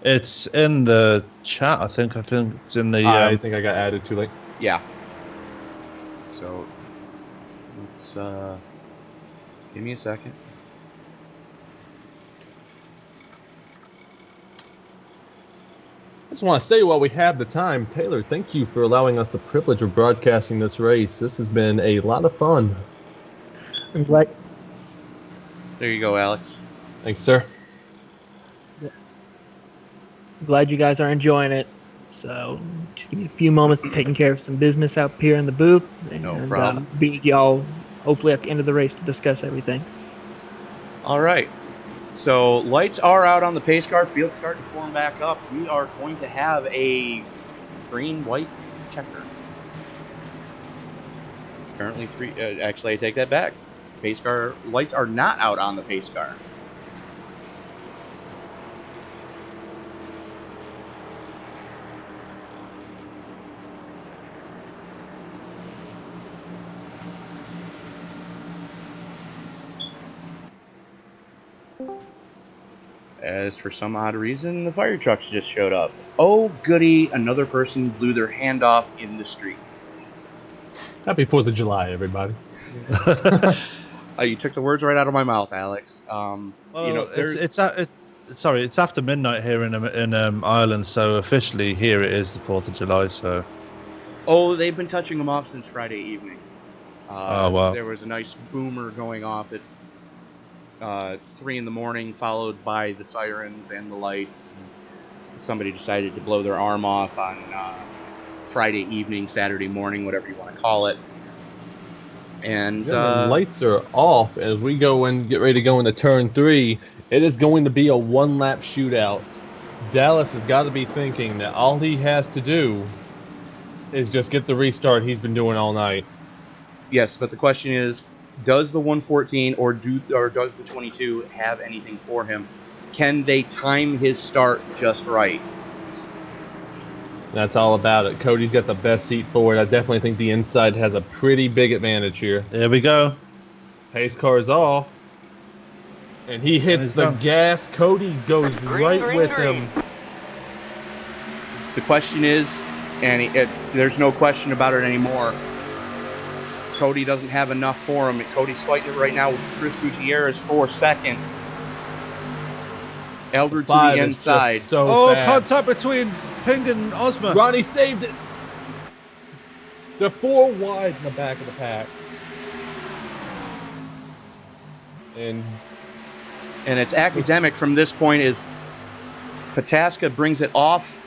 It's in the chat, I think. I think it's in the. I think I got added too late. Yeah. So, let's, give me a second. I just want to say while we have the time, Taylor, thank you for allowing us the privilege of broadcasting this race. This has been a lot of fun. I'm glad. There you go, Alex. Thanks, sir. Glad you guys are enjoying it. So, just give me a few moments taking care of some business out here in the booth. And, No problem. Be with y'all hopefully at the end of the race to discuss everything. All right. So, lights are out on the pace car. Field's starting to form back up. We are going to have a green-white checker. Currently 3... actually, I take that back. Pace car lights are not out on the pace car. As for some odd reason, the fire trucks just showed up. Oh, goody, another person blew their hand off in the street. Happy 4th of July, everybody. You took the words right out of my mouth, Alex. Well, You know, it's after midnight here in Ireland, so officially here it is the 4th of July. So. Oh, they've been touching them off since Friday evening. Oh, wow. There was a nice boomer going off at 3 in the morning, followed by the sirens and the lights. Somebody decided to blow their arm off on Friday evening, Saturday morning, whatever you want to call it. And Gentlemen, lights are off as we get ready to go into turn 3. It is going to be a 1-lap shootout. Dallas has got to be thinking that all he has to do is just get the restart he's been doing all night. yes, but the question is, does the 114 or does the 22 have anything for him? Can they time his start just right? That's all about it. Cody's got the best seat forward. I definitely think the inside has a pretty big advantage here. Here we go. Pace car's off. And he hits the gas. Cody goes right with him. The question is, and there's no question about it anymore, Cody doesn't have enough for him. Cody's fighting it right now with Chris Gutierrez for second. Eldred to the inside. So contact between Ping and Ozma. Ronnie saved it. They're 4 wide in the back of the pack. And it's academic from this point is Pataska brings it off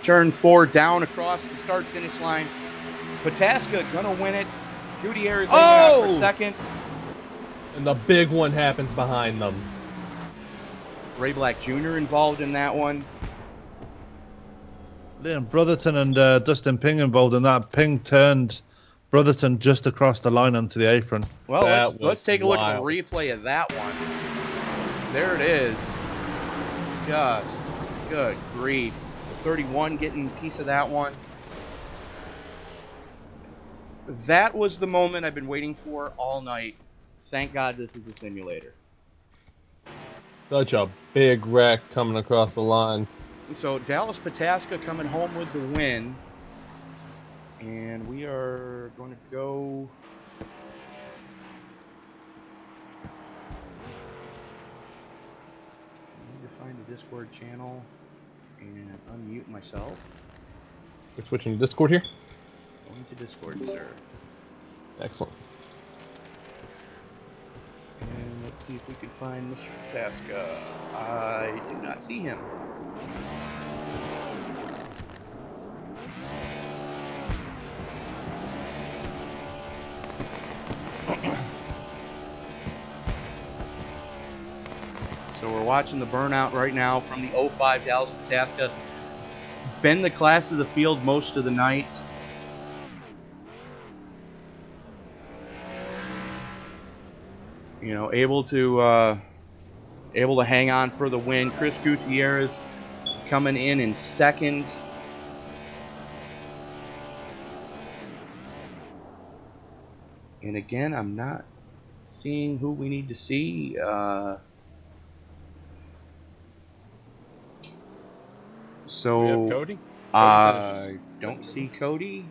turn 4 down across the start-finish line. Pataska gonna win it. Gutierrez out for second. And the big one happens behind them. Ray Black Jr. involved in that one. Liam Brotherton and Dustin Ping involved in that. Ping turned Brotherton just across the line onto the apron. Well, let's take a look at the replay of that one. There it is. Just good grief. 31 getting a piece of that one. That was the moment I've been waiting for all night. Thank God this is a simulator. Such a big wreck coming across the line. So Dallas Pataska coming home with the win. And we are going to go... I need to find the Discord channel and unmute myself. We're switching to Discord here. Going to Discord, sir. Excellent. And let's see if we can find Mr. Tasca. I do not see him. So we're watching the burnout right now from the 05 Dallas Pataska. Been the class of the field most of the night. You know, able to hang on for the win. Chris Gutierrez coming in second. And again, I'm not seeing who we need to see. So We have Cody. I don't see Cody,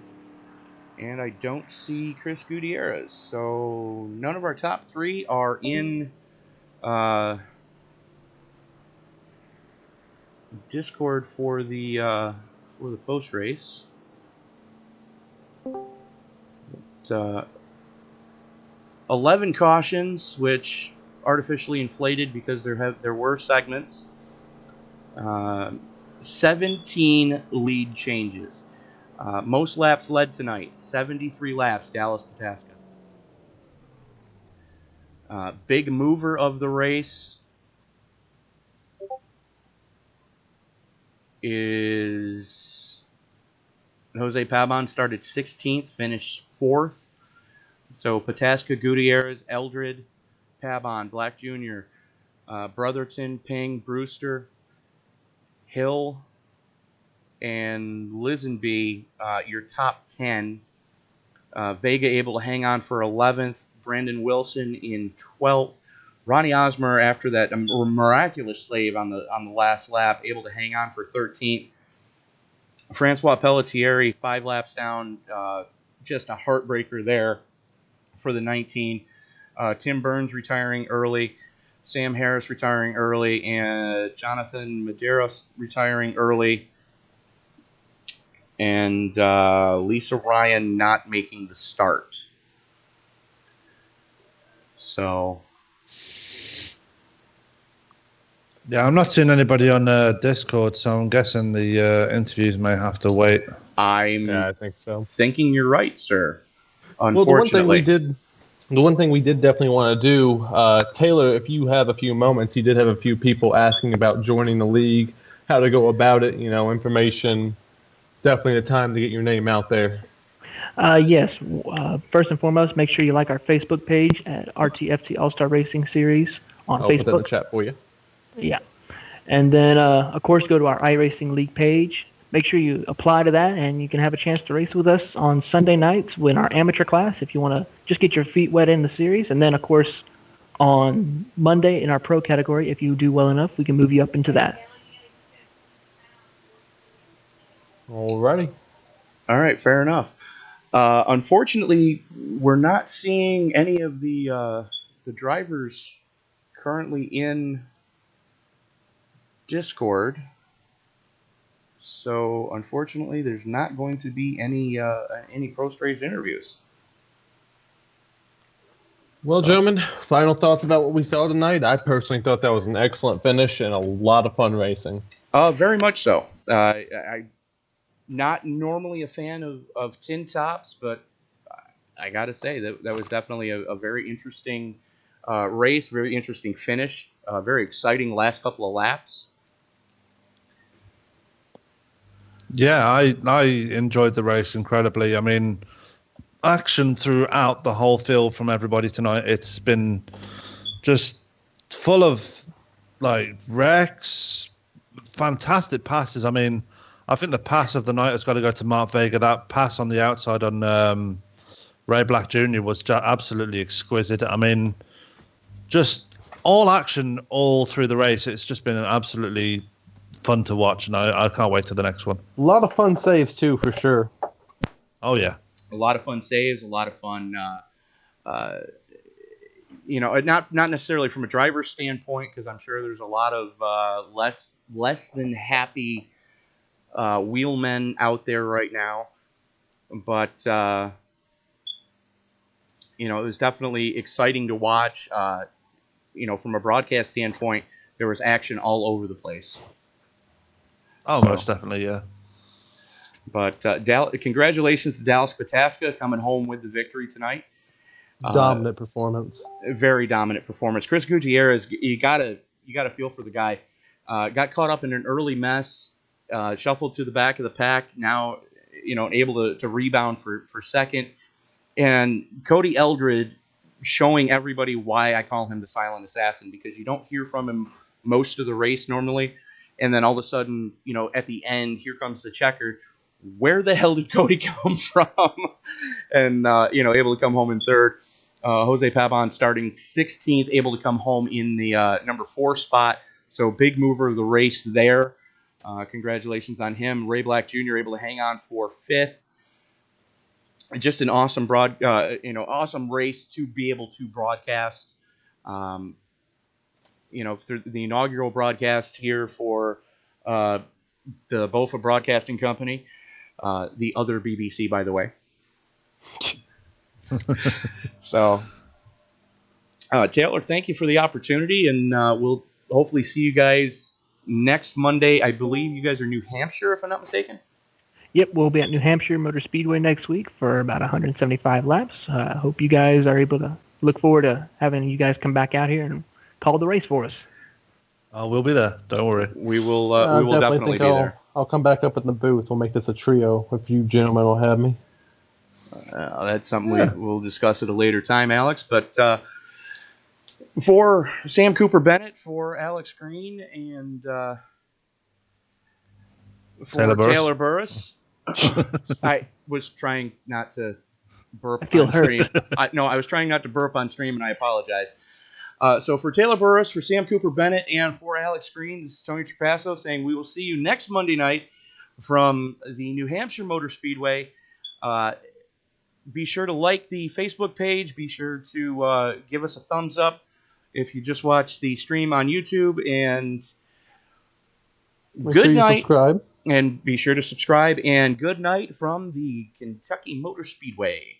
and I don't see Chris Gutierrez. So none of our top three are in Discord for the post race. 11 cautions, which artificially inflated because there were segments. 17 lead changes. Most laps led tonight, 73 laps, Dallas Pataska. Big mover of the race is Jose Pabon. Started 16th, finished 4th. So Pataska, Gutierrez, Eldred, Pabon, Black Jr., Brotherton, Ping, Brewster, Hill, and Lisenby, your top 10. Vega able to hang on for 11th. Brandon Wilson in 12th. Ronnie Osmer, after that miraculous save on the last lap, able to hang on for 13th. Francois Pelletieri, 5 laps down, just a heartbreaker there for the 19. Tim Burns retiring early. Sam Harris retiring early. And Jonathan Medeiros retiring early. And Lisa Ryan not making the start. So, Yeah, I'm not seeing anybody on Discord, so I'm guessing the interviews may have to wait. Yeah, I think so. Thinking you're right, sir. Well, Unfortunately. the one thing we did definitely want to do, Taylor, if you have a few moments, you did have a few people asking about joining the league, how to go about it, information. Definitely the time to get your name out there. Yes. First and foremost, make sure you like our Facebook page at RTFT All-Star Racing Series on I'll Facebook. put that in the chat for you. Yeah. And then, of course, go to our iRacing League page. Make sure you apply to that, and you can have a chance to race with us on Sunday nights in our amateur class if you want to just get your feet wet in the series. And then, of course, on Monday in our pro category, if you do well enough, we can move you up into that. Alrighty. All right, fair enough. Unfortunately, we're not seeing any of the drivers currently in Discord. So, unfortunately, there's not going to be any post race interviews. Well, gentlemen, final thoughts about what we saw tonight. I personally thought that was an excellent finish and a lot of fun racing. Very much so. I'm not normally a fan of tin tops, but I got to say that was definitely a very interesting race, very interesting finish, very exciting last couple of laps. Yeah, I enjoyed the race incredibly. I mean, action throughout the whole field from everybody tonight. It's been just full of wrecks, fantastic passes. I mean, I think the pass of the night has got to go to Mark Vega. That pass on the outside on Ray Black Jr. was just absolutely exquisite. I mean, just all action all through the race. It's just been an absolutely fun to watch, and I can't wait to the next one. A lot of fun saves, too, for sure. Oh, yeah. A lot of fun saves, a lot of fun, not necessarily from a driver's standpoint, because I'm sure there's a lot of less than happy wheelmen out there right now. But, it was definitely exciting to watch. From a broadcast standpoint, there was action all over the place. Oh, So, most definitely, yeah. But congratulations to Dallas Pataska coming home with the victory tonight. Dominant performance. Very dominant performance. Chris Gutierrez, you gotta feel for the guy. Got caught up in an early mess, shuffled to the back of the pack. Now, able to rebound for second. And Cody Eldred showing everybody why I call him the silent assassin, because you don't hear from him most of the race normally. And then all of a sudden, at the end, here comes the checker. Where the hell did Cody come from? And, able to come home in third. Jose Pabon starting 16th, able to come home in the number 4 spot. So big mover of the race there. Congratulations on him. Ray Black Jr. able to hang on for 5th. Just an awesome awesome race to be able to broadcast. Through the inaugural broadcast here for the BOFA Broadcasting Company, the other BBC, by the way. So, Taylor, thank you for the opportunity, and we'll hopefully see you guys next Monday. I believe you guys are New Hampshire, if I'm not mistaken. Yep, we'll be at New Hampshire Motor Speedway next week for about 175 laps. I hope you guys are able to look forward to having you guys come back out here and call the race for us. We'll be there. Don't worry. We will. We will definitely be there. I'll come back up in the booth. We'll make this a trio if you gentlemen will have me. That's something we'll discuss at a later time, Alex. But for Sam Cooper Bennett, for Alex Green, and for Taylor Burris, I was trying not to burp on stream. I was trying not to burp on stream, and I apologize. So for Taylor Burris, for Sam Cooper Bennett, and for Alex Green, this is Tony Trapasso saying we will see you next Monday night from the New Hampshire Motor Speedway. Be sure to like the Facebook page. Be sure to give us a thumbs up if you just watch the stream on YouTube. And good night. Subscribe. And be sure to subscribe. And good night from the Kentucky Motor Speedway.